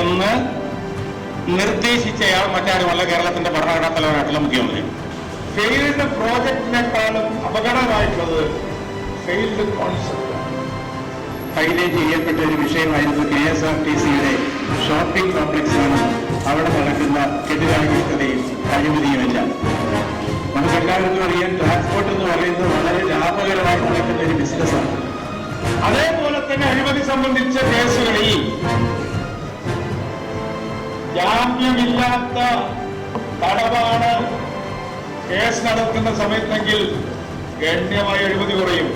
എന്ന് നിർദ്ദേശിച്ചയാൾ മറ്റാരുമല്ല, കേരളത്തിന്റെ ഭരണഘടനാ തലവനായിട്ടുള്ള മുഖ്യമന്ത്രി. ഫെയിൽഡ് പ്രോജക്റ്റിനേക്കാളും അപകടമായിട്ടുള്ളത് ഫെയിൽഡ് കോൺസെപ്റ്റ്. ഹൈലൈറ്റ് ചെയ്യപ്പെട്ട ഒരു വിഷയമായിരുന്നു KSRTCയുടെ ഷോപ്പിംഗ് കോംപ്ലക്സാണ് അവിടെ നടക്കുന്ന കെടുകാര്യസ്ഥതയും അഴിമതിയുമെല്ലാം. നമുക്കെല്ലാവർക്കും അറിയാം, ട്രാൻസ്പോർട്ട് എന്ന് പറയുന്നത് വളരെ ലാഭകരമായി നടക്കുന്ന ഒരു ബിസിനസ്സാണ്. അതേപോലെ തന്നെ അഴിമതി സംബന്ധിച്ച കേസുകളിൽ ജാമ്യമില്ലാത്ത തടവാണ് കേസ് നടക്കുന്ന സമയത്തെങ്കിൽ ഗണ്യമായ അഴിമതി കുറയും.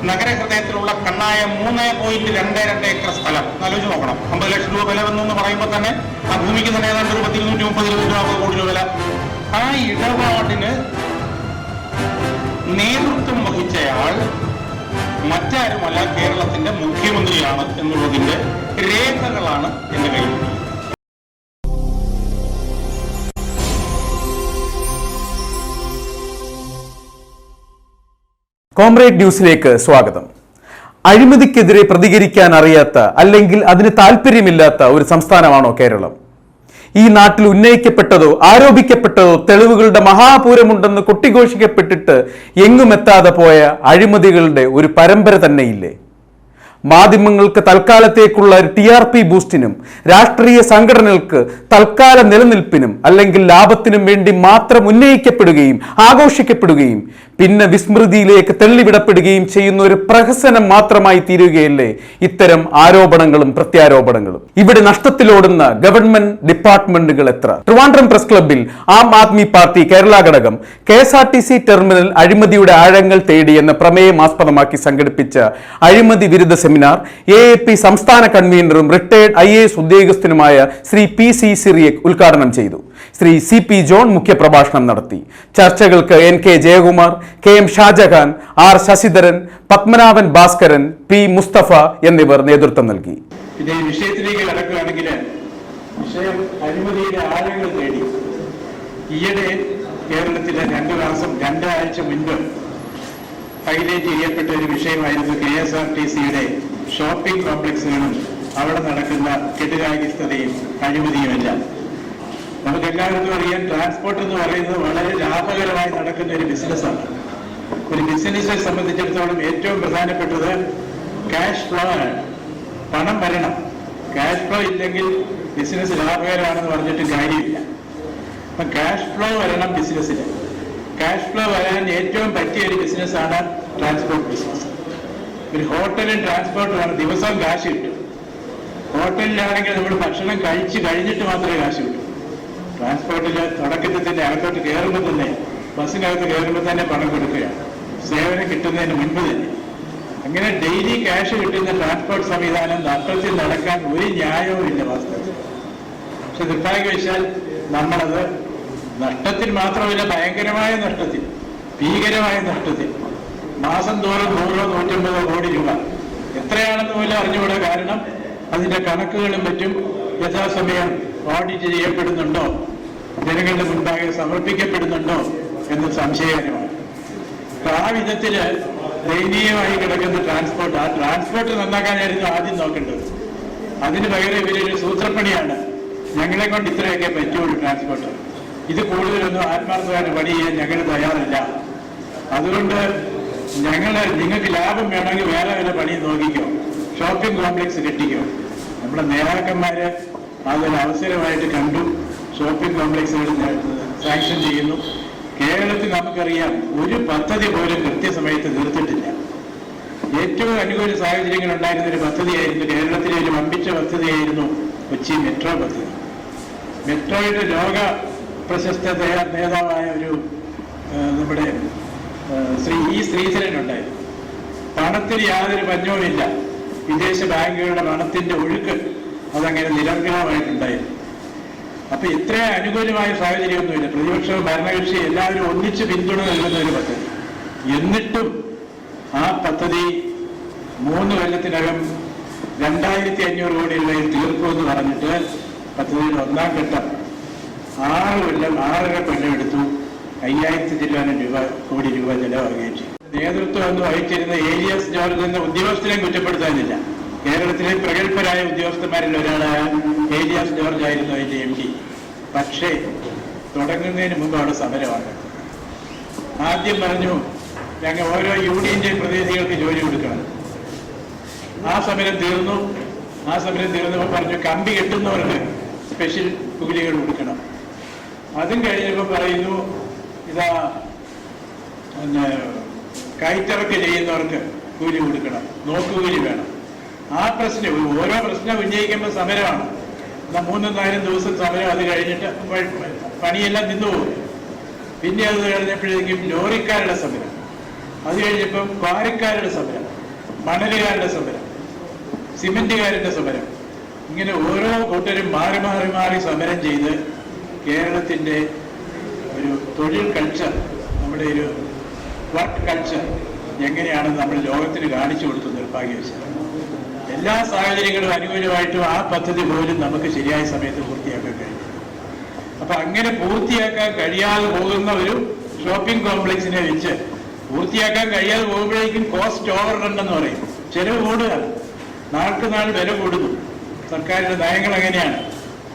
നഗരഹൃദയത്തിലുള്ള കണ്ണായ 3.22 ഏക്കർ സ്ഥലം ആലോചിച്ച് നോക്കണം. 50 ലക്ഷം രൂപ വില വന്നെന്ന് പറയുമ്പോൾ തന്നെ ആ ഭൂമിക്ക് തന്നെ ഏതാണ്ട് 230 കോടി രൂപ വില. ആ ഇടപാടിന് നേതൃത്വം വഹിച്ചയാൾ മറ്റാരുമല്ല, കേരളത്തിന്റെ മുഖ്യമന്ത്രിയാണ് എന്നുള്ളതിന്റെ രേഖകളാണ് എന്റെ കയ്യിൽ. കോംറേഡ് ന്യൂസിലേക്ക് സ്വാഗതം. അഴിമതിക്കെതിരെ പ്രതികരിക്കാൻ അറിയാത്ത അല്ലെങ്കിൽ അതിന് താല്പര്യമില്ലാത്ത ഒരു സംസ്ഥാനമാണോ കേരളം? ഈ നാട്ടിൽ ഉന്നയിക്കപ്പെട്ടതോ ആരോപിക്കപ്പെട്ടതോ തെളിവുകളുടെ മഹാപൂരമുണ്ടെന്ന് കൊട്ടിഘോഷിക്കപ്പെട്ടിട്ട് എങ്ങുമെത്താതെ പോയ അഴിമതികളുടെ ഒരു പരമ്പര തന്നെയില്ലേ? മാധ്യമങ്ങൾക്ക് തൽക്കാലത്തേക്കുള്ള TRP ബൂസ്റ്റിനും രാഷ്ട്രീയ സംഘടനകൾക്ക് തൽക്കാല നിലനിൽപ്പിനും അല്ലെങ്കിൽ ലാഭത്തിനും വേണ്ടി മാത്രം ഉന്നയിക്കപ്പെടുകയും ആഘോഷിക്കപ്പെടുകയും പിന്നെ വിസ്മൃതിയിലേക്ക് തള്ളിവിടപ്പെടുകയും ചെയ്യുന്ന ഒരു പ്രഹസനം മാത്രമായി തീരുകയല്ലേ ഇത്തരം ആരോപണങ്ങളും പ്രത്യാരോപണങ്ങളും? ഇവിടെ നഷ്ടത്തിലോടുന്ന ഗവൺമെന്റ് ഡിപ്പാർട്ട്മെന്റുകൾ എത്ര? ട്രിവാൻഡ്രം പ്രസ് ക്ലബ്ബിൽ ആം ആദ്മി പാർട്ടി കേരള ഘടകം KSRTC ടെർമിനൽ അഴിമതിയുടെ ആഴങ്ങൾ തേടി എന്ന പ്രമേയം ആസ്പദമാക്കി സംഘടിപ്പിച്ച അഴിമതി വിരുദ്ധ സെമിനാർ AAP സംസ്ഥാന കൺവീനറും റിട്ടയർഡ് IAS ഉദ്യോഗസ്ഥനുമായ ശ്രീ PC സിറിയക് ഉദ്ഘാടനം ചെയ്തു. ശ്രീ CP ജോൺ മുഖ്യപ്രഭാഷണം നടത്തി. ചർച്ചകൾക്ക് NK Jayakumar, KM Shah Jahan, R Sasidharan, Padmanabhan Bhaskaran, P Mustafa എന്നിവർ നേതൃത്വം നൽകി. ഇതേ വിഷയത്തിലേക്ക് കടക്കുകയാണെങ്കിൽ, വിഷയം അഴിമതിയുടെ ആഴങ്ങൾ തേടി ഈയിടെ കേരളത്തിലെ 2 ആഴ്ച മുൻപ് ഹൈലൈറ്റ് ചെയ്യപ്പെട്ട ഒരു വിഷയമായിരുന്നു KSRTCയുടെ ഷോപ്പിംഗ് കോംപ്ലക്സുകളും അവിടെ നടക്കുന്ന കെടുകാര്യസ്ഥതയും അഴിമതിയുമെല്ലാം. നമുക്കെല്ലാവർക്കും അറിയാം, ട്രാൻസ്പോർട്ട് എന്ന് പറയുന്നത് വളരെ ലാഭകരമായി നടക്കുന്ന ഒരു ബിസിനസ്സാണ്. ഒരു ബിസിനസ്സിനെ സംബന്ധിച്ചിടത്തോളം ഏറ്റവും പ്രധാനപ്പെട്ടത് ക്യാഷ് ഫ്ലോ ആണ്. പണം വരണം. ക്യാഷ് ഫ്ലോ ഇല്ലെങ്കിൽ ബിസിനസ് ലാഭകരമാണെന്ന് പറഞ്ഞിട്ട് കാര്യമില്ല. അപ്പം ക്യാഷ് ഫ്ലോ വരണം ബിസിനസ്സിന്. ക്യാഷ് ഫ്ലോ വരാൻ ഏറ്റവും പറ്റിയ ഒരു ബിസിനസ്സാണ് ട്രാൻസ്പോർട്ട് ബിസിനസ്. ഒരു ഹോട്ടലും ട്രാൻസ്പോർട്ടുമാണ് ദിവസവും കാശ് കിട്ടും. ഹോട്ടലിലാണെങ്കിൽ നമ്മൾ ഭക്ഷണം കഴിച്ച് കഴിഞ്ഞിട്ട് മാത്രമേ കാശ് കിട്ടൂ. ട്രാൻസ്പോർട്ടിൽ തുടക്കത്തിൽ തന്നെ അകത്തോട്ട് കയറുമ്പോൾ തന്നെ, ബസ്സിനകത്ത് കയറുമ്പോൾ തന്നെ പണം കൊടുക്കുകയാണ്, സേവനം കിട്ടുന്നതിന് മുൻപ് തന്നെ. അങ്ങനെ ഡെയിലി ക്യാഷ് കിട്ടുന്ന ട്രാൻസ്പോർട്ട് സംവിധാനം നഷ്ടത്തിൽ നടക്കാൻ ഒരു ന്യായവും ഇല്ല വാസ്തവത്തിൽ. പക്ഷെ നിർഭാഗ്യവശാൽ നമ്മളത് നഷ്ടത്തിൽ മാത്രമല്ല, ഭയങ്കരമായ നഷ്ടത്തിൽ, ഭീകരമായ നഷ്ടത്തിൽ, മാസം തോറും 100-150 കോടി രൂപ എത്രയാണെന്ന് പോലും അറിഞ്ഞുകൂടാ. കാരണം അതിന്റെ കണക്കുകളും മറ്റും യഥാസമയം ഓഡിറ്റ് ചെയ്യപ്പെടുന്നുണ്ടോ, ജനങ്ങളുടെ മുൻപാകെ സമർപ്പിക്കപ്പെടുന്നുണ്ടോ എന്ന് സംശയകരമാണ്. ആ വിധത്തില് ദയനീയമായി കിടക്കുന്ന ട്രാൻസ്പോർട്ട്, ആ ട്രാൻസ്പോർട്ട് നന്നാക്കാനായിരുന്നു ആദ്യം നോക്കേണ്ടത്. അതിന് പകരം ഇവരൊരു സൂത്രപ്പണിയാണ്, ഞങ്ങളെ കൊണ്ട് ഇത്രയൊക്കെ പറ്റുള്ളൂ ട്രാൻസ്പോർട്ട്, ഇത് കൂടുതലൊന്നും ആത്മാർത്ഥമായ പണി ചെയ്യാൻ ഞങ്ങൾ തയ്യാറില്ല, അതുകൊണ്ട് നിങ്ങൾക്ക് ലാഭം വേണമെങ്കിൽ വേറെ വല്ല പണി നോക്കിക്കോ, ഷോപ്പിംഗ് കോംപ്ലക്സ് കെട്ടിക്കോ. നമ്മുടെ നേതാക്കന്മാര് അതൊരു അവസരമായിട്ട് കണ്ടു, ഷോപ്പിംഗ് കോംപ്ലക്സുകൾ സാങ്ഷൻ ചെയ്യുന്നു. കേരളത്തിൽ നമുക്കറിയാം, ഒരു പദ്ധതി പോലും കൃത്യസമയത്ത് തീർത്തിട്ടില്ല. ഏറ്റവും അനുകൂല സാഹചര്യങ്ങൾ ഉണ്ടായിരുന്ന ഒരു പദ്ധതിയായിരുന്നു, കേരളത്തിലെ ഒരു വമ്പിച്ച പദ്ധതിയായിരുന്നു കൊച്ചി മെട്രോ പദ്ധതി. മെട്രോയുടെ ലോക പ്രശസ്ത നേതാവായ ഒരു നമ്മുടെ ശ്രീധരൻ ഉണ്ടായിരുന്നു. പണത്തിന് യാതൊരു പഞ്ഞവുമില്ല. വിദേശ ബാങ്കുകളുടെ പണത്തിന്റെ ഒഴുക്ക് അതങ്ങനെ നിരർഗളമായിട്ടുണ്ടായിരുന്നു. അപ്പൊ ഇത്ര അനുകൂലമായ സാഹചര്യമൊന്നുമില്ല. പ്രതിപക്ഷവും ഭരണകക്ഷി എല്ലാവരും ഒന്നിച്ച് പിന്തുണ നൽകുന്ന ഒരു പദ്ധതി. എന്നിട്ടും ആ പദ്ധതി 3 കൊല്ലത്തിനകം 2500 കോടി രൂപയിൽ തീർക്കുമെന്ന് പറഞ്ഞിട്ട് പദ്ധതിയുടെ 1ാം ഘട്ടം 6 കൊല്ലം എടുത്തു. 5000 കോടി രൂപ ചെലവാകുകയും ചെയ്തു. നേതൃത്വം എന്ന് വഹിച്ചിരുന്ന ഏലിയസ് ജോർജ് എന്ന ഉദ്യോഗസ്ഥനെ കുറ്റപ്പെടുത്താനില്ല. കേരളത്തിലെ പ്രഗത്ഭരായ ഉദ്യോഗസ്ഥന്മാരിൽ ഒരാളായ ഏലിയാസ് ജോർജ് ആയിരുന്നു അതിൻ്റെ MD. പക്ഷേ തുടങ്ങുന്നതിന് മുമ്പ് അവിടെ സമരമാണ്. ആദ്യം പറഞ്ഞു ഞങ്ങൾ ഓരോ യൂണിയന്റെ പ്രതിനിധികൾക്ക് ജോലി കൊടുക്കണം. ആ സമരം തീർന്നപ്പോൾ പറഞ്ഞു കമ്പി കെട്ടുന്നവർക്ക് സ്പെഷ്യൽ കൂലികൾ കൊടുക്കണം. അതും കഴിഞ്ഞപ്പോൾ പറയുന്നു ഇതാ കയറ്റിറക്ക് ചെയ്യുന്നവർക്ക് കൂലി കൊടുക്കണം, നോക്കുകൂലി വേണം. ആ പ്രശ്നം ഓരോ പ്രശ്നം ഉന്നയിക്കുമ്പോൾ സമരമാണ്. 3-4 ദിവസം സമരം. അത് കഴിഞ്ഞിട്ട് പണിയെല്ലാം നിന്നുപോകും. പിന്നെ അത് കഴിഞ്ഞപ്പോഴേക്കും ലോറിക്കാരുടെ സമരം, അത് കഴിഞ്ഞപ്പം ക്വാറിക്കാരുടെ സമരം, മണലുകാരുടെ സമരം, സിമെന്റുകാരുടെ സമരം. ഇങ്ങനെ ഓരോ കൂട്ടരും മാറി മാറി മാറി സമരം ചെയ്ത് കേരളത്തിൻ്റെ ഒരു തൊഴിൽ കൾച്ചർ, നമ്മുടെ ഒരു വർക്ക് കൾച്ചർ എങ്ങനെയാണെന്ന് നമ്മൾ ലോകത്തിന് കാണിച്ചു കൊടുത്തു. നിർഭാഗ്യവശാൽ എല്ലാ സാഹചര്യങ്ങളും അനുകൂലമായിട്ടും ആ പദ്ധതി പോലും നമുക്ക് ശരിയായ സമയത്ത് പൂർത്തിയാക്കാൻ കഴിയും. അപ്പൊ അങ്ങനെ പൂർത്തിയാക്കാൻ കഴിയാതെ പോകുന്ന ഒരു ഷോപ്പിംഗ് കോംപ്ലക്സിനെ വെച്ച് പൂർത്തിയാക്കാൻ കഴിയാതെ പോകുമ്പോഴേക്കും കോസ്റ്റ് ഓവർ റൺ എന്ന് പറയും. ചെലവ് കൂടുകയാണ്, നാൾക്ക് നാൾ വില കൂടുന്നു. സർക്കാരിന്റെ നയങ്ങൾ അങ്ങനെയാണ്.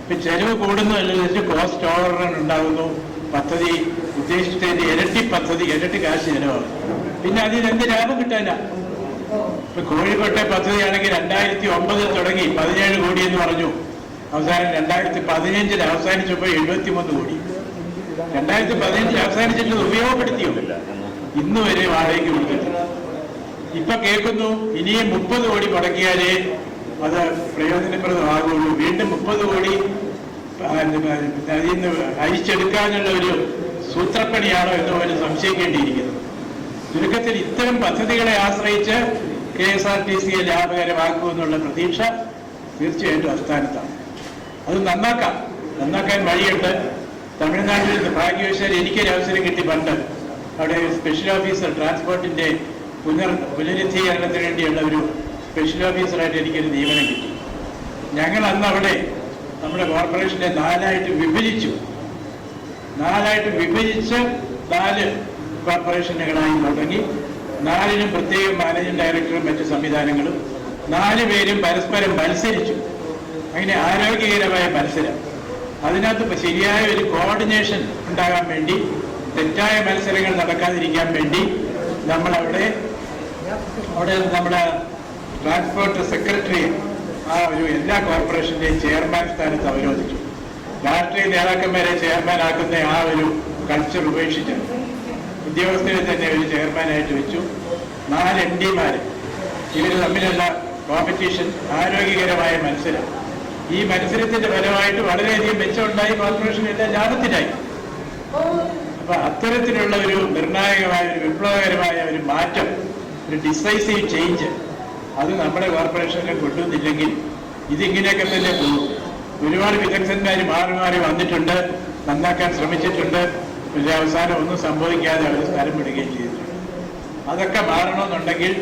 ഇപ്പൊ ചെലവ് കൂടുന്നതനുസരിച്ച് കോസ്റ്റ് ഓവർ റൺ ഉണ്ടാകുന്നു. പദ്ധതി ഉദ്ദേശിച്ചതിന്റെ ഇരട്ടി കാശ് ചെലവാകും. പിന്നെ അതിന് എന്ത് ലാഭം കിട്ടാനാ? ഇപ്പൊ കോഴിക്കോട്ടെ പദ്ധതിയാണെങ്കിൽ 2009 തുടങ്ങി 17 കോടി എന്ന് പറഞ്ഞു. അവസാനം 2015 അവസാനിച്ചപ്പോൾ 73 കോടി. 2015 അവസാനിച്ചിട്ട് ഉപയോഗപ്പെടുത്തിയോ? ഇന്ന് വരെ വാടകയ്ക്ക് കൊടുത്തിട്ടില്ല. ഇപ്പൊ കേൾക്കുന്നു ഇനിയും 30 കോടി മുടക്കിയാലേ അത് പ്രയോജനപ്രദമാകുള്ളൂ. വീണ്ടും 30 കോടി അതിൽ നിന്ന് അരിച്ചെടുക്കാനുള്ള ഒരു സൂത്രപ്പണിയാണോ എന്ന് പോലും സംശയിക്കേണ്ടിയിരിക്കുന്നു. ചുരുക്കത്തിൽ ഇത്തരം പദ്ധതികളെ ആശ്രയിച്ച് KSRTCയെ ലാഭകരമാക്കുമെന്നുള്ള പ്രതീക്ഷ തീർച്ചയായിട്ടും അസ്ഥാനത്താണ്. അത് നന്നാക്കാൻ വഴിയുണ്ട്. തമിഴ്നാട്ടിൽ ഭാഗ്യവശാൽ എനിക്കൊരു അവസരം കിട്ടി. പണ്ട് അവിടെ സ്പെഷ്യൽ ഓഫീസർ ട്രാൻസ്പോർട്ടിന്റെ പുനരുദ്ധീകരണത്തിന് വേണ്ടിയുള്ള ഒരു സ്പെഷ്യൽ ഓഫീസറായിട്ട് എനിക്കൊരു നിയമനം കിട്ടി. ഞങ്ങൾ അന്ന് അവിടെ നമ്മുടെ കോർപ്പറേഷനെ 4 വിഭജിച്ച് 4 കോർപ്പറേഷനുകളായി തുടങ്ങി. 4നും പ്രത്യേക മാനേജിംഗ് ഡയറക്ടറും മറ്റ് സംവിധാനങ്ങളും. 4 പേരും പരസ്പരം മത്സരിച്ചു. അങ്ങനെ ആരോഗ്യകരമായ മത്സരം. അതിനകത്ത് ശരിയായ ഒരു കോർഡിനേഷൻ ഉണ്ടാകാൻ വേണ്ടി, തെറ്റായ മത്സരങ്ങൾ നടക്കാതിരിക്കാൻ വേണ്ടി നമ്മളവിടെ നമ്മുടെ ട്രാൻസ്പോർട്ട് സെക്രട്ടറി എല്ലാ കോർപ്പറേഷന്റെയും ചെയർമാൻ സ്ഥാനത്ത് അവരോധിച്ചു. രാഷ്ട്രീയ നേതാക്കന്മാരെ ചെയർമാനാക്കുന്ന ആ ഒരു കൾച്ചർ ഉപേക്ഷിച്ച് ഉദ്യോഗസ്ഥരെ തന്നെ ഒരു ചെയർമാനായിട്ട് വെച്ചു. 4 MDമാര്. ഇവർ തമ്മിലുള്ള കോമ്പറ്റീഷൻ, ആരോഗ്യകരമായ മത്സരം. ഈ മത്സരത്തിന്റെ ഫലമായിട്ട് വളരെയധികം മെച്ചമുണ്ടായി. കോർപ്പറേഷൻ എല്ലാം ലാഭത്തിലായി. അപ്പൊ അത്തരത്തിലുള്ള ഒരു നിർണായകമായ ഒരു വിപ്ലവകരമായ ഒരു മാറ്റം, ഒരു ഡിസൈസീവ് ചേഞ്ച് അത് നമ്മുടെ കോർപ്പറേഷനിൽ കൊണ്ടുവന്നില്ലെങ്കിൽ ഇതിങ്ങനെയൊക്കെ തന്നെ പോകും. ഒരുപാട് വിദഗ്ധന്മാർ മാറി മാറി വന്നിട്ടുണ്ട്, നന്നാക്കാൻ ശ്രമിച്ചിട്ടുണ്ട്. പക്ഷേ അവസാനം ഒന്നും സംഭവിക്കാതെ അവർ സ്ഥലം വിടുകയും ചെയ്തിട്ടുണ്ട്. അതൊക്കെ മാറണമെന്നുണ്ടെങ്കിൽ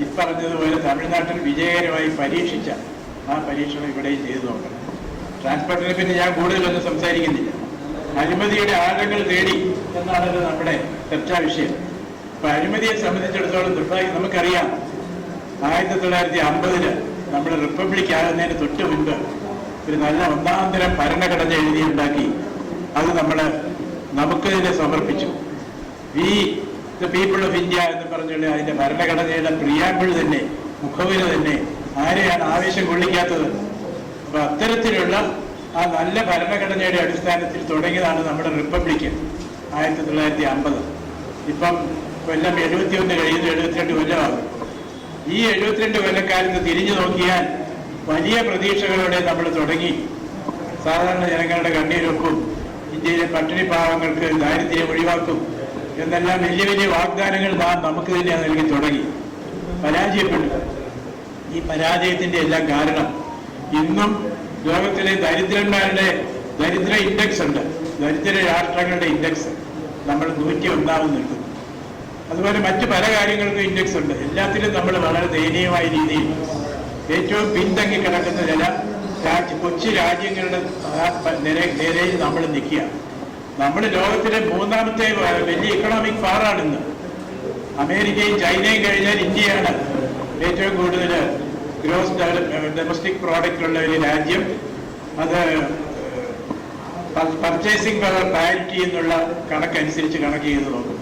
ഇപ്പറഞ്ഞതുപോലെ തമിഴ്നാട്ടിൽ വിജയകരമായി പരീക്ഷിച്ച ആ പരീക്ഷണം ഇവിടെയും ചെയ്തു നോക്കണം. ട്രാൻസ്പോർട്ടിനെ പറ്റി ഞാൻ കൂടുതലൊന്നും സംസാരിക്കുന്നില്ല. അഴിമതിയുടെ ആഴങ്ങൾ തേടി എന്നാണല്ലോ നമ്മുടെ ചർച്ചാ വിഷയം. അപ്പൊ അഴിമതിയെ സംബന്ധിച്ചിടത്തോളം നിർഭാഗ്യം നമുക്കറിയാം. 1950 നമ്മൾ റിപ്പബ്ലിക് ആകുന്നതിന് തൊട്ട് മുൻപ് ഒരു നല്ല ഒന്നാന്തരം ഭരണഘടന എഴുതിയുണ്ടാക്കി. അത് നമുക്ക് തന്നെ സമർപ്പിച്ചു. We the people of India എന്ന് പറഞ്ഞുള്ള അതിന്റെ ഭരണഘടനയുടെ പ്രിയാമ്പിൾ തന്നെ, മുഖവില തന്നെ ആരെയാണ് ആവേശം കൊള്ളിക്കാത്തത്? അപ്പൊ അത്തരത്തിലുള്ള ആ നല്ല ഭരണഘടനയുടെ അടിസ്ഥാനത്തിൽ തുടങ്ങിയതാണ് നമ്മുടെ റിപ്പബ്ലിക്ക് 1950. ഇപ്പം കൊല്ലം 71 കഴിയുന്നു, 72 കൊല്ലമാകും. ഈ 72 കൊല്ലക്കാലത്ത് തിരിഞ്ഞു നോക്കിയാൽ വലിയ പ്രതീക്ഷകളോടെ നമ്മൾ തുടങ്ങി. സാധാരണ ജനങ്ങളുടെ കണ്ണീരൊക്കും, ഇന്ത്യയിലെ പട്ടിണി പാവങ്ങൾക്ക് ദാരിദ്ര്യം ഒഴിവാക്കും എന്നെല്ലാം വലിയ വലിയ വാഗ്ദാനങ്ങൾ നമുക്ക് തന്നെ നൽകി തുടങ്ങി. പരാജയപ്പെട്ടു. ഈ പരാജയത്തിന്റെ എല്ലാം കാരണം ഇന്നും ലോകത്തിലെ ദരിദ്ര ഇൻഡെക്സ് ഉണ്ട്. ദരിദ്ര രാഷ്ട്രങ്ങളുടെ ഇൻഡെക്സ് നമ്മൾ 101 നിൽക്കുന്നു. അതുപോലെ മറ്റു പല കാര്യങ്ങൾക്കും ഇൻഡെക്സ് ഉണ്ട്. എല്ലാത്തിലും നമ്മൾ വളരെ ദയനീയമായ രീതിയിൽ ഏറ്റവും പിന്തങ്ങി കിടക്കുന്ന ചില കൊച്ചു രാജ്യങ്ങളുടെ നിരയിൽ നമ്മൾ നിൽക്കുക. നമ്മൾ ലോകത്തിലെ 3ാമത്തെ വലിയ ഇക്കണോമിക് പവറാണിന്ന്. അമേരിക്കയും ചൈനയും കഴിഞ്ഞാൽ ഇന്ത്യയാണ് ഏറ്റവും കൂടുതൽ ഗ്രോസ് ഡൊമസ്റ്റിക് പ്രോഡക്റ്റ് ഉള്ള ഒരു രാജ്യം. അത് പർച്ചേസിംഗ് പവർ പാരിറ്റി എന്നുള്ള കണക്കനുസരിച്ച് കണക്ക് ചെയ്ത് നോക്കും.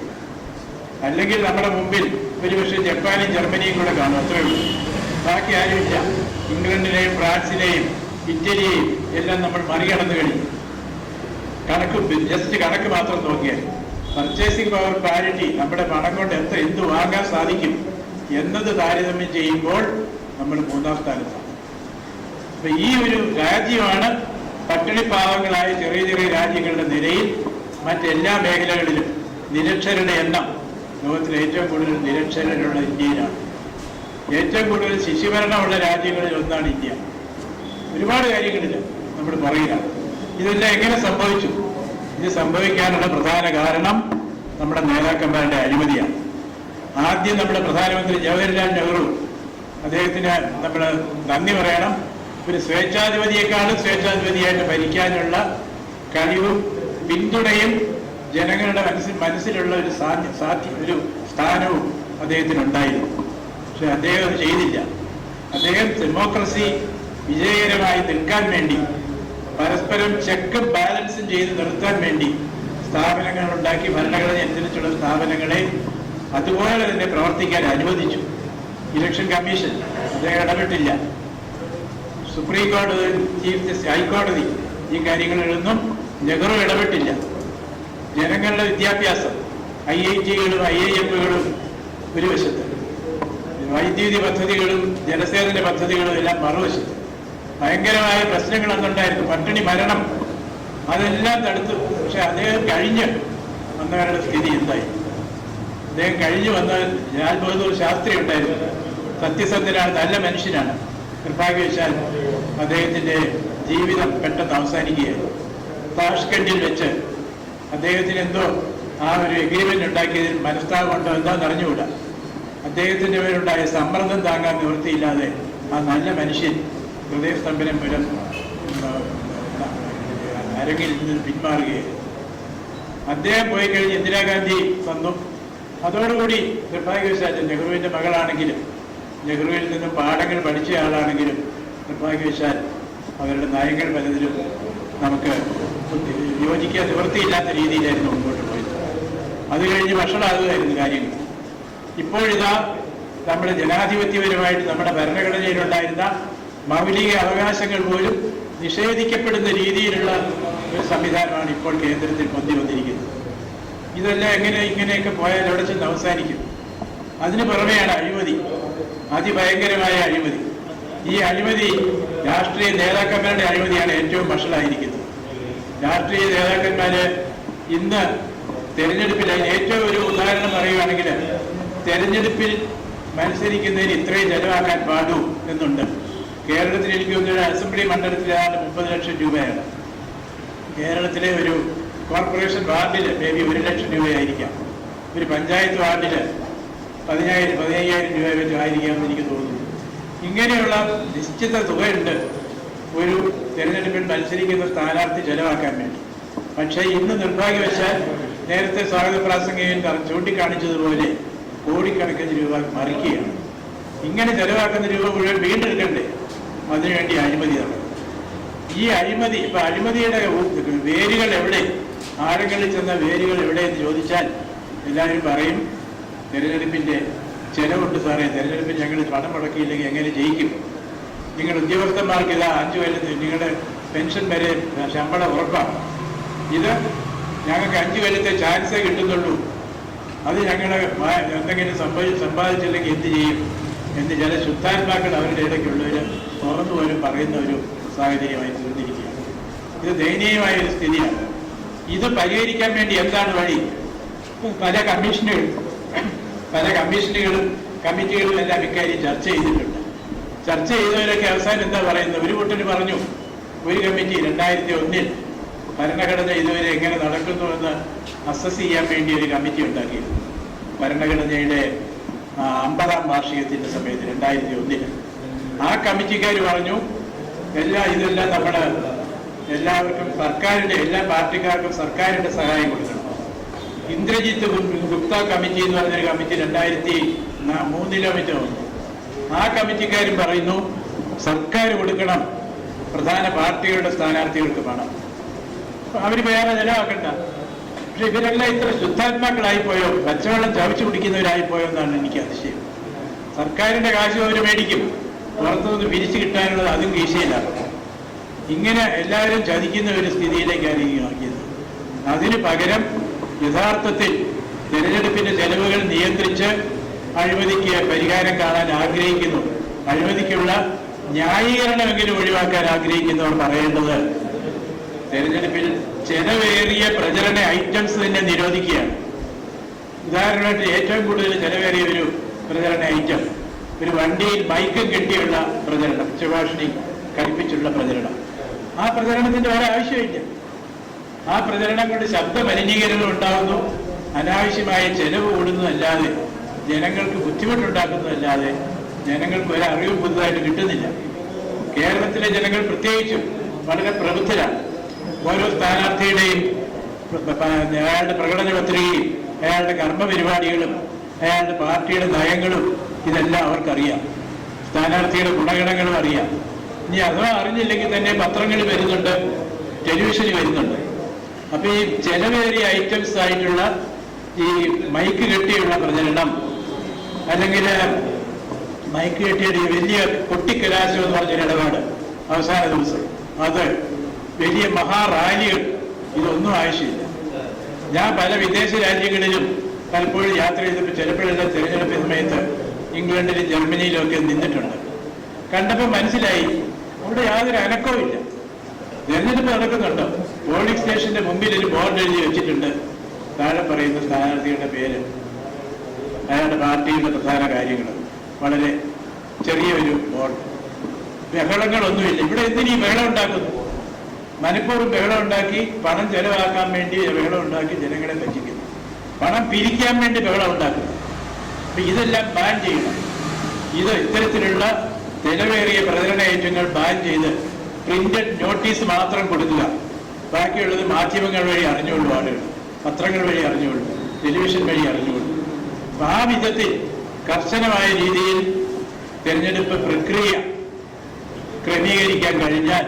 അല്ലെങ്കിൽ നമ്മുടെ മുമ്പിൽ ഒരുപക്ഷെ ജപ്പാനും ജർമ്മനിയും കൂടെ കാണും, അത്രേ ഉള്ളൂ. ബാക്കി ആരുമില്ല. ഇംഗ്ലണ്ടിനെയും ഫ്രാൻസിനെയും ഇറ്റലിയെയും എല്ലാം നമ്മൾ മറികടന്ന് കഴിഞ്ഞു. ജസ്റ്റ് കണക്ക് മാത്രം നോക്കിയാൽ പർച്ചേസിംഗ് പവർ പാരിറ്റി, നമ്മുടെ പണം കൊണ്ട് എന്ത് വാങ്ങാൻ സാധിക്കും എന്നത് താരതമ്യം ചെയ്യുമ്പോൾ നമ്മൾ 3-ാം സ്ഥാനത്താണ്. അപ്പൊ ഈ ഒരു രാജ്യമാണ് പട്ടിണിപ്പാവങ്ങളായ ചെറിയ ചെറിയ രാജ്യങ്ങളുടെ നിരയിൽ മറ്റെല്ലാ മേഖലകളിലും നിരക്ഷരരുടെ എണ്ണം ലോകത്തിലെ ഏറ്റവും കൂടുതൽ നിരക്ഷരരുള്ള ഇന്ത്യയിലാണ്. ഏറ്റവും കൂടുതൽ ശിശുമരണമുള്ള രാജ്യങ്ങളിൽ ഒന്നാണ് ഇന്ത്യ. ഒരുപാട് കാര്യങ്ങളില്ല നമ്മൾ പറയുക. ഇതെല്ലാം എങ്ങനെ സംഭവിച്ചു? ഇത് സംഭവിക്കാനുള്ള പ്രധാന കാരണം നമ്മുടെ നേതാക്കന്മാരുടെ അഴിമതിയാണ്. ആദ്യം നമ്മുടെ പ്രധാനമന്ത്രി ജവഹർലാൽ നെഹ്റു, അദ്ദേഹത്തിന് നമ്മൾ നന്ദി പറയണം. ഒരു സ്വേച്ഛാധിപതിയെക്കാളും സ്വേച്ഛാധിപതിയായിട്ട് ഭരിക്കാനുള്ള കഴിവും പിന്തുണയും ജനങ്ങളുടെ മനസ്സിലുള്ള ഒരു ഒരു സ്ഥാനവും അദ്ദേഹത്തിനുണ്ടായിരുന്നു. പക്ഷെ അദ്ദേഹം അത് ചെയ്തില്ല. അദ്ദേഹം ഡെമോക്രസി വിജയകരമായി നിൽക്കാൻ വേണ്ടി, പരസ്പരം ചെക്കും ബാലൻസും ചെയ്ത് നിർത്താൻ വേണ്ടി സ്ഥാപനങ്ങൾ ഉണ്ടാക്കി, ഭരണഘടന അനുസരിച്ചുള്ള സ്ഥാപനങ്ങളെ അതുപോലെ തന്നെ പ്രവർത്തിക്കാൻ അനുവദിച്ചു. ഇലക്ഷൻ കമ്മീഷൻ അദ്ദേഹം ഇടപെട്ടില്ല. സുപ്രീം കോടതി, ചീഫ് ജസ്റ്റിസ്, ഹൈക്കോടതി ഈ കാര്യങ്ങളിലൊന്നും നെഹ്റു ഇടപെട്ടില്ല. ജനങ്ങളുടെ വിദ്യാഭ്യാസം, IIT-കളും IIM-കളും ഒരു വശത്ത്, വൈദ്യുതി പദ്ധതികളും ജലസേചന പദ്ധതികളും എല്ലാം മറുവശത്ത്. ഭയങ്കരമായ പ്രശ്നങ്ങൾ അന്നുണ്ടായിരുന്നു. പട്ടിണി, മരണം, അതെല്ലാം തടുത്തു. പക്ഷെ അദ്ദേഹം കഴിഞ്ഞ് വന്നവരുടെ സ്ഥിതി എന്തായി? അദ്ദേഹം കഴിഞ്ഞു വന്ന ലാൽ ബഹദൂർ ശാസ്ത്രി ഉണ്ടായിരുന്നു. സത്യസന്ധനാണ്, നല്ല മനുഷ്യനാണ്. നിർഭാഗ്യവശാൽ അദ്ദേഹത്തിൻ്റെ ജീവിതം പെട്ടെന്ന് അവസാനിക്കുകയായിരുന്നു. താഷ്കണ്ടിൽ വെച്ച് അദ്ദേഹത്തിന് എന്തോ ആ ഒരു എഗ്രിമെന്റ് ഉണ്ടാക്കിയതിൽ മനസ്താപം ഉണ്ടോ എന്താണെന്ന് അറിഞ്ഞുകൂടാ. അദ്ദേഹത്തിൻ്റെ പേരുണ്ടായ സമ്മർദ്ദം താങ്ങാൻ നിവൃത്തിയില്ലാതെ ആ നല്ല മനുഷ്യൻ ഹൃദയസ്തംഭനം മൂലം അരങ്ങിൽ നിന്ന് പിന്മാറുകയായിരുന്നു. അദ്ദേഹം പോയി കഴിഞ്ഞ് ഇന്ദിരാഗാന്ധി വന്നു. അതോടുകൂടി നിർഭാഗ്യവശാൽ നെഹ്റുവിൻ്റെ മകളാണെങ്കിലും നെഹ്റുവിൽ നിന്നും പാഠങ്ങൾ പഠിച്ച ആളാണെങ്കിലും നിർഭാഗ്യവശാൽ അവരുടെ നയങ്ങൾ പലതിലും നമുക്ക് യോജിക്കാൻ നിവൃത്തിയില്ലാത്ത രീതിയിലായിരുന്നു മുമ്പോട്ട് പോയത്. അത് കഴിഞ്ഞ് വഷളാകുകയായിരുന്നു കാര്യങ്ങൾ. ഇപ്പോഴിതാ നമ്മുടെ ജനാധിപത്യപരമായിട്ട് നമ്മുടെ ഭരണഘടനയിലുണ്ടായിരുന്ന മൗലിക അവകാശങ്ങൾ പോലും നിഷേധിക്കപ്പെടുന്ന രീതിയിലുള്ള ഒരു സംവിധാനമാണ് ഇപ്പോൾ കേന്ദ്രത്തിൽ പൊന്തി വന്നിരിക്കുന്നത്. ഇതെല്ലാം ഇങ്ങനെയൊക്കെ പോയാൽ എവിടെ ചെന്ന് അവസാനിക്കും? അതിന് പുറമെയാണ് അഴിമതി, അതിഭയങ്കരമായ അഴിമതി. ഈ അഴിമതി രാഷ്ട്രീയ നേതാക്കന്മാരുടെ അഴിമതിയാണ് ഏറ്റവും വഷളായിരിക്കുന്നത്. രാഷ്ട്രീയ നേതാക്കന്മാര് ഇന്ന് തെരഞ്ഞെടുപ്പിൽ, ഏറ്റവും ഒരു ഉദാഹരണം പറയുകയാണെങ്കിൽ, തെരഞ്ഞെടുപ്പിൽ മത്സരിക്കുന്നതിന് ഇത്രയും ചെലവാക്കാൻ പാടൂ എന്നുണ്ട്. കേരളത്തിൽ എനിക്ക് തോന്നുന്ന അസംബ്ലി മണ്ഡലത്തിലാണ് 30 ലക്ഷം രൂപയാണ്. കേരളത്തിലെ ഒരു കോർപ്പറേഷൻ വാർഡിൽ മേബി 1 ലക്ഷം രൂപയായിരിക്കാം. ഒരു പഞ്ചായത്ത് വാർഡിൽ 15,000 രൂപ വെച്ച് ആയിരിക്കാമെന്ന് എനിക്ക് തോന്നുന്നു. ഇങ്ങനെയുള്ള നിശ്ചിത തുകയുണ്ട് ഒരു തെരഞ്ഞെടുപ്പിൽ മത്സരിക്കുന്ന സ്ഥാനാർത്ഥി ചെലവാക്കാൻ വേണ്ടി. പക്ഷേ ഇന്ന് നിർഭാഗ്യവശാൽ നേരത്തെ സ്വാഗത പ്രാസംഗികൻ ചൂണ്ടിക്കാണിച്ചതുപോലെ കോടിക്കണക്കിന് രൂപ മറിക്കുകയാണ്. ഇങ്ങനെ ചെലവാക്കുന്ന രൂപ മുഴുവൻ വീണ്ടെടുക്കണ്ടേ? അതിനുവേണ്ടി അഴിമതി നടക്കും. ഈ അഴിമതി, ഇപ്പൊ അഴിമതിയുടെ വേരുകൾ എവിടെ, ആഴങ്ങളിൽ ചെന്ന വേരുകൾ എവിടെ എന്ന് ചോദിച്ചാൽ എല്ലാവരും പറയും തെരഞ്ഞെടുപ്പിന്റെ ചെലവുണ്ട് സാറേ, തെരഞ്ഞെടുപ്പിൽ ഞങ്ങൾ പണം മുടക്കിയില്ലെങ്കിൽ എങ്ങനെ ജയിക്കും? നിങ്ങൾ ഉദ്യോഗസ്ഥന്മാർക്ക് ഇതാ 5 കൊല്ലത്തിൽ നിങ്ങളുടെ പെൻഷൻ വരെ ശമ്പളം ഉറപ്പാണ്. ഇത് ഞങ്ങൾക്ക് 5 കൊല്ലത്തെ ചാൻസേ കിട്ടുന്നുള്ളൂ. അത് ഞങ്ങളെ എന്തെങ്കിലും സമ്പാദിച്ചില്ലെങ്കിൽ എന്ത് ചെയ്യും എന്ന് ചില ശുദ്ധാത്മാക്കൾ അവരുടെ ഇടയ്ക്കുള്ളവർ തുറന്നു പോലും പറയുന്ന ഒരു സാഹചര്യമായി തീർന്നിരിക്കുകയാണ്. ഇത് ദയനീയമായ ഒരു സ്ഥിതിയാണ്. ഇത് പരിഹരിക്കാൻ വേണ്ടി എന്താണ് വഴി? പല കമ്മീഷനുകളും കമ്മിറ്റികളും എല്ലാം ഇക്കാര്യം ചർച്ച ചെയ്തിട്ടുണ്ട്. ചർച്ച ചെയ്തവരൊക്കെ അവസാനം എന്താ പറയുന്നത്? ഒരു കൂട്ടര് പറഞ്ഞു, ഒരു കമ്മിറ്റി 2001 ഭരണഘടന ഇതുവരെ എങ്ങനെ നടക്കുന്നുവെന്ന് അസസ് ചെയ്യാൻ വേണ്ടി ഒരു കമ്മിറ്റി ഉണ്ടാക്കിയിരുന്നു. ഭരണഘടനയുടെ 50ാം വാർഷികത്തിന്റെ സമയത്ത് 2001 ആ കമ്മിറ്റിക്കാർ പറഞ്ഞു, ഇതെല്ലാം നമ്മുടെ എല്ലാവർക്കും സർക്കാരിന്റെ, എല്ലാ പാർട്ടിക്കാർക്കും സർക്കാരിന്റെ സഹായം കൊടുക്കണം. ഇന്ദ്രജിത്ത് ഗുപ്ത കമ്മിറ്റി എന്ന് പറഞ്ഞൊരു കമ്മിറ്റി 2003 വന്നു. ആ കമ്മിറ്റിക്കാരും പറയുന്നു സർക്കാർ കൊടുക്കണം, പ്രധാന പാർട്ടികളുടെ സ്ഥാനാർത്ഥികൾക്ക് പണം. അവർ വേറെ ചിലവാക്കണ്ട. പക്ഷെ ഇവരെല്ലാം ഇത്ര ശുദ്ധാത്മാക്കളായിപ്പോയോ, പച്ചവെള്ളം ചവച്ചു കുടിക്കുന്നവരായിപ്പോയോ എന്നാണ് എനിക്ക് അതിശയം. സർക്കാരിന്റെ കാശും അവർ മേടിക്കും, പുറത്തുനിന്ന് പിരിച്ചു കിട്ടാനുള്ളത് അതും കീശയിലാണ്. ഇങ്ങനെ എല്ലാവരും ചതിക്കുന്ന ഒരു സ്ഥിതിയിലേക്കാണ് ഈ ആക്കിയത്. അതിന് പകരം യഥാർത്ഥത്തിൽ തെരഞ്ഞെടുപ്പിന്റെ ചെലവുകൾ നിയന്ത്രിച്ച് അഴിമതിക്ക് പരിഹാരം കാണാൻ ആഗ്രഹിക്കുന്നു, അഴിമതിക്കുള്ള ന്യായീകരണമെങ്കിലും ഒഴിവാക്കാൻ ആഗ്രഹിക്കുന്നവർ പറയേണ്ടത് തെരഞ്ഞെടുപ്പിൽ ചെലവേറിയ പ്രചരണ ഐറ്റംസ് തന്നെ നിരോധിക്കുകയാണ്. ഉദാഹരണമായിട്ട് ഏറ്റവും കൂടുതൽ ചെലവേറിയ ഒരു പ്രചരണ ഐറ്റം ഒരു വണ്ടിയിൽ മൈക്കും കെട്ടിയുള്ള പ്രചരണം, ഉച്ചഭാഷണി കൽപ്പിച്ചുള്ള പ്രചരണം. ആ പ്രചരണത്തിന്റെ വേറെ ആവശ്യമില്ല. ആ പ്രചരണം കൊണ്ട് ശബ്ദ മലിനീകരണം ഉണ്ടാകുന്നു, അനാവശ്യമായ ചെലവ് കൂടുന്നതല്ലാതെ ജനങ്ങൾക്ക് ബുദ്ധിമുട്ടുണ്ടാക്കുന്നതല്ലാതെ ജനങ്ങൾക്ക് ഒരു അറിവ് പുതുതായിട്ട് കിട്ടുന്നില്ല. കേരളത്തിലെ ജനങ്ങൾ പ്രത്യേകിച്ചും വളരെ പ്രബുദ്ധരാണ്. ഓരോ സ്ഥാനാർത്ഥിയുടെയും അയാളുടെ പ്രകടന പത്രികയും അയാളുടെ കർമ്മപരിപാടികളും അയാളുടെ പാർട്ടിയുടെ നയങ്ങളും ഇതെല്ലാം അവർക്കറിയാം. സ്ഥാനാർത്ഥിയുടെ ഗുണഗണങ്ങളും അറിയാം. ഇനി അഥവാ അറിഞ്ഞില്ലെങ്കിൽ തന്നെ പത്രങ്ങളിൽ വരുന്നുണ്ട്, ടെലിവിഷനിൽ വരുന്നുണ്ട്. അപ്പൊ ഈ ചെലവേറിയ ഐറ്റംസ് ആയിട്ടുള്ള ഈ മൈക്ക് കെട്ടിയുള്ള പ്രചരണം, അല്ലെങ്കിൽ മൈക്ക് കെട്ടിയുടെ ഈ വലിയ കൊട്ടിക്കലാശം എന്ന് പറഞ്ഞൊരു ഇടപാട് അവസാന ദിവസം, അത് വലിയ മഹാറാലികൾ, ഇതൊന്നും ആവശ്യമില്ല. ഞാൻ പല വിദേശ രാജ്യങ്ങളിലും പലപ്പോഴും യാത്ര ചെയ്തപ്പോൾ ചിലപ്പോഴെല്ലാം തിരഞ്ഞെടുപ്പ് സമയത്ത് ഇംഗ്ലണ്ടിലും ജർമ്മനിയിലും ഒക്കെ നിന്നിട്ടുണ്ട്. കണ്ടപ്പോൾ മനസ്സിലായി അവിടെ യാതൊരു അനക്കവും ഇല്ല. തിരഞ്ഞെടുപ്പ് നടക്കുന്നുണ്ടോ, പോളിംഗ് സ്റ്റേഷന്റെ മുമ്പിൽ ഒരു ബോർഡ് എഴുതി വെച്ചിട്ടുണ്ട്, താഴെ പറയുന്ന സ്ഥാനാർത്ഥിയുടെ പേര്, അയാളുടെ പാർട്ടിയുടെ പ്രധാന കാര്യങ്ങൾ, വളരെ ചെറിയൊരു ബോർഡ്. ബഹളങ്ങളൊന്നുമില്ല. ഇവിടെ എന്തിനീ ബഹളം ഉണ്ടാക്കുന്നു? മനഃപൂർവ്വം ബഹളം ഉണ്ടാക്കി പണം ചെലവാക്കാൻ വേണ്ടി ബഹളം ഉണ്ടാക്കി ജനങ്ങളെ പറ്റിക്കുന്നു, പണം പിരിക്കാൻ വേണ്ടി ബഹളം ഉണ്ടാക്കുന്നു. അപ്പൊ ഇതെല്ലാം ബാൻ ചെയ്യണം. ഇത് ഇത്തരത്തിലുള്ള ചെലവേറിയ പ്രചരണ ഐറ്റങ്ങൾ ബാൻ ചെയ്ത് പ്രിന്റഡ് നോട്ടീസ് മാത്രം കൊടുക്കുക. ബാക്കിയുള്ളത് മാധ്യമങ്ങൾ വഴി അറിഞ്ഞുകൊള്ളു, ആളുകൾ പത്രങ്ങൾ വഴി അറിഞ്ഞുകൊള്ളു, ടെലിവിഷൻ വഴി അറിഞ്ഞുകൊള്ളു. അപ്പൊ ആ വിധത്തിൽ കർശനമായ രീതിയിൽ തെരഞ്ഞെടുപ്പ് പ്രക്രിയ ക്രമീകരിക്കാൻ കഴിഞ്ഞാൽ,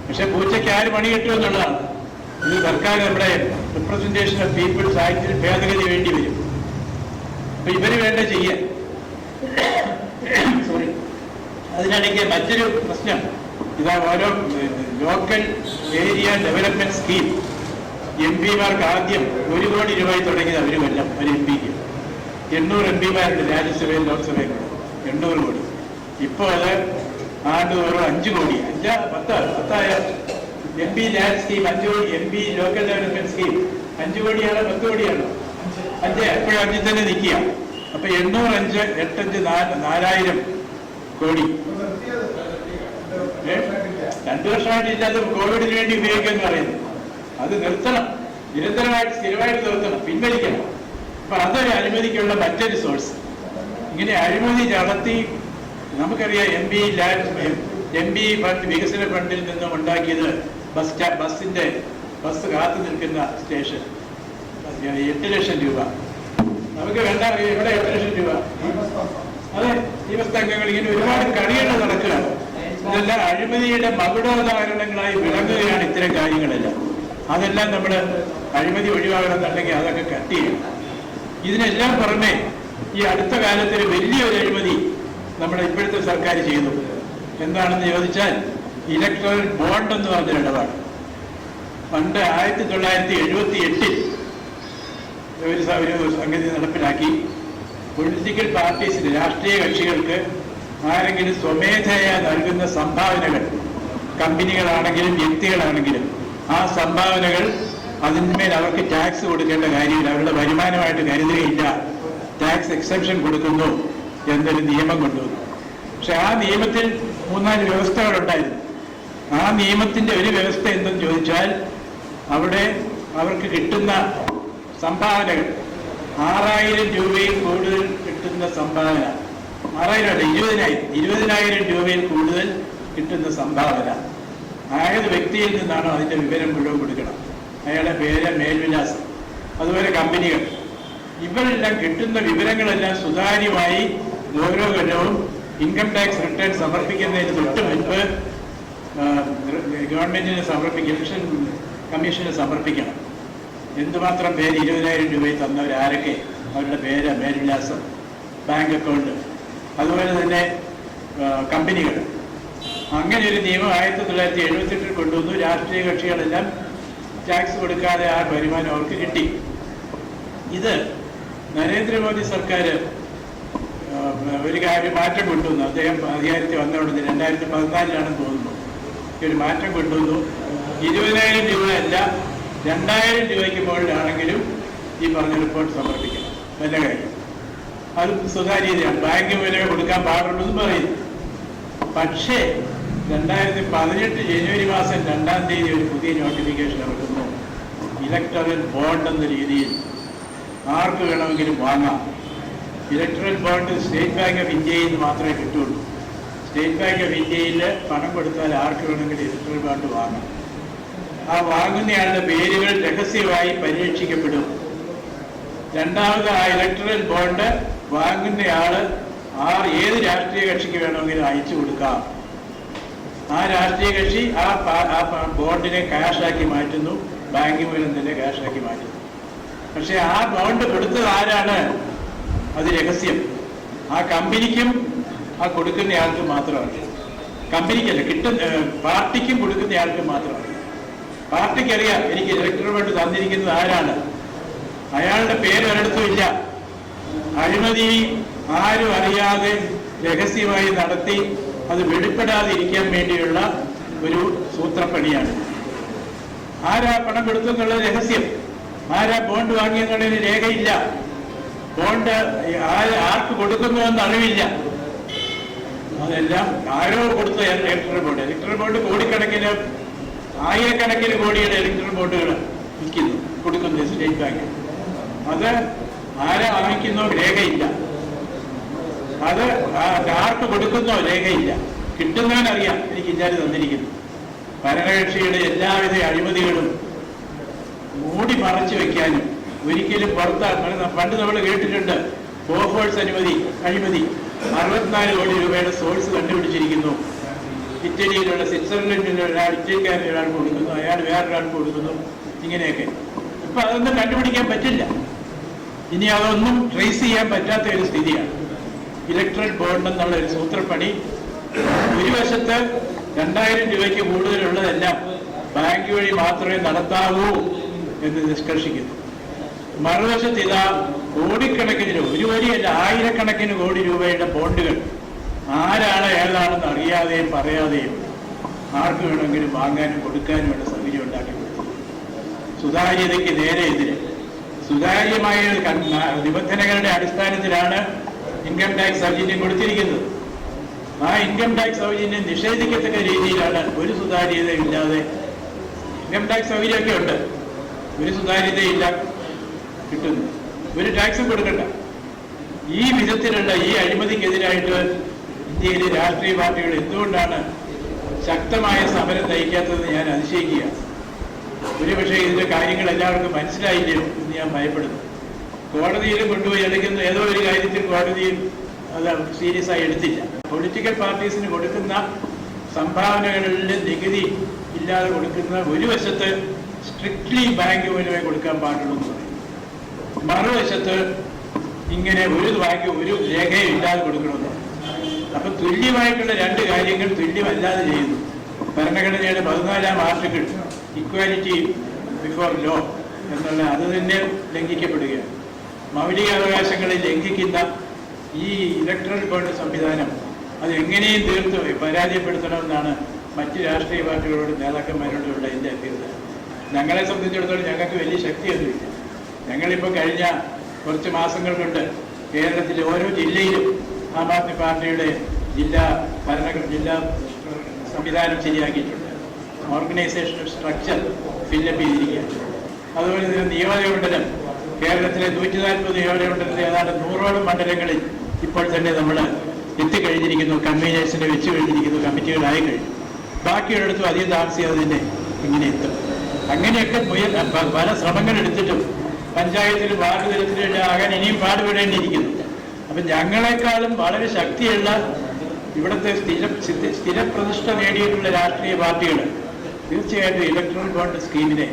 പക്ഷെ പൂച്ചയ്ക്ക് 6 മണി കിട്ടുമെന്നുള്ളതാണ്. ഇത് സർക്കാർ നമ്മുടെ റിപ്രസെന്റേഷൻ ഓഫ് പീപ്പിൾസ് ആക്ടിൽ ഭേദഗതി വേണ്ടി വരും. അപ്പൊ ഇവര് വേണ്ട ചെയ്യാൻ. സോറി, അതിനിടയ്ക്ക് മറ്റൊരു പ്രശ്നം ഇതാ, ഓരോ ലോക്കൽ ഏരിയ ഡെവലപ്മെന്റ് സ്കീം MP-മാർക്ക് ആദ്യം 1 കോടി രൂപ തുടങ്ങിയത് അവർ കൊല്ലം ഒരു MP-ക്ക് 800 MP-മാരുണ്ട് രാജ്യസഭയിൽ ലോക്സഭയിൽ 800 കോടി. ഇപ്പോൾ അത് ആണ്ടുതോറും 5 കോടി 10 MP ലാൻഡ് സ്കീം 5 കോടി, MP ലോക്കൽ ഡെവലപ്മെന്റ് സ്കീം 5 കോടിയാണോ 10 കോടിയാണോ? 5. എപ്പോഴും 5 തന്നെ നിൽക്കുക. അപ്പൊ 805 8 4000 കോടി 2 വർഷമായിട്ട് ഇല്ലാത്ത കോവിഡിന് വേണ്ടി ഉപയോഗിക്കാന്ന് പറയുന്നത്. അത് നിർത്തണം, നിരന്തരമായിട്ട് സ്ഥിരമായിട്ട് നിർത്തണം, പിൻവലിക്കണം. അപ്പൊ അതൊരു അഴിമതിക്കുള്ള മറ്റൊരു സോഴ്സ്. ഇങ്ങനെ അഴിമതി നടത്തി നമുക്കറിയാം. MP ഫണ്ട്, വികസന ഫണ്ടിൽ നിന്നും ഉണ്ടാക്കിയത് ബസ് കാത്തു നിൽക്കുന്ന സ്റ്റേഷൻ 8 ലക്ഷം രൂപ. നമുക്ക് വേണ്ട ഇവിടെ 8 ലക്ഷം രൂപ. അതെ, ഈ അംഗങ്ങൾ ഇങ്ങനെ ഒരുപാട് കളികൾ നടക്കുകയാണ്. ഇതെല്ലാം അഴിമതിയുടെ മകുടോദാഹരണങ്ങളായി വിളങ്ങുകയാണ് ഇത്തരം കാര്യങ്ങളെല്ലാം. അതെല്ലാം നമ്മൾ അഴിമതി ഒഴിവാകണമെന്നുണ്ടെങ്കിൽ അതൊക്കെ കട്ട് ചെയ്യണം. ഇതിനെല്ലാം പുറമെ ഈ അടുത്ത കാലത്തൊരു വലിയൊരു അഴിമതി നമ്മുടെ ഇപ്പോഴത്തെ സർക്കാർ ചെയ്തു. എന്താണെന്ന് ചോദിച്ചാൽ ഇലക്ട്രൽ ബോണ്ട് എന്ന് പറഞ്ഞൊരു ഇടപാട്. പണ്ട് 1978 ഒരു സംഗതി നടപ്പിലാക്കി. പൊളിറ്റിക്കൽ പാർട്ടീസിന്, രാഷ്ട്രീയ കക്ഷികൾക്ക് ആരെങ്കിലും സ്വമേധയാ നൽകുന്ന സംഭാവനകൾ, കമ്പനികളാണെങ്കിലും വ്യക്തികളാണെങ്കിലും, ആ സംഭാവനകൾ അതിന്മേൽ അവർക്ക് ടാക്സ് കൊടുക്കേണ്ട കാര്യമില്ല, അവരുടെ വരുമാനമായിട്ട് കരുതുകയില്ല, ടാക്സ് എക്സെപ്ഷൻ കൊടുക്കുന്നു എന്നൊരു നിയമം കൊണ്ടുവന്നു. പക്ഷെ ആ നിയമത്തിൽ 3-4 വ്യവസ്ഥകളുണ്ടായിരുന്നു. ആ നിയമത്തിന്റെ ഒരു വ്യവസ്ഥ എന്തെന്ന് ചോദിച്ചാൽ, അവിടെ അവർക്ക് കിട്ടുന്ന സംഭാവനകൾ 6000 രൂപയിൽ കൂടുതൽ കിട്ടുന്ന സംഭാവന, 6000 അല്ല 20,000 രൂപയിൽ കൂടുതൽ കിട്ടുന്ന സംഭാവന ആയത് വ്യക്തിയിൽ നിന്നാണോ അതിന്റെ വിവരം മുഴുവൻ കൊടുക്കണം. അയാളുടെ പേര്, മേൽവിലാസം, അതുപോലെ കമ്പനികൾ, ഇവരെല്ലാം കിട്ടുന്ന വിവരങ്ങളെല്ലാം സുതാര്യമായി ഓരോ കൊല്ലവും ഇൻകം ടാക്സ് റിട്ടേൺ സമർപ്പിക്കുന്നതിന് തൊട്ട് മുൻപ് ഗവൺമെന്റിന് ഇലക്ഷൻ കമ്മീഷന് സമർപ്പിക്കണം. എന്തുമാത്രം പേര് 20,000 രൂപയിൽ തന്നവരാരൊക്കെ, അവരുടെ പേര്, മേൽവിലാസം, ബാങ്ക് അക്കൗണ്ട്, അതുപോലെ തന്നെ കമ്പനികൾ. അങ്ങനെ ഒരു നിയമം 1978 കൊണ്ടുവന്നു. രാഷ്ട്രീയ കക്ഷികളെല്ലാം ടാക്സ് കൊടുക്കാതെ ആ വരുമാനം അവർക്ക് കിട്ടി. ഇത് നരേന്ദ്രമോദി സർക്കാർ ഒരു കാര്യം മാറ്റം കൊണ്ടുവന്നു. അദ്ദേഹം അധികാരത്തിൽ വന്ന ഉടനെ 2014 തോന്നുന്നു ഒരു മാറ്റം കൊണ്ടുവന്നു. 20,000 രൂപ അല്ല, 2,000 രൂപയ്ക്ക് മുകളിലാണെങ്കിലും ഈ പറഞ്ഞ റിപ്പോർട്ട് സമർപ്പിക്കണം. നല്ല കാര്യം. അത് സുതാര്യതയാണ്. ബാങ്ക് വില കൊടുക്കാൻ പാടുള്ളൂ എന്ന് പറയുന്നു. പക്ഷേ 2018 ജനുവരി മാസം 2-ാം തീയതി ഒരു പുതിയ നോട്ടിഫിക്കേഷൻ ഇറക്കുന്നു. ഇലക്ടറൽ ബോണ്ട് എന്ന രീതിയിൽ ആർക്ക് വേണമെങ്കിലും വാങ്ങാം. Electoral bond state bank of ഇന്ത്യയിൽ നിന്ന് മാത്രമേ കിട്ടുള്ളൂ. സ്റ്റേറ്റ് ബാങ്ക് ഓഫ് ഇന്ത്യയിൽ പണം കൊടുത്താൽ ആർക്ക് വേണമെങ്കിലും ഇലക്ട്രൽ ബോണ്ട് വാങ്ങാം. ആ വാങ്ങുന്നയാളുടെ പേരുകൾ രഹസ്യമായി പരീക്ഷിക്കപ്പെടും. രണ്ടാമത് ആ ഇലക്ട്രൽ ബോണ്ട് വാങ്ങുന്നയാള് ഏത് രാഷ്ട്രീയ കക്ഷിക്ക് വേണമെങ്കിലും അയച്ചു കൊടുക്കാം. ആ രാഷ്ട്രീയ കക്ഷി ആ ബോണ്ടിനെ ക്യാഷാക്കി മാറ്റുന്നു, ബാങ്ക് മൂലം തന്നെ ക്യാഷാക്കി മാറ്റുന്നു. പക്ഷെ ആ ബോണ്ട് കൊടുത്തത് ആരാണ്? അത് രഹസ്യം. ആ കമ്പനിക്കും ആ കൊടുക്കുന്നയാൾക്കും മാത്രമാണ്. കമ്പനിക്കല്ല, പാർട്ടിക്കും കൊടുക്കുന്നയാൾക്കും മാത്രമാണ്. പാർട്ടിക്കറിയാം എനിക്ക് ഇലക്ട്രൽ ബോണ്ട് തന്നിരിക്കുന്നത് ആരാണ്. അയാളുടെ പേര് ഒരിടത്തും ഇല്ല. അഴിമതി ആരും അറിയാതെ രഹസ്യമായി നടത്തി അത് വെളിപ്പെടാതിരിക്കാൻ വേണ്ടിയുള്ള ഒരു സൂത്രപ്പണിയാണ്. ആരാ പണം കൊടുത്തെന്നുള്ളത് രഹസ്യം. ആരാ ബോണ്ട് വാങ്ങിയെന്നുള്ളതിന് രേഖയില്ല. ബോണ്ട് ആർക്ക് കൊടുക്കുന്നുവെന്ന് അറിവില്ല. അതെല്ലാം ആരോ കൊടുത്ത ഇലക്ട്രൽ ബോണ്ട് കോടിക്കണക്കിന്, ആയിരക്കണക്കിന് കോടിയുടെ ഇലക്ട്രൽ ബോണ്ടുകൾ വിൽക്കുന്നു, കൊടുക്കുന്നു സ്റ്റേറ്റ് ബാങ്ക്. അത് ആരാ വാങ്ങിക്കുന്നോ രേഖയില്ല. അത് ആർക്ക് കൊടുക്കുന്നോ രേഖയില്ല. കിട്ടുന്നവനറിയാം എനിക്ക് ഇല്ലാതെ തന്നിരിക്കുന്നു. ഭരണകക്ഷിയുടെ എല്ലാവിധ അഴിമതികളും മൂടി മറച്ചു വെക്കാനും ഒരിക്കലും പണ്ട് നമ്മൾ കേട്ടിട്ടുണ്ട് ബോഫേഴ്സ് അഴിമതി 64 കോടി രൂപയുടെ സോഴ്സ് കണ്ടുപിടിച്ചിരിക്കുന്നു. ഇറ്റലിയിലുള്ള, സ്വിറ്റ്സർലൻഡിലുള്ള ഇറ്റലിക്കാരൻ ഒരാൾക്ക് കൊടുക്കുന്നു, അയാൾ വേറൊരാൾക്ക് കൊടുക്കുന്നു, ഇങ്ങനെയൊക്കെ. ഇപ്പൊ അതൊന്നും കണ്ടുപിടിക്കാൻ പറ്റില്ല. ഇനി അതൊന്നും ട്രേസ് ചെയ്യാൻ പറ്റാത്ത ഒരു സ്ഥിതിയാണ്. ഇലക്ട്രൽ ബോണ്ട് എന്നുള്ള ഒരു സൂത്രപ്പണി ഒരു വശത്ത് 2,000 രൂപയ്ക്ക് കൂടുതലുള്ളതെല്ലാം ബാങ്ക് വഴി മാത്രമേ നടത്താവൂ എന്ന് നിഷ്കർഷിക്കുന്നു. മറുവശത്ത് ഇതാ കോടിക്കണക്കിന് രൂപ, ഒരു വരിയല്ല, ആയിരക്കണക്കിന് കോടി രൂപയുടെ ബോണ്ടുകൾ ആരാണ് ഏതാണെന്ന് അറിയാതെയും പറയാതെയും ആർക്ക് വേണമെങ്കിലും വാങ്ങാനും കൊടുക്കാനുമുള്ള സൗകര്യം ഉണ്ടാക്കി കൊടുത്തു. സുതാര്യതയ്ക്ക് നേരെ എതിരെ സുതാര്യമായ നിബന്ധനകളുടെ അടിസ്ഥാനത്തിലാണ് ഇൻകം ടാക്സ് സൗജന്യം കൊടുത്തിരിക്കുന്നത്. ആ ഇൻകം ടാക്സ് സൗജന്യം നിഷേധിക്കത്തക്ക രീതിയിലാണ് ഒരു സുതാര്യതയില്ലാതെ. ഇൻകം ടാക്സ് സൗകര്യമൊക്കെ ഉണ്ട്, ഒരു സുതാര്യതയില്ല കിട്ടുന്നു, ഒരു ടാക്സും കൊടുക്കണ്ട. ഈ വിധത്തിലുള്ള ഈ അഴിമതിക്കെതിരായിട്ട് ഇന്ത്യയിലെ രാഷ്ട്രീയ പാർട്ടികൾ എന്തുകൊണ്ടാണ് ശക്തമായ സമരം നയിക്കാത്തതെന്ന് ഞാൻ അതിശയിക്കുക. ഒരുപക്ഷെ ഇതിന്റെ കാര്യങ്ങൾ എല്ലാവർക്കും മനസ്സിലായില്ലയോ എന്ന് ഞാൻ ഭയപ്പെടുന്നു. കോടതിയിലും കൊണ്ടുപോയി എടുക്കുന്ന ഏതോ ഒരു കാര്യത്തിൽ കോടതിയിൽ അത് സീരിയസ് ആയി എടുത്തില്ല. പൊളിറ്റിക്കൽ പാർട്ടീസിന് കൊടുക്കുന്ന സംഭാവനകളിൽ നികുതി ഇല്ലാതെ കൊടുക്കുന്ന ഒരു വശത്ത് സ്ട്രിക്ട്ലി ബാങ്ക് മൂലമേ കൊടുക്കാൻ പാടുള്ളൂ എന്ന് പറയും. മറുവശത്ത് ഇങ്ങനെ ഒരു രേഖയും ഇല്ലാതെ കൊടുക്കണമെന്ന്. അപ്പൊ തുല്യമായിട്ടുള്ള രണ്ട് കാര്യങ്ങൾ തുല്യമല്ലാതെ ചെയ്യുന്നു. ഭരണഘടനയുടെ 14-ാം ആർട്ടിക്കിൾ ഇക്വാലിറ്റി ബിഫോർ ലോ എന്നുള്ള അത് തന്നെ ലംഘിക്കപ്പെടുകയാണ്. മൗലികാവകാശങ്ങളെ ലംഘിക്കുന്ന ഈ ഇലക്ട്രൽ ബോണ്ട് സംവിധാനം അത് എങ്ങനെയും തീർത്ത് പരാജയപ്പെടുത്തണമെന്നാണ് മറ്റ് രാഷ്ട്രീയ പാർട്ടികളോട് നേതാക്കന്മാരോടുള്ള എൻ്റെ അഭ്യർത്ഥന. ഞങ്ങളെ സംബന്ധിച്ചിടത്തോളം ഞങ്ങൾക്ക് വലിയ ശക്തിയൊന്നുമില്ല. ഞങ്ങളിപ്പോൾ കഴിഞ്ഞ കുറച്ച് മാസങ്ങൾ കൊണ്ട് കേരളത്തിലെ ഓരോ ജില്ലയിലും ആം ആദ്മി പാർട്ടിയുടെ ജില്ലാ സംവിധാനം ശരിയാക്കിയിട്ടുണ്ട്. ഓർഗനൈസേഷൻ സ്ട്രക്ചർ ഫില്ലപ്പ് ചെയ്തിരിക്കുകയാണ്. അതുപോലെ തന്നെ നിയോജകമണ്ഡലം, കേരളത്തിലെ 140 നിയോജകമണ്ഡലത്തിലെ ഏതാണ്ട് 100ഓളം മണ്ഡലങ്ങളിൽ ഇപ്പോൾ തന്നെ നമ്മൾ എത്തിക്കഴിഞ്ഞിരിക്കുന്നു. കൺവീനേഴ്സിനെ വെച്ച് കഴിഞ്ഞിരിക്കുന്നു, കമ്മിറ്റികളായി കഴിഞ്ഞു. ബാക്കിയുള്ളിടത്തും അധികം താമസിയാതെ തന്നെ ഇങ്ങനെ എത്തും. അങ്ങനെയൊക്കെ പല ശ്രമങ്ങൾ എടുത്തിട്ടും പഞ്ചായത്തിലും വാർഡ് തലത്തിലും ആകാൻ ഇനിയും പാടുപെടേണ്ടിയിരിക്കുന്നു. അപ്പം ഞങ്ങളെക്കാളും വളരെ ശക്തിയുള്ള ഇവിടുത്തെ സ്ഥിരപ്രതിഷ്ഠ നേടിയിട്ടുള്ള രാഷ്ട്രീയ പാർട്ടികൾ തീർച്ചയായിട്ടും ഇലക്ട്രൽ ബോണ്ട് സ്കീമിനെ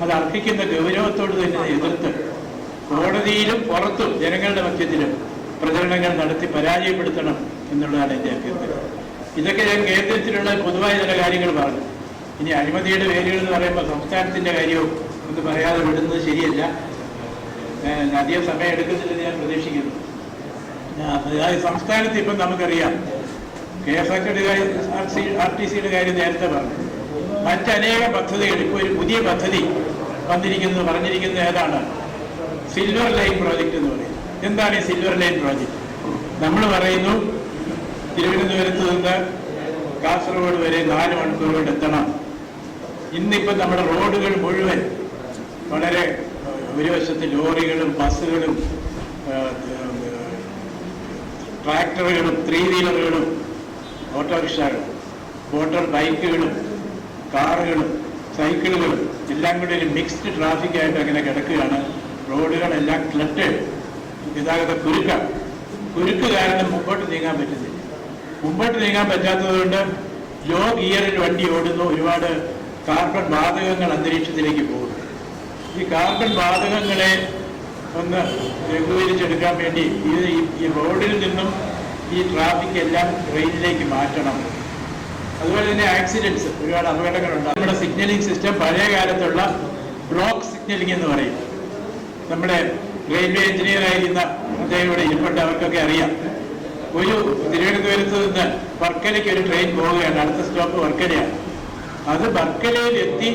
അത് അർഹിക്കുന്ന ഗൗരവത്തോട് തന്നെ എതിർത്ത് കോടതിയിലും പുറത്തും ജനങ്ങളുടെ മധ്യത്തിലും പ്രചരണങ്ങൾ നടത്തി പരാജയപ്പെടുത്തണം എന്നുള്ളതാണ് എൻ്റെ അഭ്യർത്ഥന. ഇതൊക്കെ ഞാൻ കേന്ദ്രത്തിലുള്ള പൊതുവായ ചില കാര്യങ്ങൾ പറഞ്ഞു. ഇനി അഴിമതിയുടെ വേരുകൾ എന്ന് പറയുമ്പോൾ സംസ്ഥാനത്തിൻ്റെ കാര്യവും ഒന്ന് പറയാതെ വിടുന്നത് ശരിയല്ല. അധികം സമയം എടുക്കുന്നില്ലെന്ന് ഞാൻ പ്രതീക്ഷിക്കുന്നു. അതായത് സംസ്ഥാനത്ത് ഇപ്പം നമുക്കറിയാം KSRTCയുടെ കാര്യം നേരത്തെ പറഞ്ഞു. മറ്റനേകം പദ്ധതികൾ, ഇപ്പോൾ ഒരു പുതിയ പദ്ധതി പറഞ്ഞിരിക്കുന്നത് ഏതാണ്? സിൽവർ ലൈൻ പ്രോജക്റ്റ് എന്ന് പറയും. എന്താണ് ഈ സിൽവർ ലൈൻ പ്രോജക്റ്റ്? നമ്മൾ പറയുന്നു തിരുവനന്തപുരത്ത് നിന്ന് കാസർഗോഡ് വരെ 4 മണിക്കൂർ കൊണ്ട് എത്തണം. ഇന്നിപ്പം നമ്മുടെ റോഡുകൾ മുഴുവൻ വളരെ ഒരു വശത്ത് ലോറികളും ബസ്സുകളും ട്രാക്ടറുകളും 3 വീലറുകളും ഓട്ടോറിക്ഷകളും മോട്ടോർ ബൈക്കുകളും കാറുകളും സൈക്കിളുകളും എല്ലാം കൂടി ഒരു മിക്സ്ഡ് ട്രാഫിക്കായിട്ട് അങ്ങനെ കിടക്കുകയാണ്. റോഡുകളെല്ലാം ക്ലട്ടേഡ്, ഗതാഗത കുരുക്ക് കാരണം മുമ്പോട്ട് നീങ്ങാൻ പറ്റുന്നില്ല. മുമ്പോട്ട് നീങ്ങാൻ പറ്റാത്തതുകൊണ്ട് ലോ ഗിയറിൽ വണ്ടി ഓടുന്നു. ഒരുപാട് കാർബൺ വാതകങ്ങൾ അന്തരീക്ഷത്തിലേക്ക് പോകുന്നു. ഈ കാർബൺ വാതകങ്ങളെ ഒന്ന് ലഘൂകരിച്ചെടുക്കാൻ വേണ്ടി ഈ റോഡിൽ നിന്നും ഈ ട്രാഫിക് എല്ലാം റെയിലിലേക്ക് മാറ്റണം. അതുപോലെ തന്നെ ആക്സിഡൻസ്, ഒരുപാട് അപകടങ്ങളുണ്ട്. നമ്മുടെ സിഗ്നലിംഗ് സിസ്റ്റം പഴയ കാലത്തുള്ള ബ്ലോക്ക് സിഗ്നലിംഗ് എന്ന് പറയും. നമ്മുടെ റെയിൽവേ എഞ്ചിനീയർ ആയിരുന്ന അദ്ദേഹം ഇവിടെ ഇരിപ്പുണ്ട്, അവർക്കൊക്കെ അറിയാം. ഒരു തിരുവനന്തപുരത്ത് നിന്ന് വർക്കലയ്ക്ക് ഒരു ട്രെയിൻ പോവുകയാണ്, അടുത്ത സ്റ്റോപ്പ് വർക്കലയാണ്. അത് വർക്കലയിൽ എത്തി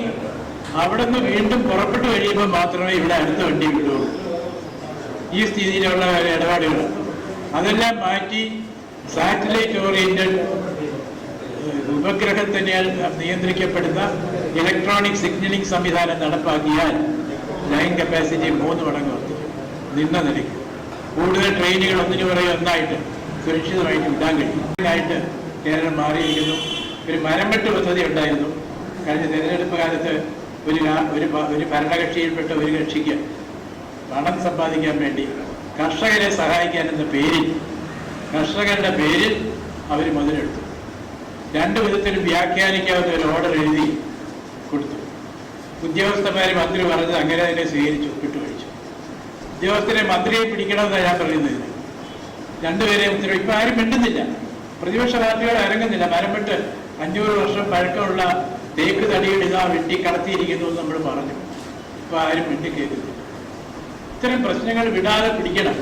അവിടെ നിന്ന് വീണ്ടും പുറപ്പെട്ടു കഴിയുമ്പോൾ മാത്രമേ ഇവിടെ അടുത്ത വണ്ടി വിടുകയുള്ളൂ. ഈ സ്ഥിതിയിലുള്ള ഇടപാടുകൾ അതെല്ലാം മാറ്റി സാറ്റലൈറ്റ് ഓറിയന്റഡ് ഉപഗ്രഹത്തിനാൽ നിയന്ത്രിക്കപ്പെടുന്ന ഇലക്ട്രോണിക് സിഗ്നലിംഗ് സംവിധാനം നടപ്പാക്കിയാൽ ലൈൻ കപ്പാസിറ്റി 3 മടങ്ങ് വർദ്ധിക്കും. നിന്ന നിലയ്ക്ക് കൂടുതൽ ട്രെയിനുകൾ ഒന്നിനു പുറകെ ഒന്നായിട്ട് സുരക്ഷിതമായിട്ട് വിടാൻ കഴിയും. കേരളം മാറിയിരിക്കുന്നു. ഒരു മരംവെട്ട് പദ്ധതി ഉണ്ടായിരുന്നു. കഴിഞ്ഞ തെരഞ്ഞെടുപ്പ് കാലത്ത് ഒരു ഭരണകക്ഷിയിൽപ്പെട്ട ഒരു കക്ഷിക്ക് പണം സമ്പാദിക്കാൻ വേണ്ടി കർഷകരെ സഹായിക്കാൻ എന്ന പേരിൽ, കർഷകരുടെ പേരിൽ അവർ മുതലെടുത്തു. 2 വിധത്തിലും വ്യാഖ്യാനിക്കാവുന്ന ഒരു ഓർഡർ എഴുതി കൊടുത്തു. ഉദ്യോഗസ്ഥന്മാരെ മന്ത്രി പറഞ്ഞത് അങ്ങനെ തന്നെ സ്വീകരിച്ചു, വിട്ടുകഴിച്ചു. ഉദ്യോഗസ്ഥരെ മന്ത്രിയെ പിടിക്കണമെന്നാണ് ഞാൻ പറയുന്നത്. 2 പേരെ ഉത്തരവ്. ഇപ്പം ആരും മിണ്ടുന്നില്ല. പ്രതിപക്ഷ പാർട്ടികൾ ഇറങ്ങുന്നില്ല. മരംവെട്ട് 500 വർഷം പഴക്കമുള്ള തേക്ക് തടികൾ ഇതാ വെട്ടി കടത്തിയിരിക്കുന്നു എന്ന് നമ്മൾ പറഞ്ഞു. ഇപ്പം ആരും മിണ്ടിക്കേൾക്കുന്നില്ല. ഇത്തരം പ്രശ്നങ്ങൾ വിടാതെ പിടിക്കണം,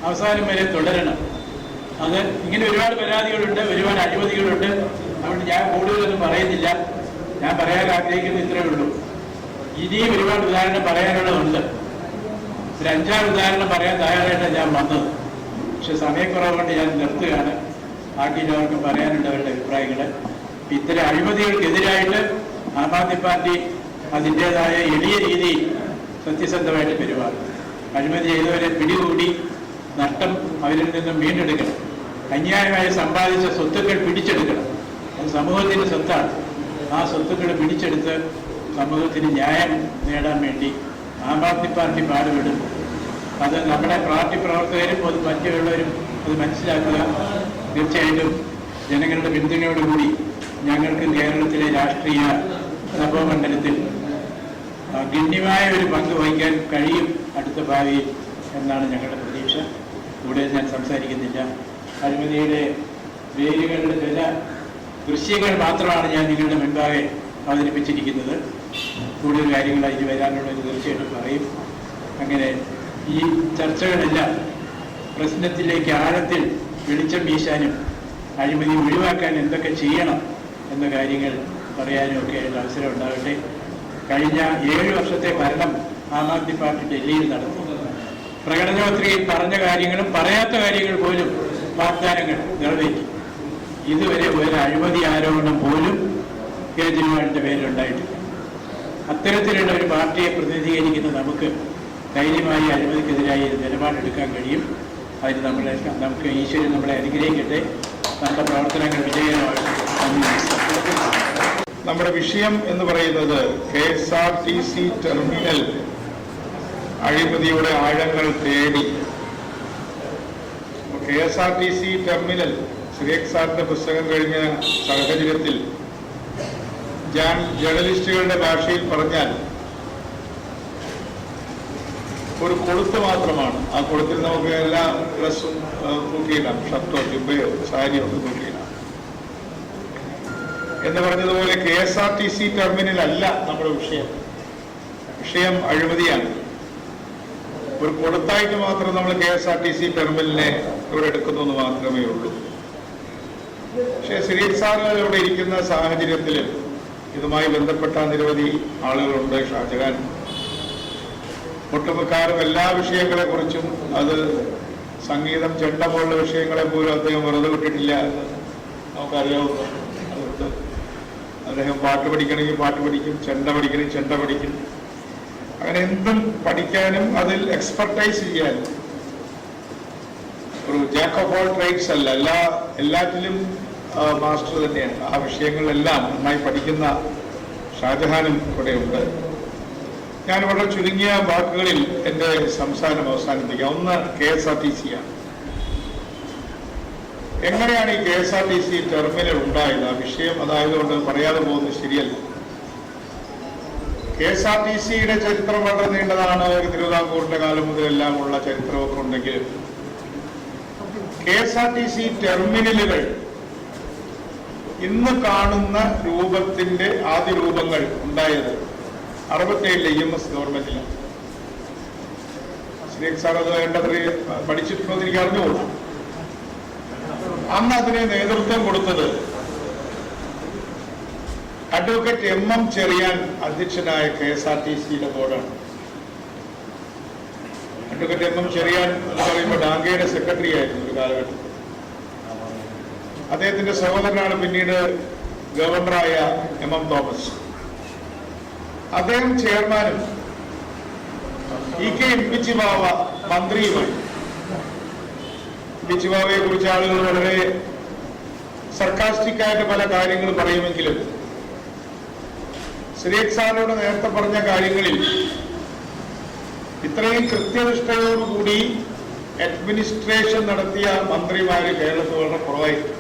അവസാനം വരെ തുടരണം. അത് ഇങ്ങനെ ഒരുപാട് പരാതികളുണ്ട്, ഒരുപാട് അഴിമതികളുണ്ട്. അതുകൊണ്ട് ഞാൻ കൂടുതലൊന്നും പറയുന്നില്ല. ഞാൻ പറയാൻ ആഗ്രഹിക്കുന്നത് ഇത്രയേ ഉള്ളൂ. ഇനിയും ഒരുപാട് ഉദാഹരണം പറയാനുള്ളതുണ്ട്. ഒരു 5-6 ഉദാഹരണം പറയാൻ തയ്യാറായിട്ടാണ് ഞാൻ വന്നത്. പക്ഷെ സമയക്കുറവ് കൊണ്ട് ഞാൻ നിർത്തുകയാണ്. ബാക്കിയുള്ളവർക്ക് പറയാനുണ്ട് അവരുടെ അഭിപ്രായങ്ങൾ. ഇത്തരം അഴിമതികൾക്കെതിരായിട്ട് ആം ആദ്മി പാർട്ടി അതിൻ്റെതായ എളിയ രീതിയിൽ സത്യസന്ധമായിട്ട് പെരുമാറും. അഴിമതി ചെയ്തവരെ പിടികൂടി നഷ്ടം അവരിൽ നിന്നും വീണ്ടെടുക്കണം. അന്യായമായി സമ്പാദിച്ച സ്വത്തുക്കൾ പിടിച്ചെടുക്കണം. അത് സമൂഹത്തിൻ്റെ സ്വത്താണ്. ആ സ്വത്തുക്കൾ പിടിച്ചെടുത്ത് സമൂഹത്തിന് ന്യായം നേടാൻ വേണ്ടി ആം ആദ്മി പാർട്ടി പാടുപെടും. അത് നമ്മുടെ പാർട്ടി പ്രവർത്തകരും മറ്റുള്ളവരും അത് മനസ്സിലാക്കുക. തീർച്ചയായിട്ടും ജനങ്ങളുടെ പിന്തുണയോടുകൂടി ഞങ്ങൾക്ക് കേരളത്തിലെ രാഷ്ട്രീയ സഭാമണ്ഡലത്തിൽ ഗണ്യമായ ഒരു പങ്ക് വഹിക്കാൻ കഴിയും അടുത്ത ഭാവിയിൽ എന്നാണ് ഞങ്ങളുടെ പ്രതീക്ഷ. കൂടുതൽ ഞാൻ സംസാരിക്കുന്നില്ല. അഴിമതിയുടെ വേരുകളുടെ ചില ദൃശ്യങ്ങൾ മാത്രമാണ് ഞാൻ നിങ്ങളുടെ മുൻപാകെ അവതരിപ്പിച്ചിരിക്കുന്നത്. കൂടുതൽ കാര്യങ്ങൾ അതിന് വരാനുള്ളത് തീർച്ചയായിട്ടും പറയും. അങ്ങനെ ഈ ചർച്ചകളെല്ലാം പ്രശ്നത്തിലേക്ക് ആഴത്തിൽ വെളിച്ചം വീശാനും അഴിമതി ഒഴിവാക്കാൻ എന്തൊക്കെ ചെയ്യണം എന്ന കാര്യങ്ങൾ പറയാനും ഒക്കെ അവസരം ഉണ്ടാകട്ടെ. കഴിഞ്ഞ 7 വർഷത്തെ ഭരണം ആം ആദ്മി പാർട്ടി ഡൽഹിയിൽ നടത്തി. പ്രകടനപത്രികയിൽ പറഞ്ഞ കാര്യങ്ങളും പറയാത്ത കാര്യങ്ങൾ പോലും വാഗ്ദാനങ്ങൾ നിറവേറ്റി. ഇതുവരെ ഒരു അഴിമതി ആരോപണം പോലും കേജ്രിവാളിന്റെ പേരിലുണ്ടായിട്ടില്ല. അത്തരത്തിലുള്ള ഒരു പാർട്ടിയെ പ്രതിനിധീകരിക്കുന്ന നമുക്ക് ധൈര്യമായി അഴിമതിക്കെതിരായി ഒരു നിലപാടെടുക്കാൻ കഴിയും. അതിന് നമുക്ക് ഈശ്വരൻ നമ്മളെ അനുഗ്രഹിക്കട്ടെ. നമ്മുടെ പ്രവർത്തനങ്ങൾ വിജയകരമായിട്ട്. നമ്മുടെ വിഷയം എന്ന് പറയുന്നത് KSRTC ടെർമിനൽ അഴിമതിയുടെ ആഴങ്ങൾ തേടി. KSRTC ടെർമിനൽ സിറിയക് സാറിന്റെ പുസ്തകം കഴിഞ്ഞ സാഹചര്യത്തിൽ ജേർണലിസ്റ്റുകളുടെ ഭാഷയിൽ പറഞ്ഞാൽ ഒരു കൊളുത്ത് മാത്രമാണ്. ആ കൊളുത്തിൽ നമുക്ക് എല്ലാ ഡ്രസ്സും തൂക്കിയിടാം, ഷർട്ടോ ജുബയോ സാരിയോ ഒക്കെ തൂക്കിയിടാം എന്ന് പറഞ്ഞതുപോലെ KSRTC ടെർമിനൽ അല്ല നമ്മുടെ വിഷയം അഴിമതിയാണ്. ഒരു കൊളുത്തായിട്ട് മാത്രം നമ്മൾ KSRTC ടെർമിനലിനെ ഇവിടെ എടുക്കുന്നു എന്ന് മാത്രമേ ഉള്ളൂ. പക്ഷേ സിറിയക് സാറ് ഇവിടെ ഇരിക്കുന്ന സാഹചര്യത്തിൽ ഇതുമായി ബന്ധപ്പെട്ട നിരവധി ആളുകളുണ്ട്. ഷാജഹാൻ ഒട്ടുമിക്കാരും എല്ലാ വിഷയങ്ങളെ കുറിച്ചും, അത് സംഗീതം ചെണ്ട പോലുള്ള വിഷയങ്ങളെ പോലും അദ്ദേഹം വെറുതെ വിട്ടിട്ടില്ല എന്ന് നമുക്കറിയാവുന്ന. അതുകൊണ്ട് അദ്ദേഹം പാട്ട് പഠിക്കണമെങ്കിൽ പാട്ട് പഠിക്കും, ചെണ്ട പഠിക്കണമെങ്കിൽ ചെണ്ട പഠിക്കും. അങ്ങനെ എന്തും പഠിക്കാനും അതിൽ എക്സ്പെർട്ടൈസ് ചെയ്യാനും ഒരു ജാക്ക് ഓഫ് ഓൾ ട്രേഡ്സ് അല്ല, എല്ലാറ്റിലും മാസ്റ്റർ തന്നെയാണ്. ആ വിഷയങ്ങളിലെല്ലാം നന്നായി പഠിക്കുന്ന ഷാജഹാനും ഇവിടെയുണ്ട്. ഞാൻ വളരെ ചുരുങ്ങിയ വാക്കുകളിൽ എൻ്റെ സംസാരം അവസാനിപ്പിക്കാം. ഒന്ന് KSRTC ആണ്. എങ്ങനെയാണ് ഈ KSRTC ടെർമിനൽ ഉണ്ടായത്? ആ വിഷയം അതായതുകൊണ്ട് പറയാതെ പോകുന്നത് ശരിയല്ല. KSRTCയുടെ ചരിത്രം വളരെ നീണ്ടതാണ്. തിരുവിതാംകൂറിന്റെ കാലം മുതലെല്ലാം ഉള്ള ചരിത്രമൊക്കെ ഉണ്ടെങ്കിലും KSRTC ടെർമിനലുകൾ ഇന്ന് കാണുന്ന രൂപത്തിന്റെ ആദ്യ രൂപങ്ങൾ ഉണ്ടായത് 67 EMS ഗവൺമെന്റിലാണ്. സിറിയക് സാർ അത് വേണ്ടത്ര പഠിച്ചിട്ടുണ്ടോ എന്ന് എനിക്ക് അറിഞ്ഞുകൂടാ. അന്ന് അതിന് നേതൃത്വം കൊടുത്തത് അഡ്വക്കേറ്റ് MM ചെറിയാൻ അധ്യക്ഷനായ KSRTCയുടെ ബോർഡാണ്. അഡ്വക്കേറ്റ് MM ചെറിയാൻ എന്ന് പറയുമ്പോൾ ഡാങ്കയുടെ സെക്രട്ടറി ആയിരുന്നു ഒരു കാലഘട്ടം. അദ്ദേഹത്തിന്റെ സഹോദരനാണ് പിന്നീട് ഗവർണറായ MM തോമസ്. അദ്ദേഹം ചെയർമാനും EK ഇമ്പിച്ചിബാവ മന്ത്രിയുമാണ്. ഇമ്പിച്ചിബാവയെ കുറിച്ച് ആളുകൾ വളരെ സർക്കാസ്റ്റിക് ആയിട്ട് പല കാര്യങ്ങൾ പറയുമെങ്കിലും സിറിയക് സാറിനോട് നേരത്തെ പറഞ്ഞ കാര്യങ്ങളിൽ ഇത്രയും കൃത്യനിഷ്ഠയോടുകൂടി അഡ്മിനിസ്ട്രേഷൻ നടത്തിയ മന്ത്രിമാര് കേരളത്തിൽ വളരെ കുറവായിരുന്നു.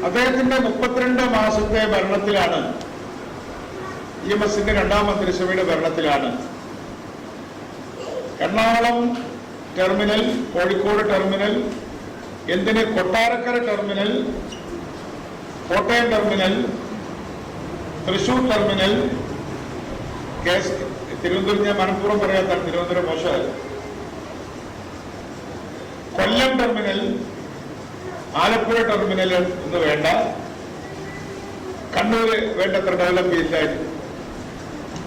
അദ്ദേഹത്തിന്റെ 32 മാസത്തെ ഭരണത്തിലാണ്, EMSന്റെ 2ാം മന്ത്രിസഭയുടെ ഭരണത്തിലാണ് എറണാകുളം ടെർമിനൽ, കോഴിക്കോട് ടെർമിനൽ, എന്തിന് Kottarakkara terminal, Kottayam terminal, Thrissur terminal, Thiruvananthapuram ഞാൻ മനഃപൂർവ്വം പറയാത്താണ്, തിരുവനന്തപുരം മോശമല്ല, കൊല്ലം ടെർമിനൽ, ആലപ്പുഴ ടെർമിനൽ എന്ന് വേണ്ട, കണ്ണൂർ വേണ്ടത്ര ഡെവലപ്പ് ചെയ്തിട്ടായിരുന്നു.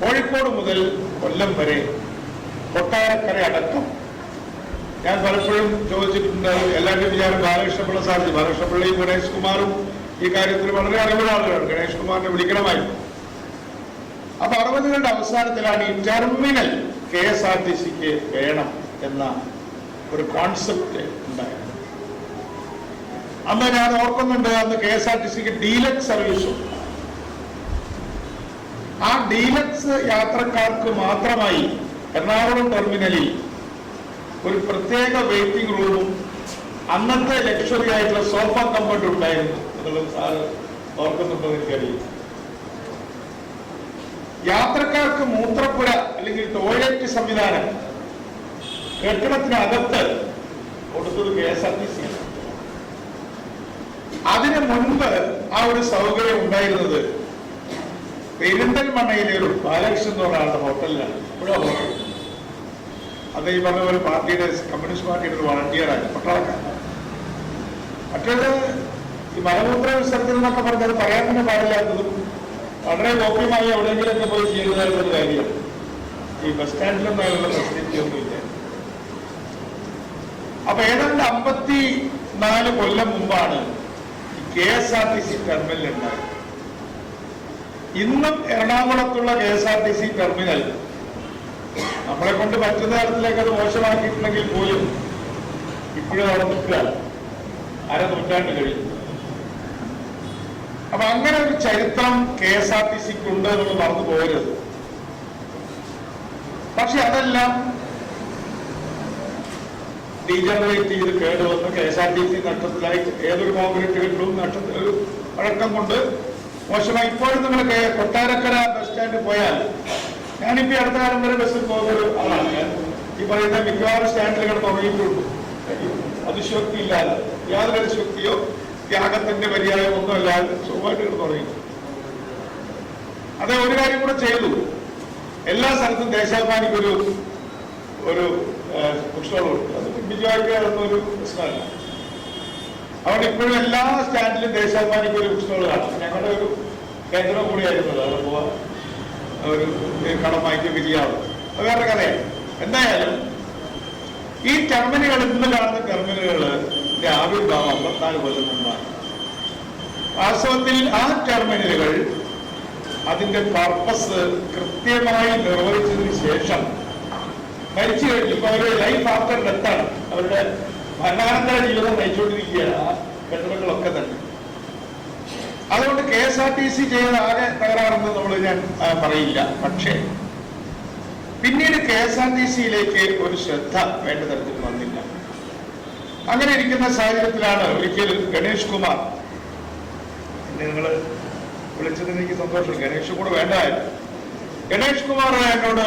കോഴിക്കോട് മുതൽ കൊല്ലം വരെ കൊട്ടാരക്കര അടക്കം. ഞാൻ പലപ്പോഴും ചോദിച്ചിട്ടുണ്ട്, എല്ലാവരുടെയും വിചാരം ബാലകൃഷ്ണപിള്ള സാധിച്ചു. ബാലകൃഷ്ണപിള്ളയും ഗണേഷ് കുമാറും ഈ കാര്യത്തിൽ വളരെ അറിവുള്ള ആളുകളാണ്. ഗണേഷ് കുമാറിനെ വിളിക്കണമായിരുന്നു. അപ്പൊ 60കളുടെ അവസാനത്തിലാണ് ഈ ടെർമിനൽ KSRTCക്ക് വേണം എന്ന ഒരു കോൺസെപ്റ്റ് ഉണ്ടായത്. അന്ന് ഞാൻ ഓർക്കുന്നുണ്ട്, അന്ന് KSRTCക്ക് ഡീലക്സ് സർവീസും. ആ ഡീലക്സ് യാത്രക്കാർക്ക് മാത്രമായി എറണാകുളം ടെർമിനലിൽ ഒരു പ്രത്യേക വെയിറ്റിംഗ് റൂമും അന്നത്തെ ലക്ഷറി ആയിട്ടുള്ള സോഫ കമ്പൗണ്ട് ഉണ്ടായിരുന്നു എന്നുള്ളത് സാറ് ഓർക്കുന്നുണ്ടോ എനിക്കറിയില്ല. യാത്രക്കാർക്ക് മൂത്രപ്പുര അല്ലെങ്കിൽ ടോയ്ലറ്റ് സംവിധാനം കെട്ടിടത്തിനകത്ത് കൊടുത്തത് KSRTC. അതിനു മുൻപ് ആ ഒരു സൗകര്യം ഉണ്ടായിരുന്നത് പെരിന്തൽമണ്ണയിലെ ഒരു ബാലകൃഷ്ണൻ എന്ന് പറയുന്ന ഹോട്ടലിലാണ്. ഇപ്പോഴും ഹോട്ടൽ അത് ഈ പറഞ്ഞ പോലെ പാർട്ടിയുടെ, കമ്മ്യൂണിസ്റ്റ് പാർട്ടിയുടെ ഒരു വളണ്ടിയറാണ്, പട്ടാളക്കാരൻ. മറ്റേത് ഈ മലമൂത്ര വിസർജനം എന്നൊക്കെ പറഞ്ഞത് പറയാൻ തന്നെ പാടില്ലാത്തതും വളരെ ഗോപ്യമായി എവിടെയെങ്കിലുമൊക്കെ പോയി ചെയ്യുന്നതായിട്ടൊരു കാര്യം. ഈ ബസ് സ്റ്റാൻഡിലൊന്നും അതിനുള്ള ഫെസിലിറ്റി ഒന്നുമില്ല. അപ്പൊ ഏതാണ്ട് 54 കൊല്ലം മുമ്പാണ് KSRTC ടെർമിനൽ ഉണ്ടായത്. ഇന്നും എറണാകുളത്തുള്ള KSRTC ടെർമിനൽ നമ്മളെ കൊണ്ട് പറ്റുന്ന തരത്തിലേക്ക് അത് മോശമാക്കിയിട്ടുണ്ടെങ്കിൽ പോലും ഇപ്പോഴും അവിടെ നിൽക്കുക, അര നൂറ്റാണ്ട് കഴിഞ്ഞു. അപ്പൊ അങ്ങനെ ഒരു ചരിത്രം KSRTCക്ക് ഉണ്ട് എന്നുള്ളത് മറന്നു പോകരുത്. പക്ഷെ അതെല്ലാം ഡീജനറേറ്റ് ചെയ്ത് കേടുവന്ന് KSRTC നഷ്ടത്തിലായി, ഏതൊരു കോൺക്രീറ്റ് കെട്ടിടവും ഒരു പഴക്കം കൊണ്ട് മോശമായി. ഇപ്പോഴും നിങ്ങൾ കൊട്ടാരക്കര ബസ് സ്റ്റാൻഡിൽ പോയാൽ, ഞാനിപ്പോ അടുത്ത കാലം വരെ ബസ്സിൽ പോകുന്ന ഒരു ആളാണ്. ഞാൻ ഈ പറയുന്ന മിക്കവാറും സ്റ്റാൻഡിലുകൾ തുടങ്ങിയിട്ടുള്ളൂ. അതിശക്തിയില്ലാതെ, യാതൊരു അതിശക്തിയോ ത്യാഗത്തിന്റെ പര്യായം ഒന്നും അല്ലാതെ സുഖമായിട്ട് തുടങ്ങി. അതേ ഒരു കാര്യം കൂടെ ചെയ്തു, എല്ലാ സ്ഥലത്തും ദേശാഭിമാനിക്ക് ഒരു ബുക്ക് സ്റ്റോൾ കൊടുത്തു. അത് ബിജുവായിട്ട് അതൊന്നൊരു പ്രശ്നമല്ല. അവിടെ ഇപ്പോഴും എല്ലാ സ്റ്റാൻഡിലും ദേശാഭിമാനിക്ക് ഒരു ബുക്ക് സ്റ്റോൾ കാണാം. ഞങ്ങളുടെ ഒരു കേന്ദ്രം കൂടിയായിരുന്നത്. അവിടെ പോവാൻ ഒരു കടം വാങ്ങിക്കുകയൊക്കെ ചെയ്യാറുണ്ട്. അത് വേറെ കഥയാണ്. എന്തായാലും ഈ ടെർമിനുകൾ, ഇന്ന് കാണുന്ന ടെർമിനുകളുടെ ആവിർഭാവം 54 കൊല്ലം മുമ്പാണ്. വാസ്തവത്തിൽ ആ ടെർമിനലുകൾ അതിന്റെ പർപ്പസ് കൃത്യമായി നിർവഹിച്ചതിന് ശേഷം മരിച്ചു കഴിഞ്ഞു. ഇപ്പൊ അവരുടെ ലൈഫ് ആഫ്റ്റർ ഡെത്താണ്, അവരുടെ മരണാനന്തര ജീവിതം നയിച്ചുകൊണ്ടിരിക്കുകയാണ് ആ കെട്ടിടങ്ങളൊക്കെ തന്നെ. അതുകൊണ്ട് KSRTC ചെയ്ത ആകെ തകരാറെന്ന് ഞാൻ പറയില്ല. പക്ഷേ പിന്നീട് KSRTCയിലേക്ക് ഒരു ശ്രദ്ധ വേണ്ട തരത്തിൽ വന്നില്ല. അങ്ങനെ ഇരിക്കുന്ന സാഹചര്യത്തിലാണ് ഒരിക്കൽ ഗണേഷ് കുമാർ, നിങ്ങൾ വിളിച്ചതിന് എനിക്ക് സന്തോഷം, ഗണേഷ് കൂടെ വേണ്ടായിരുന്നു. ഗണേഷ് കുമാർ എന്നോട്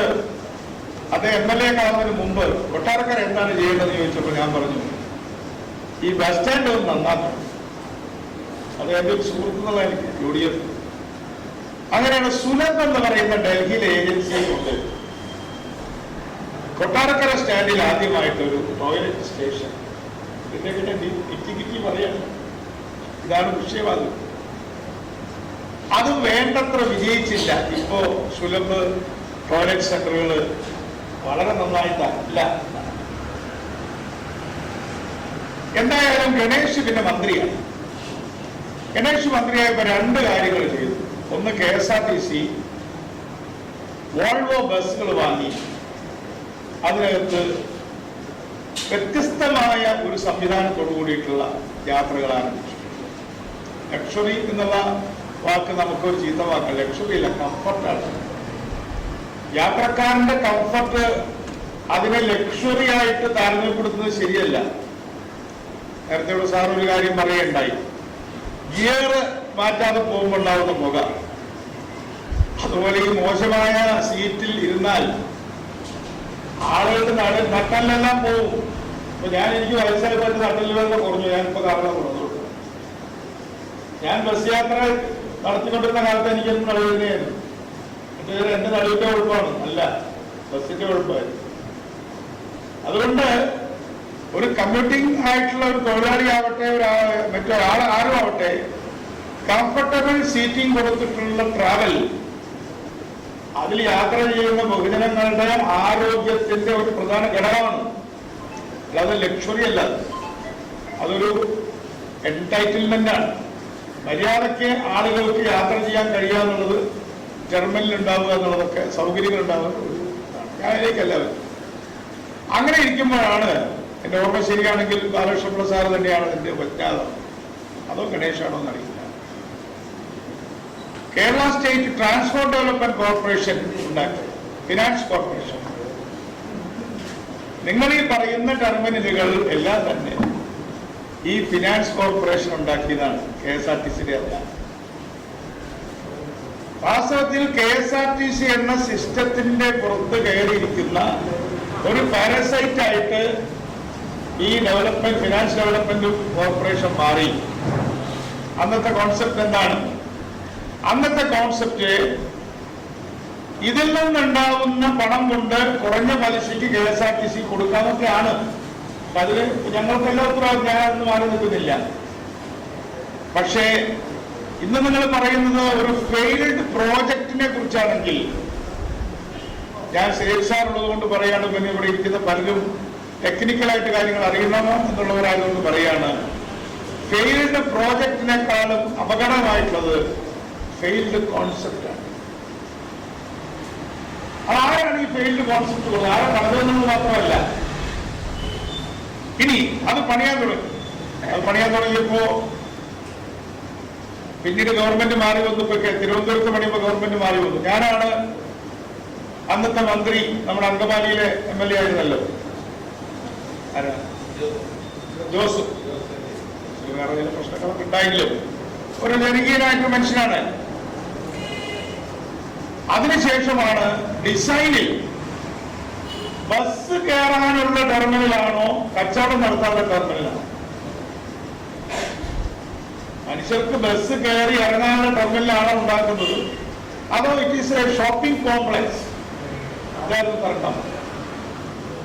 അദ്ദേഹം MLA ആവുന്നതിന് മുമ്പ് കൊട്ടാരക്കര എന്താണ് ചെയ്യേണ്ടതെന്ന് ചോദിച്ചപ്പോൾ ഞാൻ പറഞ്ഞു, ഈ ബസ് സ്റ്റാൻഡ് ഒന്ന് നന്നാക്കണം. അത് എൻ്റെ ഒരു സുഹൃത്തുക്കളാണ് എനിക്ക് UDF. അങ്ങനെയാണ് സുലഭ് എന്ന് പറയുന്ന ഡൽഹിയിലെ ഏജൻസിയെ കൊണ്ട് കൊട്ടാരക്കര സ്റ്റാൻഡിൽ ആദ്യമായിട്ടൊരു ടോയ്ലറ്റ് സ്റ്റേഷൻ, ഇതിന്റെ ഇറ്റിക്കിറ്റി പറയാണ്, ഇതാണ് വിഷയവാദം. അത് വേണ്ടത്ര വിജയിച്ചില്ല. ഇപ്പോ സുലഭ് ടോയ്ലറ്റ് സെന്ററുകൾ വളരെ നന്നായിട്ടല്ല. എന്തായാലും ഗണേഷ് പിന്നെ മന്ത്രിയാണ്. ഗണേഷ് മന്ത്രിയായപ്പോൾ 2 കാര്യങ്ങൾ ചെയ്തു. ഒന്ന്, KSRTC വോൾവോ ബസ്സുകൾ വാങ്ങി അതിനകത്ത് വ്യത്യസ്തമായ ഒരു സംവിധാനത്തോടു കൂടിയിട്ടുള്ള യാത്രകൾ ആരംഭിച്ചു. ലക്ഷറി എന്നുള്ള വാക്ക് നമുക്കൊരു ചീത്ത വാക്കല്ല, ലക്ഷറി അല്ല, കംഫർട്ടാണ്. യാത്രക്കാരന്റെ കംഫർട്ട് അതിനെ ലക്ഷറി ആയിട്ട് താരതമ്യപ്പെടുത്തുന്നത് ശരിയല്ല. നേരത്തെ ഇവിടെ സാർ ഒരു കാര്യം പറയുകയുണ്ടായി, ഗിയർ മാറ്റാതെ പോകുമ്പോൾ ഉണ്ടാവുന്ന പുക. അതുപോലെ ഈ മോശമായ സീറ്റിൽ ഇരുന്നാൽ ആളുകളുടെ നട്ടലിലെല്ലാം പോകും. ഇപ്പൊ എനിക്ക് വയസ്സായി പറ്റി നട്ടലുകളുടെ കുറഞ്ഞു. ഞാനിപ്പോ കാരണം കുറഞ്ഞു. ഞാൻ ബസ് യാത്ര നടത്തിക്കൊണ്ടിരുന്ന കാലത്ത് എനിക്കൊന്നും നടുവിനെയായിരുന്നു. മറ്റേ എന്റെ നടുവിന്റെ കുഴപ്പമാണ്, അല്ല ബസ്സിന്റെ കുഴപ്പമായിരുന്നു. അതുകൊണ്ട് ഒരു കമ്മ്യൂട്ടിംഗ് ആയിട്ടുള്ള ഒരു തൊഴിലാളി ആവട്ടെ, മറ്റൊരാൾ ആരും ആവട്ടെ, കംഫർട്ടബിൾ സീറ്റിംഗ് കൊടുത്തിട്ടുള്ള ട്രാവൽ, അതിൽ യാത്ര ചെയ്യുന്ന ബഹുജനങ്ങളുടെ ആരോഗ്യത്തിന്റെ ഒരു പ്രധാന ഘടകമാണ്. അല്ലാതെ ലക്ഷറി അല്ല, അതൊരു എൻടൈറ്റിൽമെന്റ് ആണ്. മര്യാദയ്ക്ക് ആളുകൾക്ക് യാത്ര ചെയ്യാൻ കഴിയുക എന്നുള്ളത്, ടെർമിനൽ ഉണ്ടാവുക എന്നുള്ളതൊക്കെ, സൗകര്യങ്ങൾ ഉണ്ടാവുക ഞാനിലേക്കല്ല. അങ്ങനെ ഇരിക്കുമ്പോഴാണ്, എന്റെ ഓർമ്മ ശരിയാണെങ്കിൽ ബാലകൃഷ്ണപിള്ള സാറ് തന്നെയാണ് അതിന്റെ വജ്ഞാതം, അതോ ഗണേശാണോ എന്നറിയില്ല, Kerala state transport development corporation ഉണ്ടാക്കി, ഫിനാൻസ് കോർപ്പറേഷൻ. നിങ്ങൾ ഈ പറയുന്ന ടെർമിനലുകൾ എല്ലാം തന്നെ ഈ ഫിനാൻസ് കോർപ്പറേഷൻ ഉണ്ടാക്കിയതാണ്, KSRTCയുടെ അല്ല. വാസ്തവത്തിൽ KSRTC എന്ന സിസ്റ്റത്തിന്റെ പുറത്ത് കയറിയിരിക്കുന്ന ഒരു പാരസൈറ്റ് ആയിട്ട് ഈ ഡെവലപ്മെന്റ്, ഫിനാൻസ് ഡെവലപ്മെന്റ് കോർപ്പറേഷൻ മാറി. അന്നത്തെ കോൺസെപ്റ്റ് എന്താണ്? അന്നത്തെ കോൺസെപ്റ്റ്, ഇതിൽ നിന്നുണ്ടാവുന്ന പണം കൊണ്ട് കുറഞ്ഞ പലിശയ്ക്ക് KSRTC കൊടുക്കാനൊക്കെയാണ്. അതിന് ഞങ്ങൾക്കെല്ലാം ഉത്തരവാദിത്വം, ഞാനൊന്നും മാറി നിൽക്കുന്നില്ല. പക്ഷേ ഇന്ന് നിങ്ങൾ പറയുന്നത് ഒരു ഫെയിൽഡ് പ്രോജക്റ്റിനെ കുറിച്ചാണെങ്കിൽ, ഞാൻ സേഫ് സാർ ഉള്ളത് കൊണ്ട് പറയാണ്, പിന്നെ ഇവിടെ ഇരിക്കുന്ന പലരും ടെക്നിക്കലായിട്ട് കാര്യങ്ങൾ അറിയണമോ എന്നുള്ളവരായതുകൊണ്ട് പറയാണ്, ഫെയിൽഡ് പ്രോജക്റ്റിനേക്കാളും അപകടമായിട്ടുള്ളത് ഫെയിൽഡ് കോൺസെപ്റ്റാണ്. ആരാണ് ഈ ഫെയിൽഡ് കോൺസെപ്റ്റ് ഉള്ളത്? ആരെ നടന്നതെന്നുള്ളത് മാത്രമല്ല, ഇനി അത് പണിയാൻ തുടങ്ങി. അത് പണിയാൻ തുടങ്ങിയപ്പോ പിന്നീട് ഗവൺമെന്റ് മാറി വന്നപ്പോ, തിരുവനന്തപുരത്ത് പണിയുമ്പോൾ ഗവൺമെന്റ് മാറി വന്നു. ഞാനാണ് അന്നത്തെ മന്ത്രി, നമ്മുടെ അങ്കമാലിയിലെ MLA ആയിരുന്നല്ലോ, ആരാ ജോസ് വേറെ ചില പ്രശ്നങ്ങളൊക്കെ ഉണ്ടായെങ്കിലും ഒരു ജനകീയനായിട്ട് മനുഷ്യനാണ്. അതിനുശേഷമാണ് ഡിസൈനിൽ ബസ് കയറാനുള്ള ടെർമിനലാണോ കച്ചവടം നടത്താനുള്ള ടെർമിനലാണോ, മനുഷ്യർക്ക് ബസ് കയറി ഇറങ്ങാനുള്ള ടെർമിനലാണോ ഉണ്ടാക്കുന്നത്, അതോ it is A shopping complex, അതായിരുന്നു തർക്കം.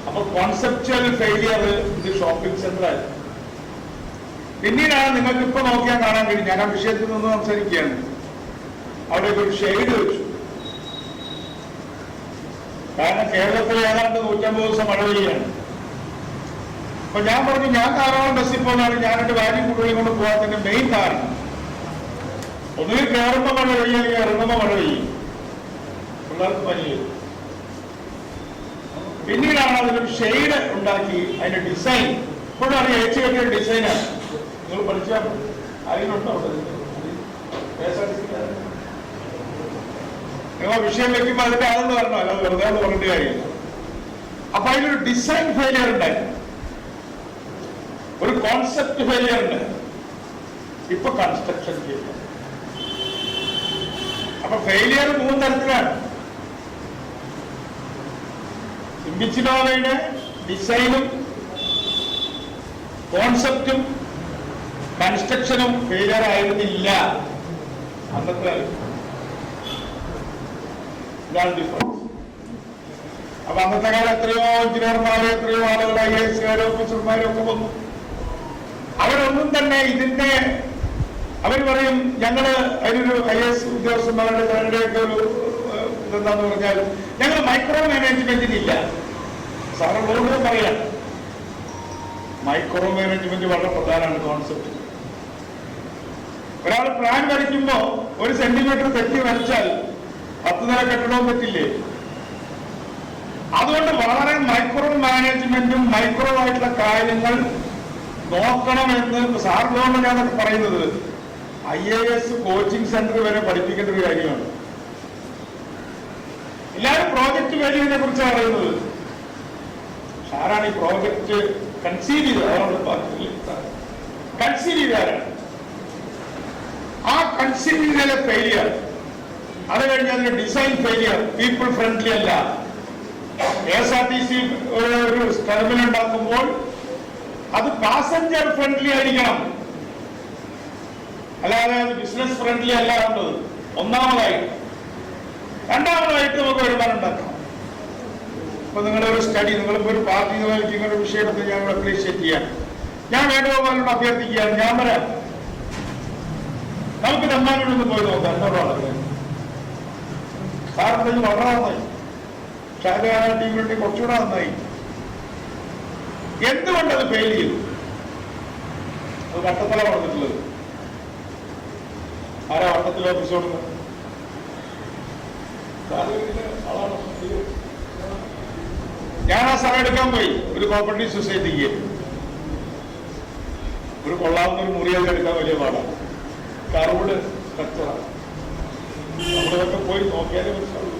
അപ്പൊ കോൺസെപ്ച്വൽ ഫെയിലിയർ ഇത് ഷോപ്പിംഗ് സെന്റർ ആയിരുന്നു. പിന്നീടാണ് നിങ്ങൾക്ക് ഇപ്പൊ നോക്കിയാൽ കാണാൻ കഴിയും. ഞാൻ ആ വിഷയത്തിൽ നിന്ന് സംസാരിക്കുകയാണ്. അവിടെ ഒരു ഷെയ്ഡ് വെച്ചു. കാരണം കേരളത്തിൽ ഏതാണ്ട് 150 ദിവസം മഴ പെയ്യാണ്. അപ്പൊ ഞാൻ പറഞ്ഞു, ഞാൻ ധാരാളം ബസ്സിൽ പോകുന്നതാണ്, ഞാൻ എന്റെ ഭാര്യയും കുട്ടികളെയും കൊണ്ട് പോകാത്തതിന്റെ മെയിൻ കാരണം ഒന്നുകിൽ കയറുമ്പോ മഴ പെയ്യും, അല്ലെങ്കിൽ ഇറങ്ങുമ്പോ മഴ പെയ്യും, പിള്ളേർക്ക് പനി വരും. പിന്നീടാണ് അതിലൊരു ഷെയ്ഡ് ഉണ്ടാക്കി അതിന്റെ ഡിസൈൻ. ഇപ്പോഴും അറിയാം, ഏച്ചു കെട്ടിയ ഡിസൈനാണ്. നിങ്ങൾ പഠിച്ചാൽ അറിയുന്നുണ്ടോ? നിങ്ങൾ വിഷയം വെക്കുമ്പോൾ അതിന്റെ അതെന്ന് പറഞ്ഞോ, അല്ല വെറുതെ എന്ന് പറഞ്ഞിട്ട് കാര്യമില്ല. അപ്പൊ അതിലൊരു ഡിസൈൻ ഫെയിലിയർ ഉണ്ടായി, ഒരു കോൺസെപ്റ്റ് ഫെയിലിയർ ഉണ്ട്. ഇപ്പൊ കൺസ്ട്രക്ഷൻ ഫെയിലിയർ. അപ്പൊ ഫെയിലിയർ 3 തരത്തിലാണ്. ഇമ്പിച്ചിനോവയുടെ ഡിസൈനും കോൺസെപ്റ്റും കൺസ്ട്രക്ഷനും ഫെയിലിയർ ആയിരുന്നില്ല അന്നത്തെ. ഇതാണ് ഡിഫറൻസ്. അപ്പൊ അന്നത്തെ കാലം എത്രയോ എഞ്ചിനീയർമാരും എത്രയോ ആളുകൾ IAS ഓഫീസർമാരും ഒക്കെ വന്നു. അവരൊന്നും തന്നെ ഇതിന്റെ അവർ പറയും, ഞങ്ങള് അതിനൊരു IAS ഉദ്യോഗസ്ഥന്മാരുടെ ഒക്കെ ഒരു ഇതെന്താന്ന് പറഞ്ഞാൽ ഞങ്ങൾ മൈക്രോ മാനേജ്മെന്റിനില്ല. സാറുകളോട് പറയാം, മൈക്രോ മാനേജ്മെന്റ് വളരെ പ്രധാനമാണ് കോൺസെപ്റ്റ്. ഒരാൾ പ്ലാൻ വരയ്ക്കുമ്പോ 1 സെന്റിമീറ്റർ തെറ്റി വരച്ചാൽ 10 നില കെട്ടിടവും പറ്റില്ലേ? അതുകൊണ്ട് വളരെ മൈക്രോ മാനേജ്മെന്റും മൈക്രോ ആയിട്ടുള്ള കാര്യങ്ങൾ നോക്കണമെന്ന് സാറിനോട് ഞാനൊക്കെ പറയുന്നത് IAS കോച്ചിങ് സെന്റർ വരെ പഠിപ്പിക്കേണ്ട ഒരു കാര്യമാണ്. എല്ലാവരും പ്രോജക്ട് വാല്യൂവിനെ കുറിച്ചാണ് പറയുന്നത്. ആരാണ് ഈ പ്രോജക്ട് കൺസീവ് ചെയ്തത്? കൺസീവ് ചെയ്താരാണ്? ആ കൺസീവ് ചെയ്തതിലെ ഫെയിലിയർ, അത് കഴിഞ്ഞ് അതിന്റെ ഡിസൈൻ ഫെയിലിയർ, പീപ്പിൾ ഫ്രണ്ട്ലി അല്ല. KSRTC ഒരു ടെർമിനൽ ഉണ്ടാക്കുമ്പോൾ അത് പാസഞ്ചർ ഫ്രണ്ട്ലി ആയിരിക്കണം, അല്ലാതെ അത് ബിസിനസ് ഫ്രണ്ട്ലി അല്ല എന്നത് ഒന്നാമതായിട്ട്. രണ്ടാമതായിട്ട് നമുക്ക് വരുമാനം ഉണ്ടാക്കണം. ഇപ്പൊ നിങ്ങളുടെ ഒരു സ്റ്റഡി, നിങ്ങളിപ്പോ ഒരു പാർട്ടി നിങ്ങളുടെ വിഷയത്തെ ഞാൻ അപ്രീഷിയേറ്റ് ചെയ്യാം. ഞാൻ വേണുഗോപാലിനോട് അഭ്യർത്ഥിക്കുകയാണ്, ഞാൻ വരാം, നമുക്ക് തമ്മാനോടൊന്ന് പോയി നോക്കാം. എന്നോടാണ് സാറിന് വളരെ നന്നായി, ഷാജഹാൻ ടീമിന്റെ കുറച്ചുകൂടെ നന്നായി. എന്തുകൊണ്ടത് ഫെയിൽ ചെയ്തു? അത് വട്ടത്തല പറഞ്ഞിട്ടുള്ളത് ആരാ? വട്ടത്തിലെ ഓഫീസോട് ഞാൻ ആ സ്ഥലം എടുക്കാൻ പോയി. ഒരു കോപ്പറേറ്റീവ് സൊസൈറ്റിക്ക് ഒരു കൊള്ളാവുന്ന ഒരു മുറിയൊക്കെ എടുക്കാൻ വലിയ പാടാണ്. കറൂഡ് സ്ട്രക്ചറാണ്. നമ്മളിതൊക്കെ പോയി നോക്കിയാലേ മനസ്സിലാവുള്ളൂ.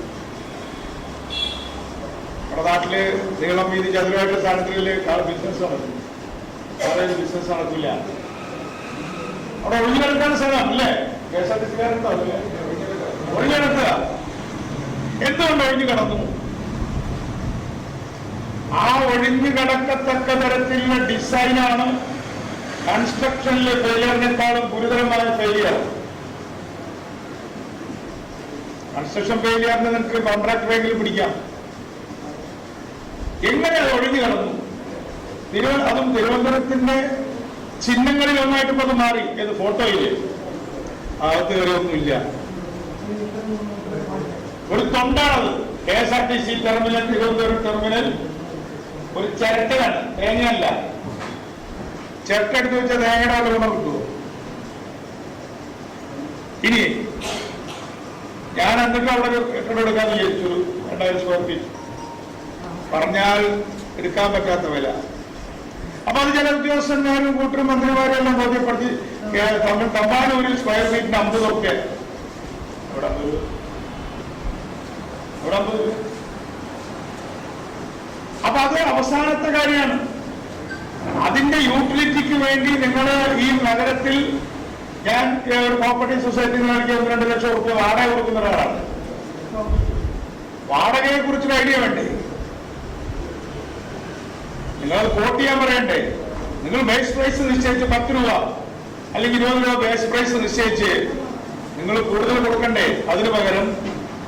നമ്മുടെ നാട്ടില് നീളം വീതി ചതുരമായിട്ടുള്ള സ്ഥാനത്തില് ബിസിനസ് നടക്കും, വേറെ ബിസിനസ് നടക്കില്ല. അവിടെ ഒഴിഞ്ഞെടുക്കാൻ സ്ഥലം അല്ലേ? KSRTC-കാരുണ്ടോ? ഒഴിഞ്ഞെടുക്കുക. എന്തുകൊണ്ട് ഒഴിഞ്ഞു കിടന്നു? ആ ഒഴിഞ്ഞു കിടക്കത്തക്ക തരത്തിലുള്ള ഡിസൈനാണ് കൺസ്ട്രക്ഷനിലെ ഫെയിലിയറിനേക്കാളും ഗുരുതരമായ ഫെയിലിയർ. കൺസ്ട്രക്ഷൻ ഫെയിലിയറിന് നിങ്ങൾക്ക് കോൺട്രാക്ടറെങ്കിലും പിടിക്കാം. എങ്ങനെ അത് ഒഴിഞ്ഞു കിടന്നു? അതും തിരുവനന്തപുരത്തിന്റെ ചിഹ്നങ്ങളിൽ ഒന്നായിട്ട് ഇപ്പൊ അത് മാറി. ഏത് ഫോട്ടോയില് അകത്ത് കയറിയൊന്നുമില്ല. ഒരു തൊണ്ടാണത്. KSRTC ടെർമിനൽ, തിരുവനന്തപുരം ടെർമിനൽ ഒരു ചിരട്ടയാണ്, തേങ്ങയല്ല. ചിരട്ട എടുത്ത് വെച്ചാൽ തേങ്ങയുടെ ഗുണം കിട്ടുമോ? ഇനി ഞാൻ എന്നിട്ട് അവിടെ കെട്ടിടം എടുക്കാന്ന് വിചാരിച്ചു. 2000 സ്ക്വയർ ഫീറ്റ് പറഞ്ഞാൽ എടുക്കാൻ പറ്റാത്ത വില. അപ്പൊ അത് ചില ഉദ്യോഗസ്ഥന്മാരും കൂട്ടരും മന്ത്രിമാരും എല്ലാം ബോധ്യപ്പെടുത്തി. തമ്പാനൂരിൽ സ്ക്വയർ ഫീറ്റിന് 50 ഒക്കെ. ഇവിടെ 50. അപ്പൊ അത് അവസാനത്തെ കാര്യമാണ്. അതിന്റെ യൂട്ടിലിറ്റിക്ക് വേണ്ടി നിങ്ങൾ ഈ നഗരത്തിൽ, ഞാൻ ഒരു കോപ്പറേറ്റീവ് സൊസൈറ്റി എനിക്ക് 1-2 ലക്ഷം റുപ്യ വാടക കൊടുക്കുന്ന ഒരാളാണ്. വാടകയെ കുറിച്ചൊരു ഐഡിയ വേണ്ടേ? നിങ്ങൾ കോട്ട് ചെയ്യാൻ പറയണ്ടേ? നിങ്ങൾ ബേസ് പ്രൈസ് നിശ്ചയിച്ച് 10 രൂപ അല്ലെങ്കിൽ 20 രൂപ ബേസ് പ്രൈസ് നിശ്ചയിച്ച് നിങ്ങൾ കൂടുതൽ കൊടുക്കണ്ടേ? അതിനു പകരം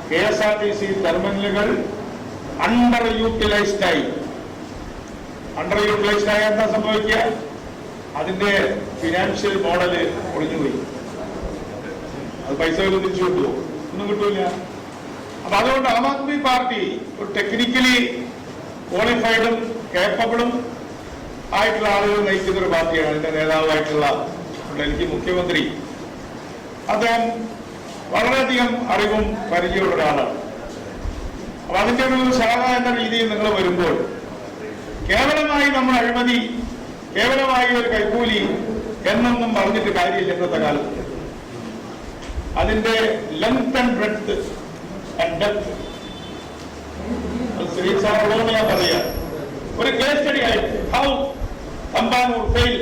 KSRTC ടെർമിനലുകൾ അണ്ടർ യൂട്ടിലൈസ്ഡ് ആയി എന്താ സംഭവിക്കുക? അതിന്റെ ഫിനാൻഷ്യൽ മോഡല് ഒളിഞ്ഞുപോയി. അത് പൈസ തിരിച്ചു കിട്ടുമോ? ഒന്നും കിട്ടൂല. അപ്പൊ അതുകൊണ്ട് ആം ആദ്മി പാർട്ടി ഒരു ടെക്നിക്കലി ക്വാളിഫൈഡും കേപ്പബിളും ആയിട്ടുള്ള ആളുകൾ നയിക്കുന്ന ഒരു പാർട്ടിയാണ്. അതിന്റെ നേതാവായിട്ടുള്ള ഡൽഹി മുഖ്യമന്ത്രി, അദ്ദേഹം വളരെയധികം അറിവും പരിചയമുള്ള ഒരാളാണ്. അപ്പൊ അതിന്റെ ഒരു ശാഖ എന്ന രീതിയിൽ നിങ്ങൾ വരുമ്പോൾ കേവലമായി നമ്മൾ അഴിമതി, കേവലമായി ഒരു കൈക്കൂലി എന്നൊന്നും പറഞ്ഞിട്ട് കാര്യമില്ല. ഇന്നത്തെ കാലത്ത് അതിന്റെ length and breadth and depth Shri സാറോട് ഞാൻ പറയാ, ഒരു കേസ് സ്റ്റഡി ആയിട്ട് how Thampanoor fail,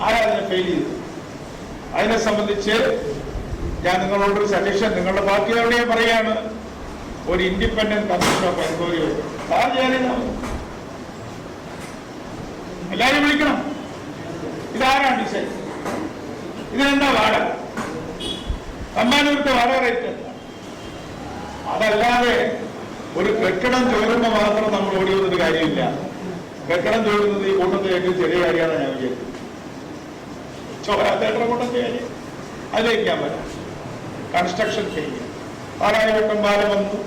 Aradhana fail ചെയ്തു, അതിനെ സംബന്ധിച്ച് ഞാൻ നിങ്ങളോടൊരു സജഷൻ, നിങ്ങളുടെ പാർട്ടിയോടെ ഞാൻ പറയാണ്, ഒരു ഇൻഡിപെൻഡന്റ് കമ്മീഷൻ ഓഫ് എൻക്വയറി എല്ലാവരും വിളിക്കണം. ഇതാരാണ് ഡിസൈൻ? ഇതിനെന്താ വാടക? തമ്പാനൂരത്തെ വാടക റേറ്റ് എന്താ? അതല്ലാതെ ഒരു കെട്ടിടം ചോരുമ്പോൾ മാത്രം നമ്മൾ ഓടി വന്നൊരു കാര്യമില്ല. കെട്ടിടം ചോരുന്നത് ഈ കൂട്ടത്തെ ഏറ്റവും ചെറിയ കാര്യമാണ് ഞാൻ വിചാരിക്കുന്നത്. ചോരാത്തേട്ട കൂട്ടത്തെ കാര്യം അതിലേക്ക് ഞാൻ വരാം. കൺസ്ട്രക്ഷൻ ഫെയിലിയർ, പാലാരിവട്ടം പാലം വന്നു,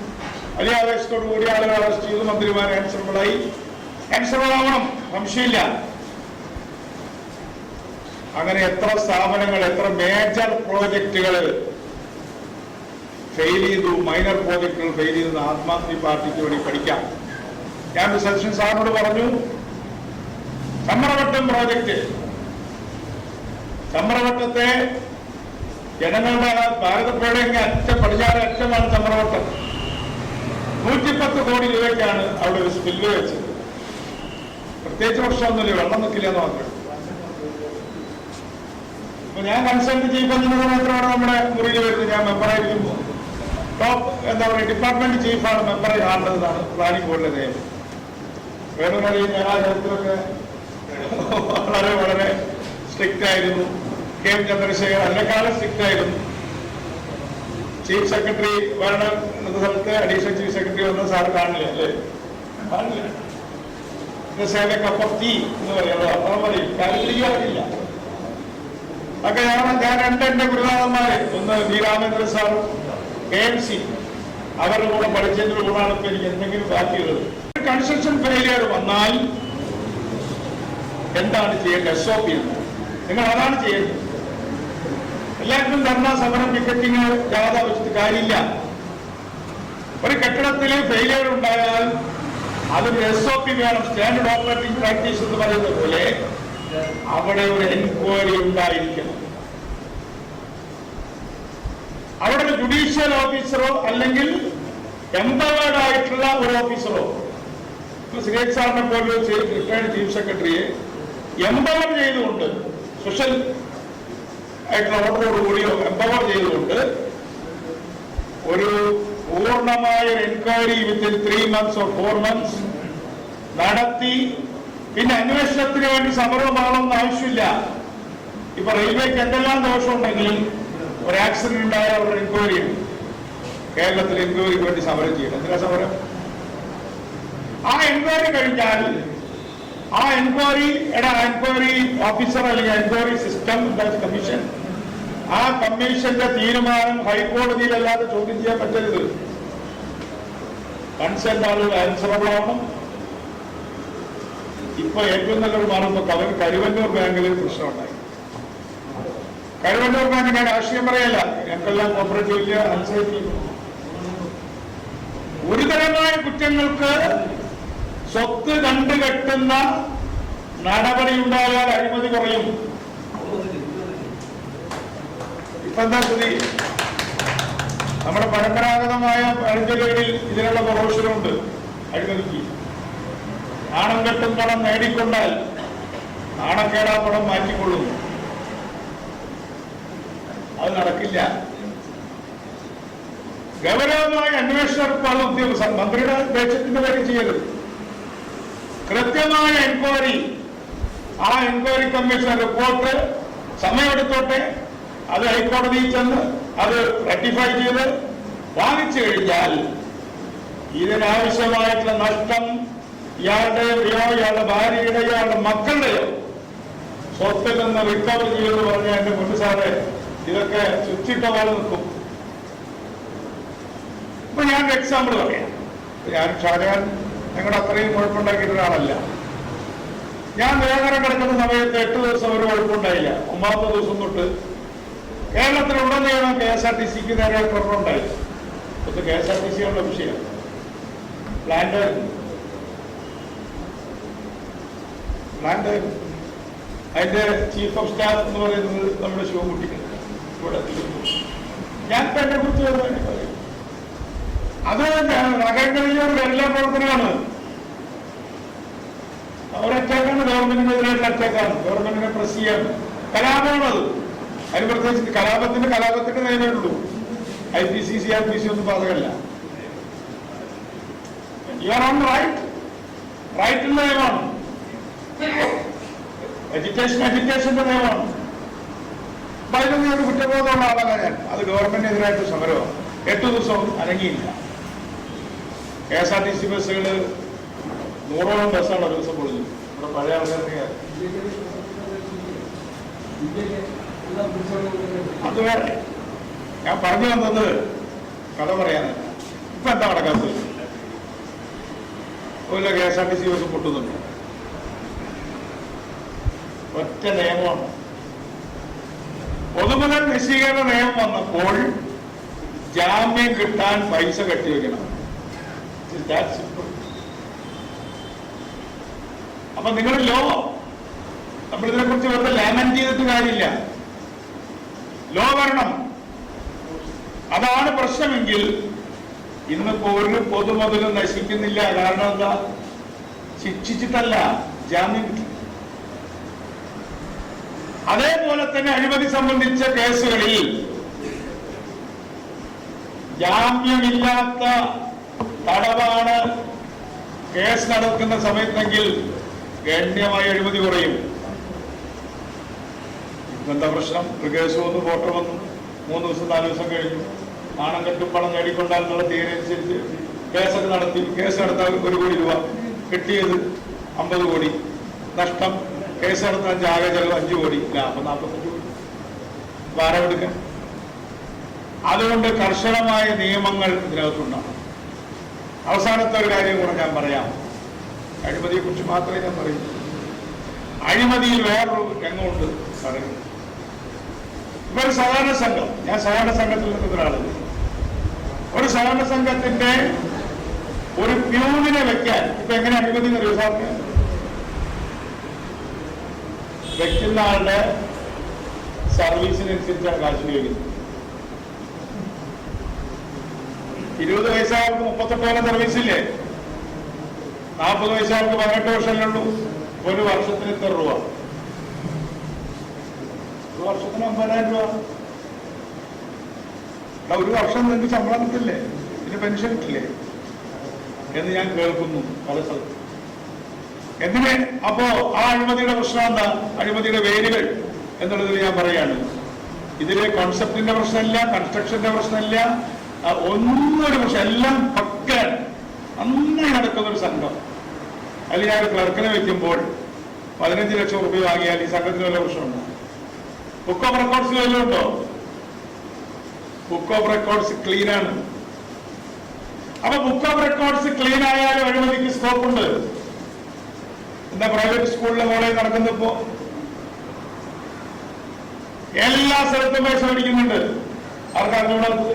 വലിയ ആവേശത്തോടു കൂടി ആളുകൾ അറസ്റ്റ് ചെയ്തു, മന്ത്രിമാർ ആൻസറബിളാവണം, സംശയമില്ല. അങ്ങനെ എത്ര സ്ഥാപനങ്ങൾ, എത്ര മേജർ പ്രോജക്റ്റുകൾ ഫെയിൽ ചെയ്തു, മൈനർ പ്രോജക്റ്റുകൾ ഫെയിൽ ചെയ്തു. ആം ആദ്മി പാർട്ടിക്ക് വേണ്ടി പഠിക്കാം. ഞാൻ സച്ചിൻ സാറിനോട് പറഞ്ഞു, ചമ്രവട്ടം പ്രോജക്റ്റ്, ചമ്രവട്ടത്തെ ജനങ്ങളുടെ ഭാരതപ്പുഴയുടെ അറ്റം, പടിഞ്ഞാറ് അറ്റമാണ് ചമ്രവട്ടം. 110 കോടി രൂപയ്ക്കാണ് അവിടെ ഒരു സ്പിൽവേ വെച്ചത്. പ്രത്യേകിച്ച് പ്രശ്നമൊന്നുമില്ല, വെള്ളം നിൽക്കില്ല എന്ന് മാത്രമേ. അപ്പൊ ഞാൻ കൺസൾട്ട് ചീഫ് എഞ്ചിനീയർ മാത്രമാണ് നമ്മുടെ മുറിയിൽ വരുന്നത്. ഞാൻ മെമ്പറായിരിക്കുമ്പോൾ ടോപ്പ് എന്താ പറയുക ഡിപ്പാർട്ട്മെന്റ് ചീഫാണ് മെമ്പറെ കാണേണ്ടതെന്നാണ് പ്ലാനിംഗ് ബോർഡിലെ നിയമം. വേണമെങ്കിൽ ഞാൻ ആ കാര്യത്തിലൊക്കെ വളരെ വളരെ സ്ട്രിക്റ്റ് ആയിരുന്നു. KM ചന്ദ്രശേഖർ അതിനേക്കാളും സ്ട്രിക്റ്റ് ആയിരുന്നു. ചീഫ് സെക്രട്ടറി വരണ സ്ഥലത്ത് അഡീഷണൽ ചീഫ് സെക്രട്ടറി വന്ന സാറ് കാണില്ല, അല്ലേ? കാണില്ല. കപ്പ് ഓഫ് ടീ എന്ന് പറയുന്നത് അത്ര മതി, കാര്യമില്ല. ഒക്കെ ഞാൻ എന്റെ ഗുരുനാഥന്മാരെ, ഒന്ന് വി രാമേന്ദ്രൻ സാറും KMC, അവരുടെ കൂടെ പഠിച്ചതിന്റെ കൂടാണ് ഇപ്പൊ എനിക്ക് എന്തെങ്കിലും ബാക്കിയുള്ളത്. കൺസ്ട്രക്ഷൻ ഫെയിലിയർ വന്നാൽ എന്താണ് ചെയ്യേണ്ടത്? SOP നിങ്ങൾ അതാണ് ചെയ്യേണ്ടത്. എല്ലാവർക്കും ധർണ, സമരം, പിക്കറ്റിങ്, ജാഥ വെച്ചിട്ട് കാര്യമില്ല. ഒരു കെട്ടിടത്തിൽ ഫെയിലിയർ ഉണ്ടായാൽ അതൊരു SOP വേണം, സ്റ്റാൻഡേർഡ് ഓപ്പറേറ്റിംഗ് പ്രാക്ടീസ് എന്ന് പറയുന്നത് പോലെ അവിടെ ഒരു എൻക്വയറി ഉണ്ടായിരിക്കണം. അവിടെ ഒരു ജുഡീഷ്യൽ ഓഫീസറോ അല്ലെങ്കിൽ എംപവേർഡ് ആയിട്ടുള്ള ഒരു ഓഫീസറോ, ശ്രീ സാറിനെ പോലെ റിട്ടയർഡ് ചീഫ് സെക്രട്ടറിയെ എംപവർ ചെയ്തുകൊണ്ട്, സ്പെഷ്യൽ ആയിട്ടുള്ള ഓർഡറോടുകൂടിയോ എംപവർ ചെയ്തുകൊണ്ട് ഒരു പൂർണ്ണമായ enquiry within 3 months or 4 months നടത്തി പിന്നെ അന്വേഷണത്തിന് വേണ്ടി സമരമാണെന്ന് ആവശ്യമില്ല. ഇപ്പൊ റെയിൽവേക്ക് എന്തെല്ലാം ദോഷമുണ്ടെങ്കിലും ഒരു ആക്സിഡന്റ് ഉണ്ടായ ഒരു എൻക്വയറി ഉണ്ട്. കേരളത്തിൽ എൻക്വയറിക്ക് വേണ്ടി സമരം ചെയ്യണം. എന്തിനാ സമരം? ആ എൻക്വയറി കഴിഞ്ഞാൽ ആ എൻക്വയറി ഓഫീസർ അല്ലെങ്കിൽ എൻക്വയറി സിസ്റ്റം കമ്മീഷൻ, ആ കമ്മീഷന്റെ തീരുമാനം ഹൈക്കോടതിയിലല്ലാതെ ചോദ്യം ചെയ്യാൻ പറ്റരുത്. കൺസേൺ ആളുകൾ ആൻസറബിൾ ആവണം. ഇപ്പൊ ഏറ്റവും നല്ലൊരു മാറുമ്പോ കരുവന്നൂർ ബാങ്കിൽ പ്രശ്നമുണ്ടായി. കരുവന്നൂർ ബാങ്ക്, ഞാൻ രാഷ്ട്രീയം പറയല്ല, ഞങ്ങൾക്കെല്ലാം കോപ്പറേറ്റീവില്ല, അനുസരിച്ച് ഗുരുതരമായ കുറ്റങ്ങൾക്ക് സ്വത്ത് കണ്ടുകെട്ടുന്ന നടപടി ഉണ്ടായാൽ അഴിമതി കുറയും. ഇപ്പൊ എന്താ സ്ഥിതി? നമ്മുടെ പരമ്പരാഗതമായ പഴഞ്ചൊല്ലുകളിൽ ഇതിനുള്ള പ്രൊമോഷനുണ്ട് അഴിമതിക്ക്. നാണം കെട്ടും പണം നേടിക്കൊണ്ടാൽ നാണക്കേടാ പണം മാറ്റിക്കൊള്ളുന്നു. അത് നടക്കില്ല. ഗൗരവമായ അന്വേഷണ റിപ്പോർട്ട് ഉദ്യോഗസ്ഥർ മന്ത്രിയുടെ ദേശത്തിന്റെ പേര് ചെയ്യരുത്. കൃത്യമായ എൻക്വയറി, ആ എൻക്വയറി കമ്മീഷൻ റിപ്പോർട്ട് സമയമെടുത്തോട്ടെ, അത് ഹൈക്കോടതിയിൽ ചെന്ന് അത് റെക്ടിഫൈ ചെയ്ത് വാങ്ങിച്ചു കഴിഞ്ഞാൽ ഇതിനാവശ്യമായിട്ടുള്ള നഷ്ടം ഇയാളുടെയോ ഇയാളുടെ ഭാര്യയുടെയോ ഇയാളുടെ മക്കളുടെയോ സ്വത്തിൽ നിന്ന് റിക്കവർ ചെയ്യുമെന്ന് പറഞ്ഞാൽ എന്റെ മുന്നു സാറേ ഇതൊക്കെ ചുറ്റിട്ട പോലെ നിൽക്കും. ഇപ്പൊ ഞാനൊരു എക്സാമ്പിൾ പറയാം. ഞാൻ ഷാജഹാൻ ഞങ്ങളുടെ അത്രയും കുഴപ്പമുണ്ടാക്കിയ ഒരാളല്ല. ഞാൻ നിരാകരണം കിടക്കുന്ന സമയത്ത് 8 ദിവസം ഒരു കുഴപ്പമുണ്ടായില്ല. 9ാമത്തെ ദിവസം തൊട്ട് കേരളത്തിലുടനീളം KSRTCക്ക് നേരെ പ്രശ്നമുണ്ടായി. ഇത് KSRTCയുള്ള വിഷയം പ്ലാന്റ് അതിന്റെ ചീഫ് ഓഫ് സ്റ്റാഫ് എന്ന് പറയുന്നത് നമ്മുടെ ശിവൻകുട്ടിക്ക് ഇവിടെ. ഞാൻ എന്നെ കുറിച്ച് പറയും. അത് നഗരങ്ങളിലുള്ള എല്ലാ പ്രവർത്തനമാണ്. അവരറ്റാക്കാണ്, ഗവൺമെന്റിനെതിരായിട്ടുള്ള അറ്റാക്കാണ്, ഗവൺമെന്റിനെ പ്രസ് ചെയ്യാൻ. കലാപമാണത്. അതിന് പ്രത്യേകിച്ച് കലാപത്തിന്റെ നിയമമേ ഉള്ളൂ. IPC CRPC ഒന്നും ബാധകമല്ല. യു ആർ ഓൺ റൈറ്റ് നിയമമാണ്. എഡ്യൂക്കേഷന്റെ നിയമമാണ്. അപ്പൊ അതിലൊന്നും ഒരു കുറ്റബോധമുള്ള ആളല്ല ഞാൻ. അത് ഗവൺമെന്റിനെതിരായിട്ട് സമരമാണ്. 8 ദിവസവും അനങ്ങിയില്ല. KSRTC ബസ്സുകള് 100ഓളം ബസ്സാണ് ഒരു ദിവസം പൊളിഞ്ഞു. ഇവിടെ പഴയ ആൾക്കാർക്ക് അത് വേറെ. ഞാൻ പറഞ്ഞു വന്നത് കഥ പറയാനല്ല. ഇപ്പൊ എന്താ നടക്കാത്തത്? ഒരു KSRTC ബസ് പൊട്ടുന്നുണ്ട്. ഒറ്റ നിയമമാണ്. പൊതുമുതൽ നിശ്ചീകരണ നിയമം വന്നപ്പോൾ ജാമ്യം കിട്ടാൻ പൈസ കെട്ടിവെക്കണം. അപ്പൊ നിങ്ങൾ നമ്മളിതിനെ കുറിച്ച് വെറുതെ ലാമന്റ് ചെയ്തിട്ട് കാര്യമില്ല. ലോ വരണം. അതാണ് പ്രശ്നമെങ്കിൽ ഇന്നിപ്പോ ഒരു പൊതുമുതലും നശിക്കുന്നില്ല. കാരണം എന്താ? ശിക്ഷിച്ചിട്ടല്ല, ജാമ്യം കിട്ടി. അതേപോലെ തന്നെ അഴിമതി സംബന്ധിച്ച കേസുകളിൽ ജാമ്യമില്ലാത്ത തടവാണ് കേസ് നടക്കുന്ന സമയത്തെങ്കിൽ ഗണ്യമായ അഴിമതി കുറയും. എന്താ പ്രശ്നം? ഒരു കേസ് വന്നു, ഫോട്ടോ വന്നു, 3 ദിവസം 4 ദിവസം കഴിഞ്ഞു. നാണം കെട്ടും പണം നേടിക്കൊണ്ടാൽ എന്നുള്ള തീയതി അനുസരിച്ച് കേസൊക്കെ നടത്തി. കേസ് നടത്താൻ 1 കോടി രൂപ, കിട്ടിയത് 50 കോടി, നഷ്ടം കേസ് നടത്താൻ ആകെ ചെലവ് 5 കോടി, ലാഭം 45 കോടി. വാരമെടുക്കാൻ. അതുകൊണ്ട് കർശനമായ നിയമങ്ങൾ ഇതിനകത്തുണ്ടാകും. അവസാനത്തെ ഒരു കാര്യം കൂടെ ഞാൻ പറയാം. അഴിമതിയെ കുറിച്ച് മാത്രമേ ഞാൻ പറയൂ. അഴിമതിയിൽ വേറൊരു രംഗമുണ്ട്. ഇപ്പൊ ഒരു സഹകരണ സംഘം, ഞാൻ സഹകരണ സംഘത്തിൽ നിൽക്കുന്ന ഒരാളാണ്. ഒരു സഹകരണ സംഘത്തിന്റെ ഒരു പ്യൂണിനെ വെക്കാൻ ഇപ്പൊ എങ്ങനെ അഴിമതി എന്നറിയോ സാറിന്? വെക്കുന്ന ആളുടെ സർവീസിനനുസരിച്ചാണ് കാശ് ഉപയോഗിക്കുന്നത്. 20 വയസ്സായവർക്ക് 38 സർവീസില്ലേ? 40 വയസ്സായവർക്ക് 18 വർഷമല്ലുള്ളൂ. ഒരു വർഷത്തിന് ഇത്ര രൂപ? ഒരു വർഷത്തിന് 50,000 രൂപ. ഒരു വർഷം നിങ്ങൾക്ക് ശമ്പളം കിട്ടില്ലേ? ഇതിന് പെൻഷൻ കിട്ടില്ലേ എന്ന് ഞാൻ കേൾക്കുന്നു പല സ്ഥലത്തും. എന്തിന്? അപ്പോ ആ അഴിമതിയുടെ പ്രശ്നം എന്താ? അഴിമതിയുടെ വേരുകൾ എന്നുള്ളതിൽ ഞാൻ പറയാണ്. ഇതിലെ കോൺസെപ്റ്റിന്റെ പ്രശ്നമില്ല, കൺസ്ട്രക്ഷന്റെ പ്രശ്നമില്ല, ഒന്നൊരു പ്രശ്നം. എല്ലാം പക്ക നന്നായി നടക്കുന്നൊരു സംഘം. അതിൽ ഞാൻ ക്ലർക്കിനെ വെക്കുമ്പോൾ 15 ലക്ഷം രൂപ വാങ്ങിയാൽ ഈ സംഘത്തിന് വല്ല പ്രശ്നമുണ്ടോ? ബുക്ക് ഓഫ് റെക്കോർഡ്സ് വല്ലതും ഉണ്ടോ? ബുക്ക് ഓഫ് റെക്കോർഡ്സ് ക്ലീൻ ആണ്. അപ്പൊ ബുക്ക് ഓഫ് റെക്കോർഡ്സ് ക്ലീൻ ആയാലും അഴിമതിക്ക് സ്കോപ്പ് ഉണ്ട്. എന്താ പ്രൈവറ്റ് സ്കൂളിലെ മോളെ നടക്കുന്നപ്പോ എല്ലാ സ്ഥലത്തും പൈസ മേടിക്കുന്നുണ്ട്. അവർക്ക് അറിഞ്ഞുകൂടാത്തത്.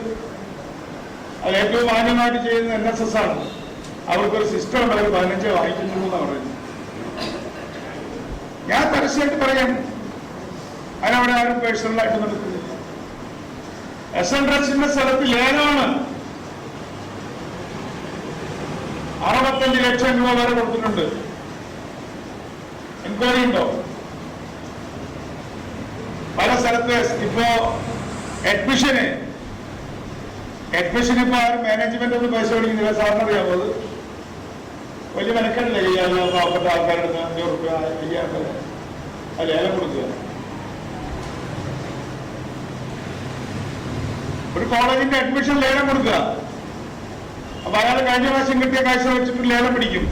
അത് ഏറ്റവും മാന്യമായിട്ട് ചെയ്യുന്ന NSS ആണ്. അവർക്കൊരു സിസ്റ്റം ഉണ്ട്. അവർ 15 വാങ്ങിക്കുന്നുള്ളൂ എന്നാണ് പറയുന്നത്. ഞാൻ പരസ്യമായിട്ട് പറയാം, അതിനവിടെ ആരും പേഴ്സണലായിട്ട് നടക്കുന്നില്ല. SN സ്ഥലത്ത് ലേലമാണ്. 65 ലക്ഷം രൂപ വരെ കൊടുത്തിട്ടുണ്ട്. എൻക്വയറി ഉണ്ടോ? പല സ്ഥലത്ത് ഇപ്പോ അഡ്മിഷന് ഇപ്പൊ ആരും മാനേജ്മെന്റ് ഒന്നും പൈസ കൊടുക്കുന്നില്ല. സാറിന് അറിയാമോ? അത് വലിയ മെനക്കെട്ടില്ല ചെയ്യാൻ പാവപ്പെട്ട ആൾക്കാരുടെ 500 രൂപ 5000 രൂപ അത് ലേലം കൊടുക്കുക. ഒരു കോളേജിന്റെ അഡ്മിഷൻ ലേലം കൊടുക്കുക. അപ്പൊ അയാൾ കഴിഞ്ഞ പ്രാവശ്യം കിട്ടിയ കാഴ്ച വെച്ചിട്ട് ലേലം പിടിക്കും.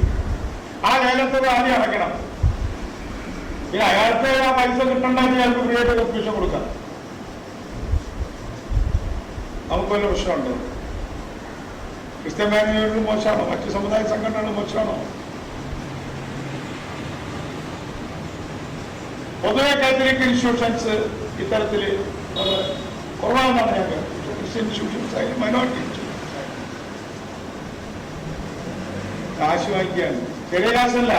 ആ ലേലത്തോട് ആദ്യം അടയ്ക്കണം. പിന്നെ അയാൾക്ക് ആ പൈസ കിട്ടണ്ടെങ്കിൽ അയാൾക്ക് ഫ്രീ ആയിട്ട് അഡ്മിഷൻ കൊടുക്കാം. നമുക്ക് വല്ല പ്രശ്നമുണ്ടോ? ക്രിസ്ത്യൻ മാനേജ്മെന്റ് മോശമാണോ? മറ്റ് സമുദായ സംഘടനകൾ മോശമാണോ? പൊതുവെ കാത്തലിക് ഇൻസ്റ്റിറ്റ്യൂഷൻസ് ഇത്തരത്തിൽ കുറവാണെന്നാണ് ഞാൻ കേട്ടത്. ക്രിസ്ത്യൻ ഇൻസ്റ്റിറ്റ്യൂഷൻസ് ആയാലും മൈനോറിറ്റി ഇൻസ്റ്റിറ്റ്യൂഷൻസ് ആയാലും കാശ് വാങ്ങിക്കുകയാണ്. ചെറിയ കാശല്ല.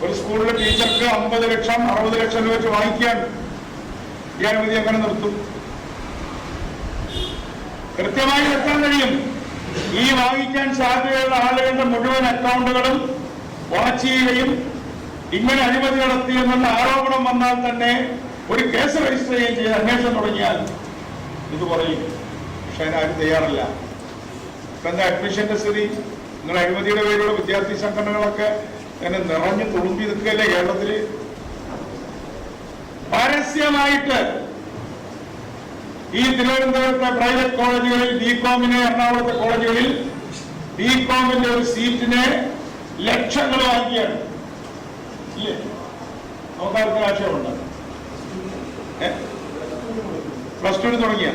ഒരു സ്കൂളിലെ ടീച്ചർക്ക് 50 ലക്ഷം 60 ലക്ഷം രൂപ വെച്ച് വാങ്ങിക്കുകയാണ്. ഈ അനുമതി എങ്ങനെ നിർത്തും? കൃത്യമായി നിർത്താൻ കഴിയും. ഈ വാങ്ങിക്കാൻ സാധ്യതയുള്ള ആളുകളുടെ മുഴുവൻ അക്കൗണ്ടുകളും വാച്ച് ചെയ്യുകയും ഇങ്ങനെ അഴിമതി നടത്തിയെന്നുള്ള ആരോപണം വന്നാൽ തന്നെ ഒരു കേസ് രജിസ്റ്റർ ചെയ്യുകയും ചെയ്ത് അന്വേഷണം തുടങ്ങിയാൽ ഇത് കുറയും. പക്ഷെ അതിനാരും തയ്യാറല്ല. ഇപ്പൊ എന്താ അഡ്മിഷന്റെ സ്ഥിതി? നിങ്ങൾ അഴിമതിയുടെ പേരിലുള്ള വിദ്യാർത്ഥി സംഘടനകളൊക്കെ അങ്ങനെ നിറഞ്ഞു തുളുമ്പി നിൽക്കുകയല്ലേ കേരളത്തില്? പരസ്യമായിട്ട് ഈ തിരുവനന്തപുരത്തെ പ്രൈവറ്റ് കോളേജുകളിൽ ബികോമിന്, എറണാകുളത്തെ കോളേജുകളിൽ ബികോമിന്റെ ഒരു സീറ്റിന് ലക്ഷങ്ങൾ വാങ്ങിയാണ്. ഇല്ലേ? നമുക്കാർക്ക് ആശയമുണ്ട്. +2 തുടങ്ങിയ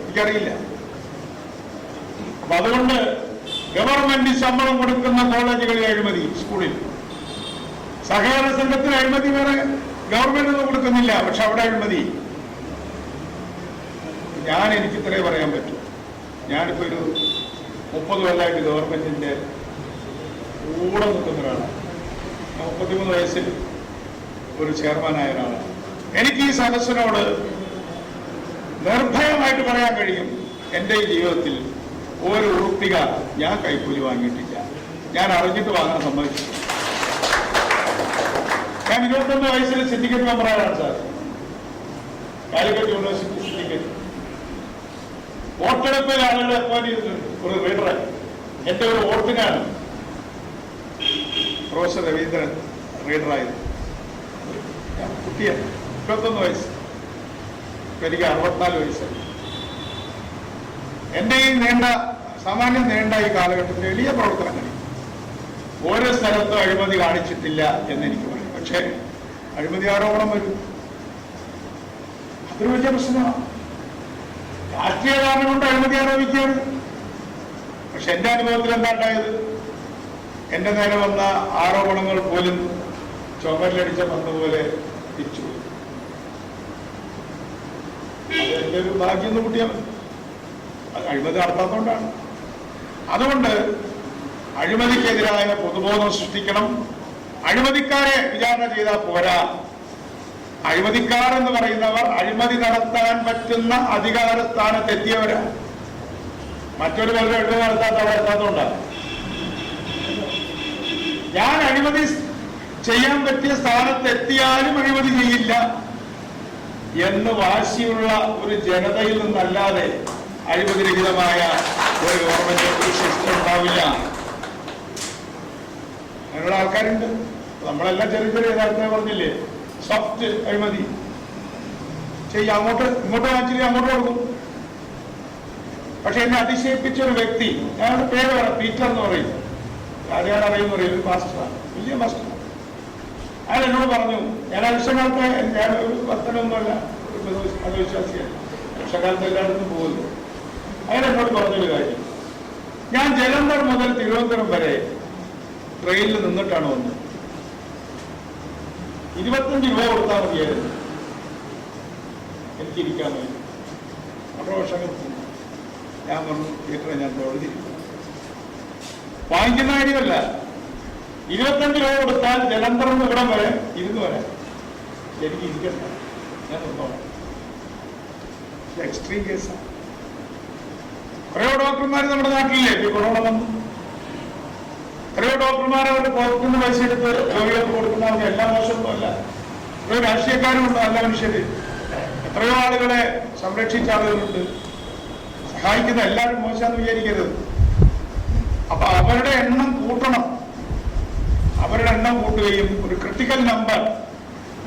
എനിക്കറിയില്ല. അപ്പൊ അതുകൊണ്ട് ഗവൺമെന്റ് ശമ്പളം കൊടുക്കുന്ന കോളേജുകളിൽ അഴിമതി, സ്കൂളിൽ സഹകരണ സംഘത്തിന് അഴിമതി വേറെ ഗവൺമെന്റ് ഒന്നും കൊടുക്കുന്നില്ല. പക്ഷെ അവിടെ അഴിമതി. എനിക്ക് ഇത്രേ പറയാൻ പറ്റും. ഞാനിപ്പോ ഒരു 30 കൊല്ലമായിട്ട് ഗവൺമെന്റിന്റെ കൂടെ നിൽക്കുന്ന ഒരാളാണ്. 33 വയസ്സിൽ ഒരു ചെയർമാനായ ഒരാളാണ്. എനിക്ക് ഈ സദസ്സിനോട് നിർഭയമായിട്ട് പറയാൻ കഴിയും, എന്റെ ഈ ജീവിതത്തിൽ ഒരു ഉറുപ്പിക ഞാൻ കൈക്കൂലി വാങ്ങിയിട്ടില്ല. ഞാൻ അറിഞ്ഞിട്ട് വാങ്ങാൻ സമ്മതിച്ചു. ഞാൻ 21 വയസ്സിൽ സിൻഡിക്കേറ്റ് മെമ്പറാണ് സാർ. Calicut university syndicate. വോട്ടെടുപ്പിൽ ആളുകളെ അപ്പോയിന്റ് ചെയ്തിട്ടുണ്ട്. ഒരു റീഡറെ എന്റെ ഒരു വോട്ടിനാണ് പ്രൊഫസർ രവീന്ദ്രൻ റീഡറായത്. ഞാൻ കുട്ടിയാണ്. 21 വയസ്സ്. എനിക്ക് 64 വയസ്സായി. എന്റെ ഈ സാമാന്യം നീണ്ട ഈ കാലഘട്ടത്തിൽ വലിയ പ്രവർത്തനം കഴിയും. ഓരോ സ്ഥലത്തും അഴിമതി കാണിച്ചിട്ടില്ല എന്നെനിക്ക് പറയും. പക്ഷേ അഴിമതി ആരോപണം വരും. അതൊരു വലിയ പ്രശ്നമാണ്. രാഷ്ട്രീയ കാരണം കൊണ്ട് അഴിമതി ആരോപിക്കുകയാണ്. പക്ഷെ എന്റെ അനുഭവത്തിൽ എന്താ ഉണ്ടായത്? എന്റെ നേരെ വന്ന ആരോപണങ്ങൾ പോലും ചുമരിലടിച്ച പന്ത് പോലെ തിരിച്ചു. അത് എന്റെ ഒരു ഭാഗ്യം എന്ന് കൂട്ടിയാൽ മതി. അത് അഴിമതി നടത്താത്തതുകൊണ്ടാണ്. അതുകൊണ്ട് അഴിമതിക്കെതിരായ പൊതുബോധം സൃഷ്ടിക്കണം. അഴിമതിക്കാരെ വിചാരണ ചെയ്താൽ പോരാ. അഴിമതിക്കാർ എന്ന് പറയുന്നവർ അഴിമതി നടത്താൻ പറ്റുന്ന അധികാര സ്ഥാനത്തെത്തിയവരാണ്. മറ്റൊരു പലരും അഴിമതി നടത്താത്തതുകൊണ്ടാണ്. ഞാൻ അഴിമതി ചെയ്യാൻ പറ്റിയ സ്ഥാനത്തെത്തിയാലും അഴിമതി ചെയ്യില്ല എന്ന് വാശിയുള്ള ഒരു ജനതയിൽ നിന്നല്ലാതെ അഴിമതിരഹിതമായ ഒരു ഗവൺമെന്റ് സിസ്റ്റം ഉണ്ടാവില്ല. അങ്ങനെയുള്ള ആൾക്കാരുണ്ട്. നമ്മളെല്ലാം ചെറിയ ചെറിയ നേരത്തെ പറഞ്ഞില്ലേ, സോഫ്റ്റ് അഴിമതി ചെയ്യാം. ഇങ്ങോട്ട് വാങ്ങിച്ചില്ല, അങ്ങോട്ട് കൊടുക്കും. പക്ഷെ എന്നെ അതിശയിപ്പിച്ച ഒരു വ്യക്തി, ഞാനൊരു പേര് പറയാം, പീറ്റർ എന്ന് പറയും. ആരെയാണ് അറിയുന്ന പറയും, ഒരു മാസ്റ്ററാണ്, വലിയ മാസ്റ്റർ. അയാൾ എന്നോട് പറഞ്ഞു, ഞാൻ വർഷകാലത്തെ ഞാൻ ഒരു വർത്തനൊന്നുമല്ല, ഒരു മതവിശ്വാസിയല്ല, വർഷകാലത്ത് എല്ലായിടത്തും പോകുന്നു. അയാൾ എന്നോട് പറഞ്ഞൊരു കാര്യം, ഞാൻ ജലന്ധർ മുതൽ തിരുവനന്തപുരം വരെ ട്രെയിനിൽ നിന്നിട്ടാണ് വന്നത്. 25 രൂപ കൊടുത്താൽ മതിയായിരുന്നു എനിക്കിരിക്കാൻ വേണ്ടി. 6 വർഷങ്ങൾ ഞാൻ പറഞ്ഞു, തിയേറ്ററെ ഞാൻ തൊഴുതിരിക്കും. വാങ്ങിക്കുന്ന കാര്യമല്ല, 25 രൂപ കൊടുത്താൽ ജലന്ധറിന് ഇവിടം വരെ ഇരുന്ന് വരാം. എനിക്ക് ഇരിക്കണ്ട, ഞാൻ നിന്നോളാം. എക്സ്ട്രീം കേസാണ്. കുറേ ഡോക്ടർമാർ നമ്മുടെ നാട്ടിലില്ലേ, ഈ കൊറോണ വന്നു. എത്രയോ ഡോക്ടർമാർ അവരുടെ പുറത്തുനിന്ന് പൈസ എടുത്ത് ജോലികൾക്ക് കൊടുക്കുന്നവർക്ക് എല്ലാം മോശമൊന്നുമല്ല. എത്രയോ രാഷ്ട്രീയക്കാരുണ്ട്, നല്ല മനുഷ്യര്. എത്രയോ ആളുകളെ സംരക്ഷിച്ച ആളുകളുണ്ട്. സഹായിക്കുന്ന എല്ലാവരും മോശമെന്ന് വിചാരിക്കരുത്. അപ്പൊ അവരുടെ എണ്ണം കൂട്ടണം. അവരുടെ എണ്ണം കൂട്ടുകയും ഒരു ക്രിട്ടിക്കൽ നമ്പർ,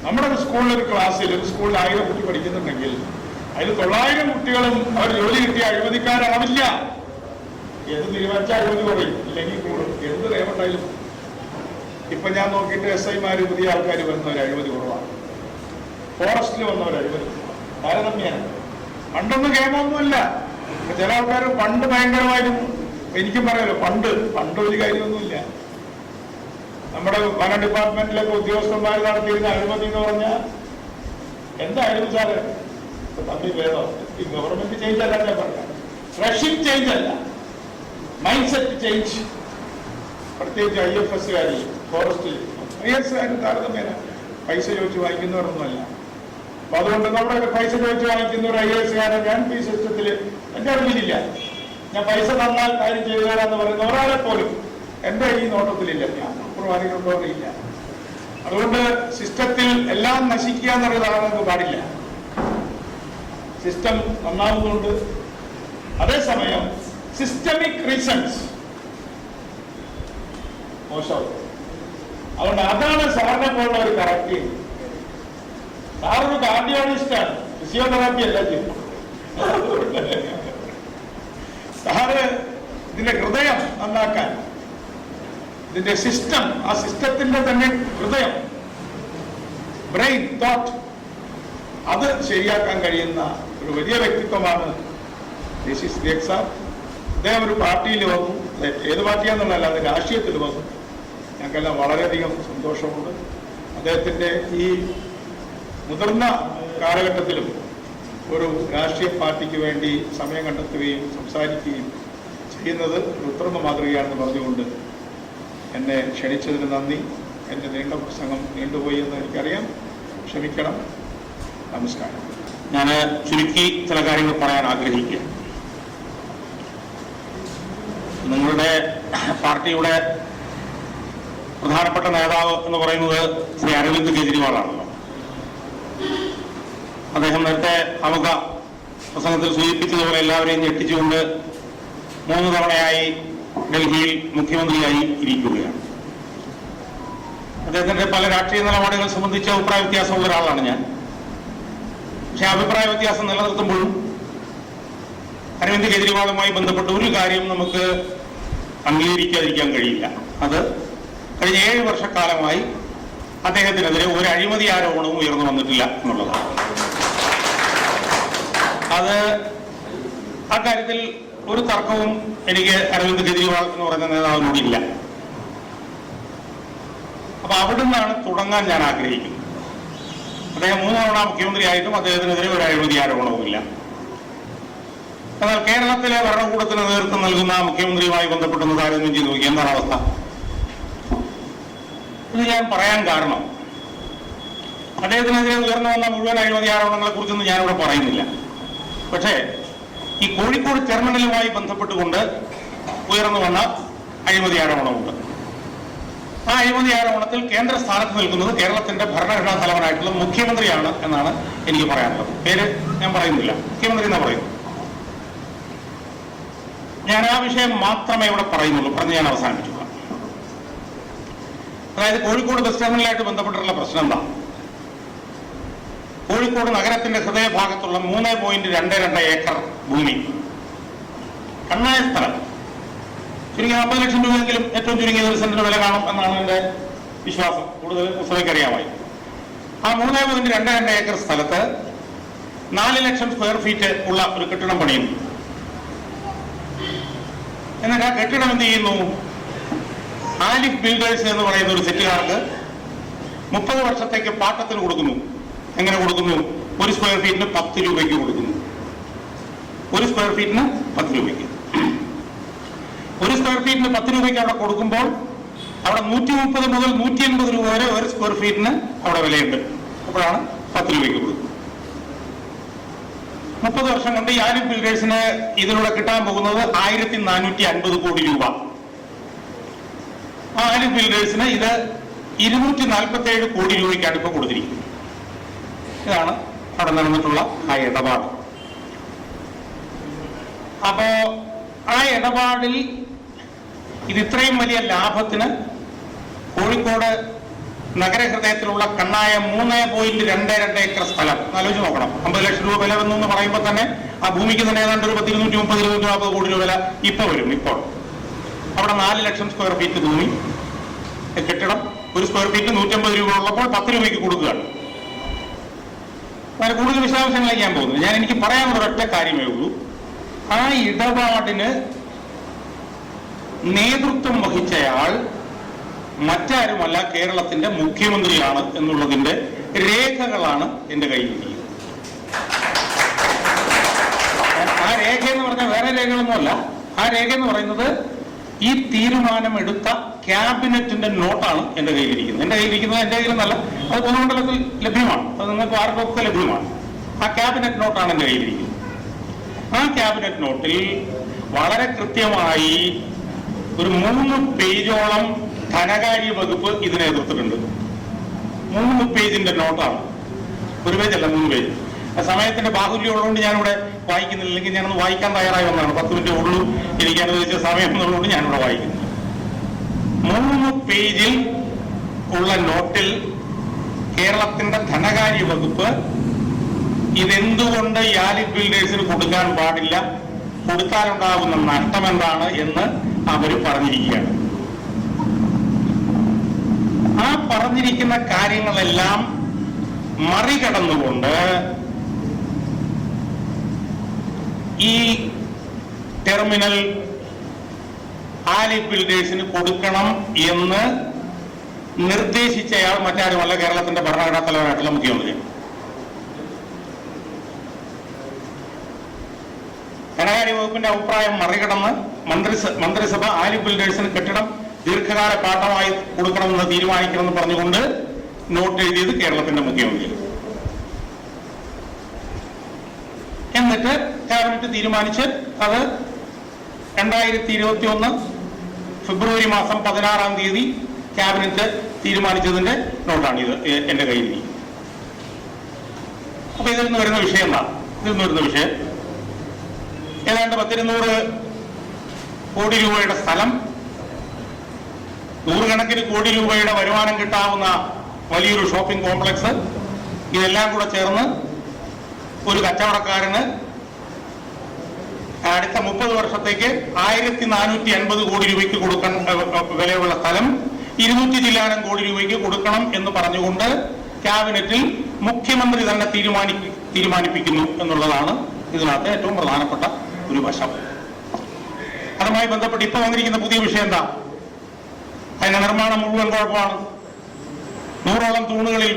നമ്മുടെ ഒരു സ്കൂളിലൊരു ക്ലാസ്സിൽ ഒരു സ്കൂളിൽ 1000 കുട്ടി പഠിക്കുന്നുണ്ടെങ്കിൽ അതിൽ 900 കുട്ടികളും അവർ ജോലി കിട്ടിയ അഴിമതിക്കാരാവില്ല. എന്ത് തീരുമാനിച്ചാൽ അഴിമതി കുറയും, ഇല്ലെങ്കിൽ കൂടും. എന്ത് നിയമമുണ്ടായാലും ഇപ്പൊ ഞാൻ നോക്കിയിട്ട് SI-മാര് പുതിയ ആൾക്കാർ വരുന്നവർ അഴിമതി കുറവാണ്. ഫോറസ്റ്റിൽ വന്നവർ അഴിമതി താരതമ്യേന. പണ്ടൊന്നും കേമൊന്നുമല്ല. ചില ആൾക്കാർ പണ്ട് ഭയങ്കരമായിരുന്നു. എനിക്കും പറയാലോ, പണ്ട് ഒരു കാര്യമൊന്നുമില്ല. നമ്മുടെ വന ഡിപ്പാർട്ട്മെന്റിലൊക്കെ ഉദ്യോഗസ്ഥന്മാർ നടത്തിയിരുന്ന അഴിമതി എന്ന് പറഞ്ഞാൽ എന്തായിരുന്നു സാറ്? തമ്മിൽ ഭേദം. ഈ ഗവൺമെന്റ് ചേഞ്ച് അല്ല ഞാൻ പറഞ്ഞത്, റഷ്യൻ ചേഞ്ച് അല്ല, മൈൻഡ് സെറ്റ് ചേഞ്ച്. പ്രത്യേകിച്ച് IFS-കാരി, ഫോറസ്റ്റിൽ IAS-കാരും താരതമ്യേന പൈസ ചോദിച്ച് വാങ്ങിക്കുന്നവരൊന്നുമല്ല. അപ്പൊ അതുകൊണ്ട് നമ്മുടെ പൈസ ചോദിച്ച് വാങ്ങിക്കുന്നവർ IAS-കാരൻ ഞാൻ ഈ സിസ്റ്റത്തിൽ എന്റെ അറിവിലില്ല. ഞാൻ പൈസ തന്നാൽ കാര്യം ചെയ്തു തരാമെന്ന് പറയുന്ന ഒരാളെ പോലും എന്റെ ഈ നോട്ടത്തിലില്ല. ഞാൻ പ്രവാദികളുണ്ടോ അറിയില്ല. അതുകൊണ്ട് സിസ്റ്റത്തിൽ എല്ലാം നശിക്കുക എന്നുള്ളതാണ് നമുക്ക് പാടില്ല. സിസ്റ്റം നന്നാവുന്നുണ്ട്. അതേസമയം സിസ്റ്റമിക് റീസൺസ് മോശം. അതുകൊണ്ട് അതാണ് സാറിനെ പോലുള്ള ഒരു കറക്റ്റ്. സാറൊരു കാർഡിയോളജിസ്റ്റാണ്, ഫിസിയോതെറാപ്പി അല്ല ചെയ്യുന്നത്. സാറ് ഇതിന്റെ ഹൃദയം നന്നാക്കാൻ, ഇതിന്റെ സിസ്റ്റം, ആ സിസ്റ്റത്തിന്റെ തന്നെ ഹൃദയം, ബ്രെയിൻ, തോട്ട്, അത് ശരിയാക്കാൻ കഴിയുന്ന ഒരു വലിയ വ്യക്തിത്വമാണ് DCS സാർ. അദ്ദേഹം ഒരു പാർട്ടിയിൽ വന്നു. ഏത് പാർട്ടിയാണെന്നുള്ളതല്ല, അത് രാഷ്ട്രീയത്തിൽ വന്നു. ഞങ്ങൾക്കെല്ലാം വളരെയധികം സന്തോഷമുണ്ട്. അദ്ദേഹത്തിന്റെ ഈ മുതിർന്ന കാലഘട്ടത്തിലും ഒരു രാഷ്ട്രീയ പാർട്ടിക്ക് വേണ്ടി സമയം കണ്ടെത്തുകയും സംസാരിക്കുകയും ചെയ്യുന്നത് ഒരു ഉത്തമ മാതൃകയാണെന്ന് പറഞ്ഞുകൊണ്ട് എന്നെ ക്ഷണിച്ചതിന് നന്ദി. എൻ്റെ നീണ്ട പ്രസംഗം നീണ്ടുപോയി എന്ന് എനിക്കറിയാം, ക്ഷമിക്കണം. നമസ്കാരം. ഞാൻ ചുരുക്കി ചില കാര്യങ്ങൾ പറയാൻ ആഗ്രഹിക്കുക. നിങ്ങളുടെ പാർട്ടിയുടെ പ്രധാനപ്പെട്ട നേതാവ് എന്ന് പറയുന്നത് ശ്രീ അരവിന്ദ് കെജ്രിവാളാണല്ലോ. അദ്ദേഹം നേരത്തെ ആമുഖ പ്രസംഗത്തിൽ സൂചിപ്പിച്ചതുപോലെ എല്ലാവരെയും ഞെട്ടിച്ചുകൊണ്ട് 3 തവണയായി ഡൽഹിയിൽ മുഖ്യമന്ത്രിയായി ഇരിക്കുകയാണ്. അദ്ദേഹത്തിന്റെ പല രാഷ്ട്രീയ നിലപാടുകൾ സംബന്ധിച്ച് അഭിപ്രായ വ്യത്യാസമുള്ള ഒരാളാണ് ഞാൻ. പക്ഷെ അഭിപ്രായ വ്യത്യാസം നിലനിർത്തുമ്പോഴും അരവിന്ദ് കെജ്രിവാളുമായി ബന്ധപ്പെട്ട ഒരു കാര്യം നമുക്ക് അംഗീകരിക്കാതിരിക്കാൻ കഴിയില്ല. അത് കഴിഞ്ഞ 7 വർഷക്കാലമായി അദ്ദേഹത്തിനെതിരെ ഒരു അഴിമതി ആരോപണവും ഉയർന്നു വന്നിട്ടില്ല എന്നുള്ളതാണ്. അത് അക്കാര്യത്തിൽ ഒരു തർക്കവും എനിക്ക് അരവിന്ദ് കെജ്രിവാൾ എന്ന് പറയുന്ന നേതാവിനോടില്ല. അപ്പൊ അവിടെ നിന്നാണ് തുടങ്ങാൻ ഞാൻ ആഗ്രഹിക്കുന്നത്. അദ്ദേഹം 3 തവണ മുഖ്യമന്ത്രിയായിട്ടും അദ്ദേഹത്തിനെതിരെ ഒരു അഴിമതി ആരോപണവുമില്ല. എന്നാൽ കേരളത്തിലെ ഭരണകൂടത്തിന് നേതൃത്വം നൽകുന്ന മുഖ്യമന്ത്രിയുമായി ബന്ധപ്പെട്ടൊന്ന് താരതമ്യം ചെയ്ത് നോക്കി, എന്താണ് അവസ്ഥ? ഇത് ഞാൻ പറയാൻ കാരണം, അദ്ദേഹത്തിനെതിരെ ഉയർന്നു വന്ന മുഴുവൻ അഴിമതി ആരോപണങ്ങളെ കുറിച്ചൊന്നും ഞാനിവിടെ പറയുന്നില്ല. പക്ഷേ ഈ കോഴിക്കോട് ടെർമിനലുമായി ബന്ധപ്പെട്ടുകൊണ്ട് ഉയർന്നു വന്ന അഴിമതി ആരോപണമുണ്ട്. ആ അഴിമതി ആരോപണത്തിൽ കേന്ദ്ര സ്ഥാനത്ത് നിൽക്കുന്നത് കേരളത്തിന്റെ ഭരണഘടനാ തലവനായിട്ടുള്ള മുഖ്യമന്ത്രിയാണ് എന്നാണ് എനിക്ക് പറയാനുള്ളത്. പേര് ഞാൻ പറയുന്നില്ല, മുഖ്യമന്ത്രി എന്നാ പറയുന്നു. ഞാൻ ആ വിഷയം മാത്രമേ ഇവിടെ പറയുന്നുള്ളൂ, പറഞ്ഞ് ഞാൻ അവസാനിപ്പിച്ചു. അതായത് കോഴിക്കോട് ബസ് ടെർമിനലായിട്ട് ബന്ധപ്പെട്ടിട്ടുള്ള പ്രശ്നം എന്താ? കോഴിക്കോട് നഗരത്തിന്റെ ഹൃദയഭാഗത്തുള്ള 3.22 ഏക്കർ ഭൂമി, കണ്ണായ സ്ഥലം, ചുരുങ്ങിയ 40 ലക്ഷം രൂപയെങ്കിലും ഏറ്റവും ചുരുങ്ങിയ ഒരു സെന്റിന് വില കാണും എന്നാണ് എന്റെ വിശ്വാസം. കൂടുതൽ പുസ്തകക്കറിയാമായി. ആ 3.22 ഏക്കർ സ്ഥലത്ത് 4 ലക്ഷം സ്ക്വയർ ഫീറ്റ് ഉള്ള ഒരു കെട്ടിടം പണിയുന്നു. എന്നിട്ട് ആ കെട്ടിടം എന്ത് ചെയ്യുന്നു? ആലിഫ് ബിൽഡേഴ്സ് എന്ന് പറയുന്ന ഒരു സെറ്റുകാർക്ക് 30 വർഷത്തേക്ക് പാട്ടത്തിന് കൊടുക്കുന്നു. എങ്ങനെ കൊടുക്കുന്നു? 1 സ്ക്വയർ ഫീറ്റിന് 10 രൂപയ്ക്ക് കൊടുക്കുന്നു. 1 സ്ക്വയർ ഫീറ്റിന് 10 രൂപയ്ക്ക്. 1 സ്ക്വയർ ഫീറ്റിന് 10 രൂപയ്ക്ക് അവിടെ കൊടുക്കുമ്പോൾ അവിടെ 130 മുതൽ 180 രൂപ വരെ 1 സ്ക്വയർ ഫീറ്റിന് അവിടെ വിലയുണ്ട്. അപ്പോഴാണ് 10 രൂപയ്ക്ക് കൊടുക്കുന്നത്. 30 വർഷം കൊണ്ട് ഈ ആലിഫ് ബിൽഡേഴ്സിന് ഇതിലൂടെ കിട്ടാൻ പോകുന്നത് 1450 കോടി രൂപ. ആലിഫ് ബിൽഡേഴ്സിന് ഇത് 247 കോടി രൂപയ്ക്കാണ് ഇപ്പോൾ കൊടുത്തിരിക്കുന്നത്. ഇതാണ് അവിടെ നടന്നിട്ടുള്ള ആ ഇടപാട്. അപ്പോ ആ ഇടപാടിൽ ഇത് ഇത്രയും വലിയ ലാഭത്തിന് കോഴിക്കോട് നഗരഹൃദയത്തിലുള്ള കണ്ണായ 3.22 ഏക്കർ സ്ഥലം ആലോചിച്ച് നോക്കണം. 50 ലക്ഷം രൂപ വില വന്നു എന്ന് പറയുമ്പോൾ തന്നെ ആ ഭൂമിക്ക് തന്നെ ഏതാണ്ട് ഒരു 230-240 കോടി രൂപ വില ഇപ്പോൾ വരും. ഇപ്പോൾ അവിടെ 4 ലക്ഷം സ്ക്വയർ ഫീറ്റ് ഭൂമി കെട്ടിടം, ഒരു സ്ക്വയർ ഫീറ്റ് 150 രൂപ ഉള്ളപ്പോൾ 10 രൂപയ്ക്ക് കൊടുക്കുകയാണ്. അങ്ങനെ കൂടുതൽ വിശദാംശങ്ങളിലേക്ക് ഞാൻ പോകുന്നു. എനിക്ക് പറയാനുള്ള ഒരൊറ്റ കാര്യമേ ഉള്ളൂ. ആ ഇടപാടിന് നേതൃത്വം വഹിച്ചയാൾ മറ്റാരുമല്ല, കേരളത്തിന്റെ മുഖ്യമന്ത്രിയാണ് എന്നുള്ളതിന്റെ രേഖകളാണ് എന്റെ കയ്യിലിരിക്കുന്നത്. ആ രേഖ എന്ന് പറഞ്ഞാൽ വേറെ രേഖകളൊന്നുമല്ല. ആ രേഖ എന്ന് പറയുന്നത് ഈ തീരുമാനം എടുത്ത ക്യാബിനറ്റിന്റെ നോട്ടാണ് എന്റെ കയ്യിലിരിക്കുന്നത്. എന്റെ കയ്യിലെന്നല്ല, അത് പൊതുമണ്ഡലത്തിൽ ലഭ്യമാണ്, അത് നിങ്ങൾക്ക് ആർക്കൊക്കെ ലഭ്യമാണ്. ആ ക്യാബിനറ്റ് നോട്ടാണ് എന്റെ കയ്യിലിരിക്കുന്നത്. ആ ക്യാബിനറ്റ് നോട്ടിൽ വളരെ കൃത്യമായി ഒരു 3 പേജോളം ധനകാര്യ വകുപ്പ് ഇതിനെ എതിർത്തിട്ടുണ്ട്. 3 പേജിന്റെ നോട്ടാണ്. ഒരു പേജല്ല, 3 പേജ്. സമയത്തിന്റെ ബാഹുല്യം ഉള്ളതുകൊണ്ട് ഞാനിവിടെ വായിക്കുന്നില്ലെങ്കിൽ ഞാനൊന്ന് വായിക്കാൻ തയ്യാറായി വന്നതാണ്. 10 മിനിറ്റ് ഉള്ളൂ എനിക്ക് അനുവദിച്ച സമയം എന്നുള്ളതുകൊണ്ട് ഞാനിവിടെ വായിക്കുന്നു. 3 പേജിൽ ഉള്ള നോട്ടിൽ കേരളത്തിന്റെ ധനകാര്യ വകുപ്പ് ഇതെന്തുകൊണ്ട് ഈ ആലിഫ് ബിൽഡേഴ്സിന് കൊടുക്കാൻ പാടില്ല, കൊടുത്താലുണ്ടാകുന്ന നഷ്ടം എന്താണ് എന്ന് അവർ പറഞ്ഞിരിക്കുകയാണ്. ആ പറഞ്ഞിരിക്കുന്ന കാര്യങ്ങളെല്ലാം മറികടന്നുകൊണ്ട് ഈ ടെർമിനൽ ആലിഫ് ബിൽഡേഴ്സിന് കൊടുക്കണം എന്ന് നിർദ്ദേശിച്ചയാൾ മറ്റാരുമല്ല, കേരളത്തിന്റെ ഭരണഘടനാ തലവനായിട്ടുള്ള മുഖ്യമന്ത്രി. ധനകാര്യ വകുപ്പിന്റെ അഭിപ്രായം മറികടന്ന് മന്ത്രിസഭ ആലിഫ് ബിൽഡേഴ്സിന് കെട്ടിടം ദീർഘകാല പാട്ടമായി കൊടുക്കണമെന്ന് തീരുമാനിക്കണമെന്ന് പറഞ്ഞുകൊണ്ട് നോട്ട് എഴുതിയത് കേരളത്തിന്റെ മുഖ്യമന്ത്രി. എന്നിട്ട് ക്യാബിനറ്റ് തീരുമാനിച്ച് അത് 2021 ഫെബ്രുവരി മാസം 16-ാം തീയതി ക്യാബിനറ്റ് തീരുമാനിച്ചതിന്റെ നോട്ടാണ് ഇത് എന്റെ കയ്യിൽ. അപ്പൊ ഇതിൽ നിന്ന് വരുന്ന വിഷയം എന്താ? വിഷയം ഏതാണ്ട് 100 കോടി രൂപയുടെ സ്ഥലം, 100 കണക്കിന് കോടി രൂപയുടെ വരുമാനം കിട്ടാവുന്ന വലിയൊരു ഷോപ്പിംഗ് കോംപ്ലക്സ്, ഇതെല്ലാം കൂടെ ചേർന്ന് ഒരു കച്ചവടക്കാരന് അടുത്ത 30 വർഷത്തേക്ക് 1450 കോടി രൂപയ്ക്ക് കൊടുക്കാൻ വിലയുള്ള സ്ഥലം 200 ചില്ലാനം കോടി രൂപയ്ക്ക് കൊടുക്കണം എന്ന് പറഞ്ഞുകൊണ്ട് ക്യാബിനറ്റിൽ മുഖ്യമന്ത്രി തന്നെ തീരുമാനിപ്പിക്കുന്നു എന്നുള്ളതാണ് ഇതിനകത്ത് ഏറ്റവും പ്രധാനപ്പെട്ട ഒരു വശം. അതുമായി ബന്ധപ്പെട്ട് ഇപ്പൊ വന്നിരിക്കുന്ന പുതിയ വിഷയം എന്താ? അതിന്റെ നിർമ്മാണം മുഴുവൻ കുഴപ്പമാണ്. 100ഓളം തൂണുകളിൽ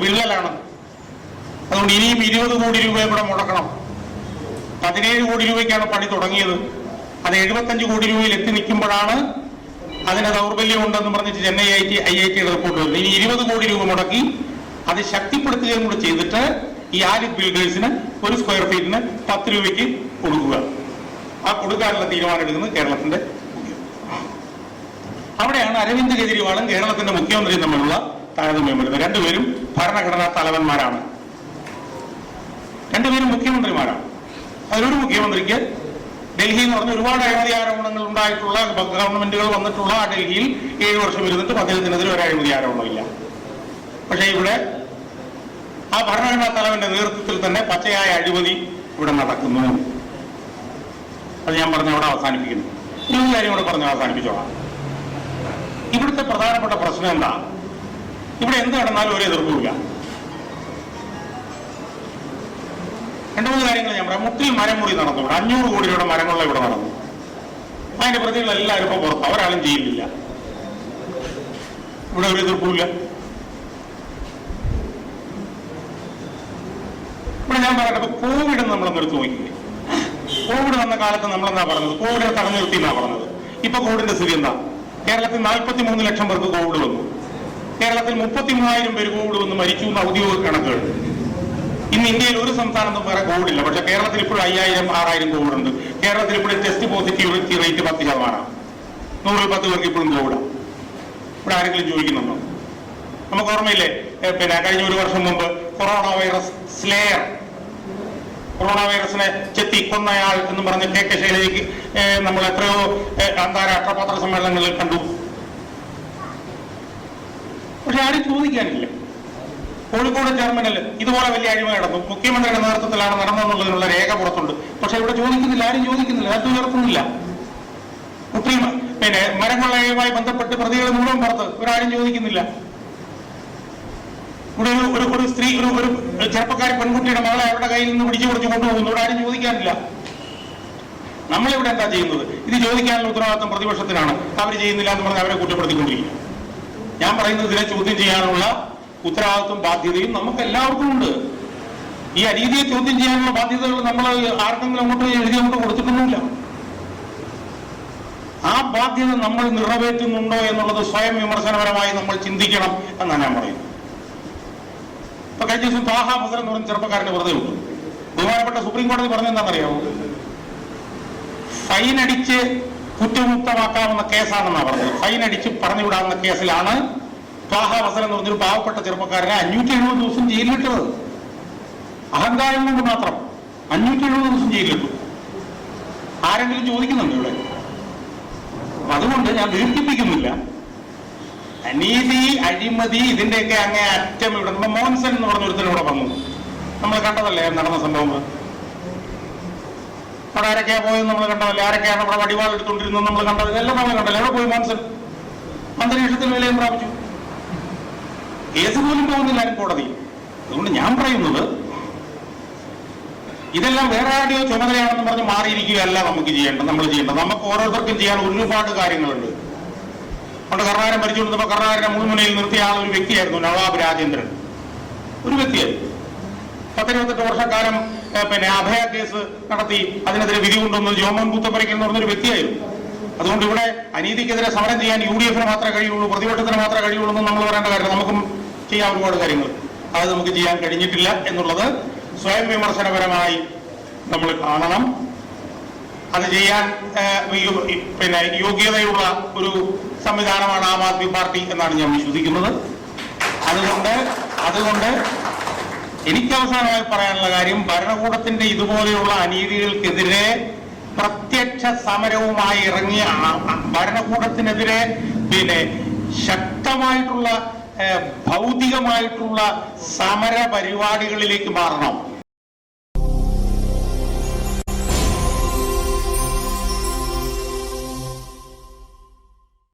വിള്ളലാണ്. അതുകൊണ്ട് ഇനിയും 20 കോടി രൂപ ഇവിടെ മുടക്കണം. 17 കോടി രൂപയ്ക്കാണ് പണി തുടങ്ങിയത്. അത് 75 കോടി രൂപയിൽ എത്തി നിൽക്കുമ്പോഴാണ് അതിന് ദൗർബല്യം ഉണ്ടെന്ന് പറഞ്ഞിട്ട് ചെന്നൈ IIT റിപ്പോർട്ട് വരുന്നത്. ഇനി 20 കോടി രൂപ മുടക്കി അത് ശക്തിപ്പെടുത്തുകയും കൂടെ ചെയ്തിട്ട് ഈ ആലിഫ് ബിൽഡേഴ്സിന് ഒരു സ്ക്വയർ ഫീറ്റിന് 10 രൂപയ്ക്ക് കൊടുക്കുക. ആ കൊടുക്കാനുള്ള തീരുമാനം എടുക്കുന്നത് കേരളത്തിന്റെ. അവിടെയാണ് അരവിന്ദ് കെജ്രിവാളും കേരളത്തിന്റെ മുഖ്യമന്ത്രിയും തമ്മിലുള്ള താരതമ്യം വരുന്നത്. രണ്ടുപേരും ഭരണഘടനാ തലവന്മാരാണ്, രണ്ടുപേരും മുഖ്യമന്ത്രിമാരാണ്. അതിലൊരു മുഖ്യമന്ത്രിക്ക് ഡൽഹി എന്ന് പറഞ്ഞ ഒരുപാട് അഴിമതി ആരോപണങ്ങൾ ഉണ്ടായിട്ടുള്ള ഗവൺമെന്റുകൾ വന്നിട്ടുള്ള ആ ഡൽഹിയിൽ 7 വർഷം ഇരുന്നിട്ട് അദ്ദേഹത്തിനെതിരെ ഒരു അഴിമതി ആരോപണമില്ല. പക്ഷേ ഇവിടെ ആ ഭരണഘടനാ തലവന്റെ നേതൃത്വത്തിൽ തന്നെ പച്ചയായ അഴിമതി ഇവിടെ നടക്കുന്നു. അത് ഞാൻ പറഞ്ഞ അവിടെ അവസാനിപ്പിക്കുന്നു. ഒരു കാര്യം കൂടെ പറഞ്ഞ് അവസാനിപ്പിച്ചോളാം. ഇവിടുത്തെ പ്രധാനപ്പെട്ട പ്രശ്നം എന്താ? ഇവിടെ എന്ത് നടന്നാലും ഒരു എതിർപ്പില്ല. 2-3 കാര്യങ്ങൾ ഞാൻ പറയാം. മുട്ടിൽ മരമുറി നടന്നു. ഇവിടെ 500 കോടി രൂപയുടെ മരങ്ങളുള്ള ഇവിടെ നടന്നു. അതിന്റെ പ്രതികൾ എല്ലാവരും ഇപ്പൊ പുറത്ത്, ഒരാളും ചെയ്യില്ല. ഇവിടെ ഒരു എതിർപ്പില്ല. ഇവിടെ ഞാൻ പറയട്ടെ, ഇപ്പൊ കോവിഡ് നമ്മൾ നിർത്തി നോക്കിയില്ലേ? കോവിഡ് വന്ന കാലത്ത് നമ്മളെന്താ പറഞ്ഞത്? കോവിഡിനെ തടഞ്ഞു നിർത്തി എന്നാ പറഞ്ഞത്. ഇപ്പൊ കോവിഡിന്റെ സ്ഥിതി എന്താ? കേരളത്തിൽ 43 ലക്ഷം പേർക്ക് കോവിഡ് വന്നു. കേരളത്തിൽ 33,000 പേര് കോവിഡ് വന്ന് മരിച്ചു എന്ന് ഔദ്യോഗിക കണക്കുകൾ. ഇന്ന് ഇന്ത്യയിൽ ഒരു സംസ്ഥാനത്തും വേറെ കോവിഡ് ഇല്ല. പക്ഷെ കേരളത്തിൽ ഇപ്പോഴും 5,000-6,000 കോവിഡ് ഉണ്ട്. കേരളത്തിൽ ഇപ്പോഴും ടെസ്റ്റ് പോസിറ്റിവിറ്റി റേറ്റ് 10%. 110 പേർക്ക് ഇപ്പോഴും കോവിഡാണ്. ഇവിടെ ആരെങ്കിലും ചോദിക്കുന്നുണ്ടോ? നമുക്ക് ഓർമ്മയില്ലേ, പിന്നെ കഴിഞ്ഞ ഒരു വർഷം മുമ്പ് കൊറോണ വൈറസ് സ്ലേയർ, കൊറോണ വൈറസിനെ ചെത്തി കൊന്നയാൾ എന്ന് പറഞ്ഞ് KK ശൈലജയ്ക്ക് നമ്മൾ എത്രയോ അന്താരാഷ്ട്ര പത്രസമ്മേളനങ്ങളിൽ കണ്ടു. പക്ഷെ ആരും ചോദിക്കാനില്ല. കോഴിക്കോട് ടെർമിനൽ ഇതുപോലെ വലിയ അഴിമതി നടന്നു, മുഖ്യമന്ത്രിയുടെ നേതൃത്വത്തിലാണ് നടന്നതെന്നുള്ളതിനുള്ള രേഖ പുറത്തുണ്ട്. പക്ഷെ ഇവിടെ ചോദിക്കുന്നില്ല, ആരും ചോദിക്കുന്നില്ല, അത് ഉയർത്തുന്നില്ല. പിന്നെ മരക്കൊള്ളയുമായി ബന്ധപ്പെട്ട് പ്രതികൾ മുഴുവൻ പുറത്ത്, ഇവരാരും ചോദിക്കുന്നില്ല. ഇവിടെ ഒരു സ്ത്രീ, ഒരു ചെറുപ്പക്കാരി പെൺകുട്ടിയുടെ മകളെ അവരുടെ കയ്യിൽ നിന്ന് പിടിച്ചു കുറച്ച് കൊണ്ടുപോകുന്നു, ഇവിടെ ആരും ചോദിക്കാനില്ല. നമ്മളിവിടെ എന്താ ചെയ്യുന്നത്? ഇത് ചോദിക്കാനുള്ള ഉത്തരവാദിത്വം പ്രതിപക്ഷത്തിനാണ്. അവർ ചെയ്യുന്നില്ല എന്ന് പറഞ്ഞ് അവരെ കുറ്റപ്പെടുത്തിക്കൊണ്ടിരിക്കും. ഞാൻ പറയുന്നത് ഇതിനെ ചോദ്യം ചെയ്യാനുള്ള ഉത്തരവാദിത്വം ബാധ്യതയും നമുക്ക് എല്ലാവർക്കും ഉണ്ട്. ഈ അനീതിയെ ചോദ്യം ചെയ്യാനുള്ള ബാധ്യതകൾ നമ്മൾ ആർക്കെങ്കിലും അങ്ങോട്ട് എഴുതി അങ്ങോട്ട് കൊടുത്തിട്ടൊന്നുമില്ല. ആ ബാധ്യത നമ്മൾ നിറവേറ്റുന്നുണ്ടോ എന്നുള്ളത് സ്വയം വിമർശനപരമായി നമ്മൾ ചിന്തിക്കണം എന്നാണ് ഞാൻ പറയുന്നത്. ഇപ്പൊ കഴിഞ്ഞ ദിവസം താഹ ഫസൽ എന്ന് പറഞ്ഞ ചെറുപ്പക്കാരനെ വെറുതെ വിട്ടു. ബഹുമാനപ്പെട്ട സുപ്രീം കോടതി പറഞ്ഞെന്താണെന്നറിയാമോ? ഫൈൻ അടിച്ച് കുറ്റമുക്തമാക്കാവുന്ന കേസാണെന്നാണ് പറഞ്ഞത്. ഫൈൻ അടിച്ച് പറഞ്ഞു വിടാവുന്ന കേസിലാണ് താഹ ഫസൽ എന്ന് പറഞ്ഞൊരു പാവപ്പെട്ട ചെറുപ്പക്കാരനെ 570 ദിവസം ജയിലിലിട്ടത്. അഹങ്കാരം കൊണ്ട് മാത്രം 570 ദിവസം ജയിലിലിട്ടു. ആരെങ്കിലും ചോദിക്കുന്നുണ്ട് ഇവിടെ? അതുകൊണ്ട് ഞാൻ ദീർഘിപ്പിക്കുന്നില്ല. അനീതി, അഴിമതി, ഇതിന്റെയൊക്കെ അങ്ങേ അറ്റം ഇവിടെ മോൻസൺ എന്ന് പറഞ്ഞൊരുത്തനൂടെ വന്നു. നമ്മൾ കണ്ടതല്ലേ നടന്ന സംഭവങ്ങൾ? അവിടെ ആരൊക്കെയാ പോയെന്ന് നമ്മൾ കണ്ടതല്ലേ? ആരൊക്കെയാണ് അവിടെ വടിവാൾ എടുത്തുകൊണ്ടിരുന്നത് നമ്മൾ കണ്ടത്? എല്ലാം നമ്മൾ കണ്ടല്ലേ? എവിടെ പോയി മോൻസൺ? അന്തരീക്ഷത്തിൽ വിലയും പ്രാപിച്ചു. കേസ് പോലും പോകുന്നില്ല ആരും കോടതി. അതുകൊണ്ട് ഞാൻ പറയുന്നത്, ഇതെല്ലാം വേറെ ആരുടെയോ ചുമതലയാണെന്ന് പറഞ്ഞ് മാറിയിരിക്കുകയല്ല നമുക്ക് ചെയ്യേണ്ടത്. നമ്മൾ ചെയ്യേണ്ടത്, നമുക്ക് ഓരോരുത്തർക്കും ചെയ്യാൻ ഒരുപാട് കാര്യങ്ങളുണ്ട്. അവിടെ കർണാടകം ഭരിച്ചുകൊണ്ടിരുന്നപ്പോൾ കർണാടകയുടെ മുൾമുനയിൽ നിർത്തിയ ആൾ ഒരു വ്യക്തിയായിരുന്നു, നവാബ് രാജേന്ദ്രൻ. ഒരു വ്യക്തിയായിരുന്നു. 10-28 വർഷക്കാലം പിന്നെ അഭയ കേസ് നടത്തി അതിനെതിരെ വിധി കൊണ്ടുവന്നത് ജോമോൻ പുത്തപ്പരയ്ക്കൽ എന്ന് പറഞ്ഞൊരു വ്യക്തിയായിരുന്നു. അതുകൊണ്ട് ഇവിടെ അനീതിക്കെതിരെ സമരം ചെയ്യാൻ UDF മാത്രമേ കഴിയുള്ളൂ, പ്രതിപക്ഷത്തിന് മാത്രമേ കഴിയുള്ളൂ എന്ന് നമ്മൾ പറയേണ്ട കാര്യം. നമുക്കും ചെയ്യാൻ ഒരുപാട് കാര്യങ്ങൾ, അത് നമുക്ക് ചെയ്യാൻ കഴിഞ്ഞിട്ടില്ല എന്നുള്ളത് സ്വയം വിമർശനപരമായി നമ്മൾ കാണണം. അത് ചെയ്യാൻ പിന്നെ യോഗ്യതയുള്ള ഒരു സംവിധാനമാണ് ആം ആദ്മി പാർട്ടി എന്നാണ് ഞാൻ വിശ്വസിക്കുന്നത്. അതുകൊണ്ട് എനിക്ക് അവസാനമായി പറയാനുള്ള കാര്യം, ഭരണകൂടത്തിന്റെ ഇതുപോലെയുള്ള അനീതികൾക്കെതിരെ പ്രത്യക്ഷ സമരവുമായി ഇറങ്ങിയ ഭരണകൂടത്തിനെതിരെ പിന്നെ ശക്തമായിട്ടുള്ള ഭൗതികമായിട്ടുള്ള സമര പരിപാടികളിലേക്ക് മാറണം.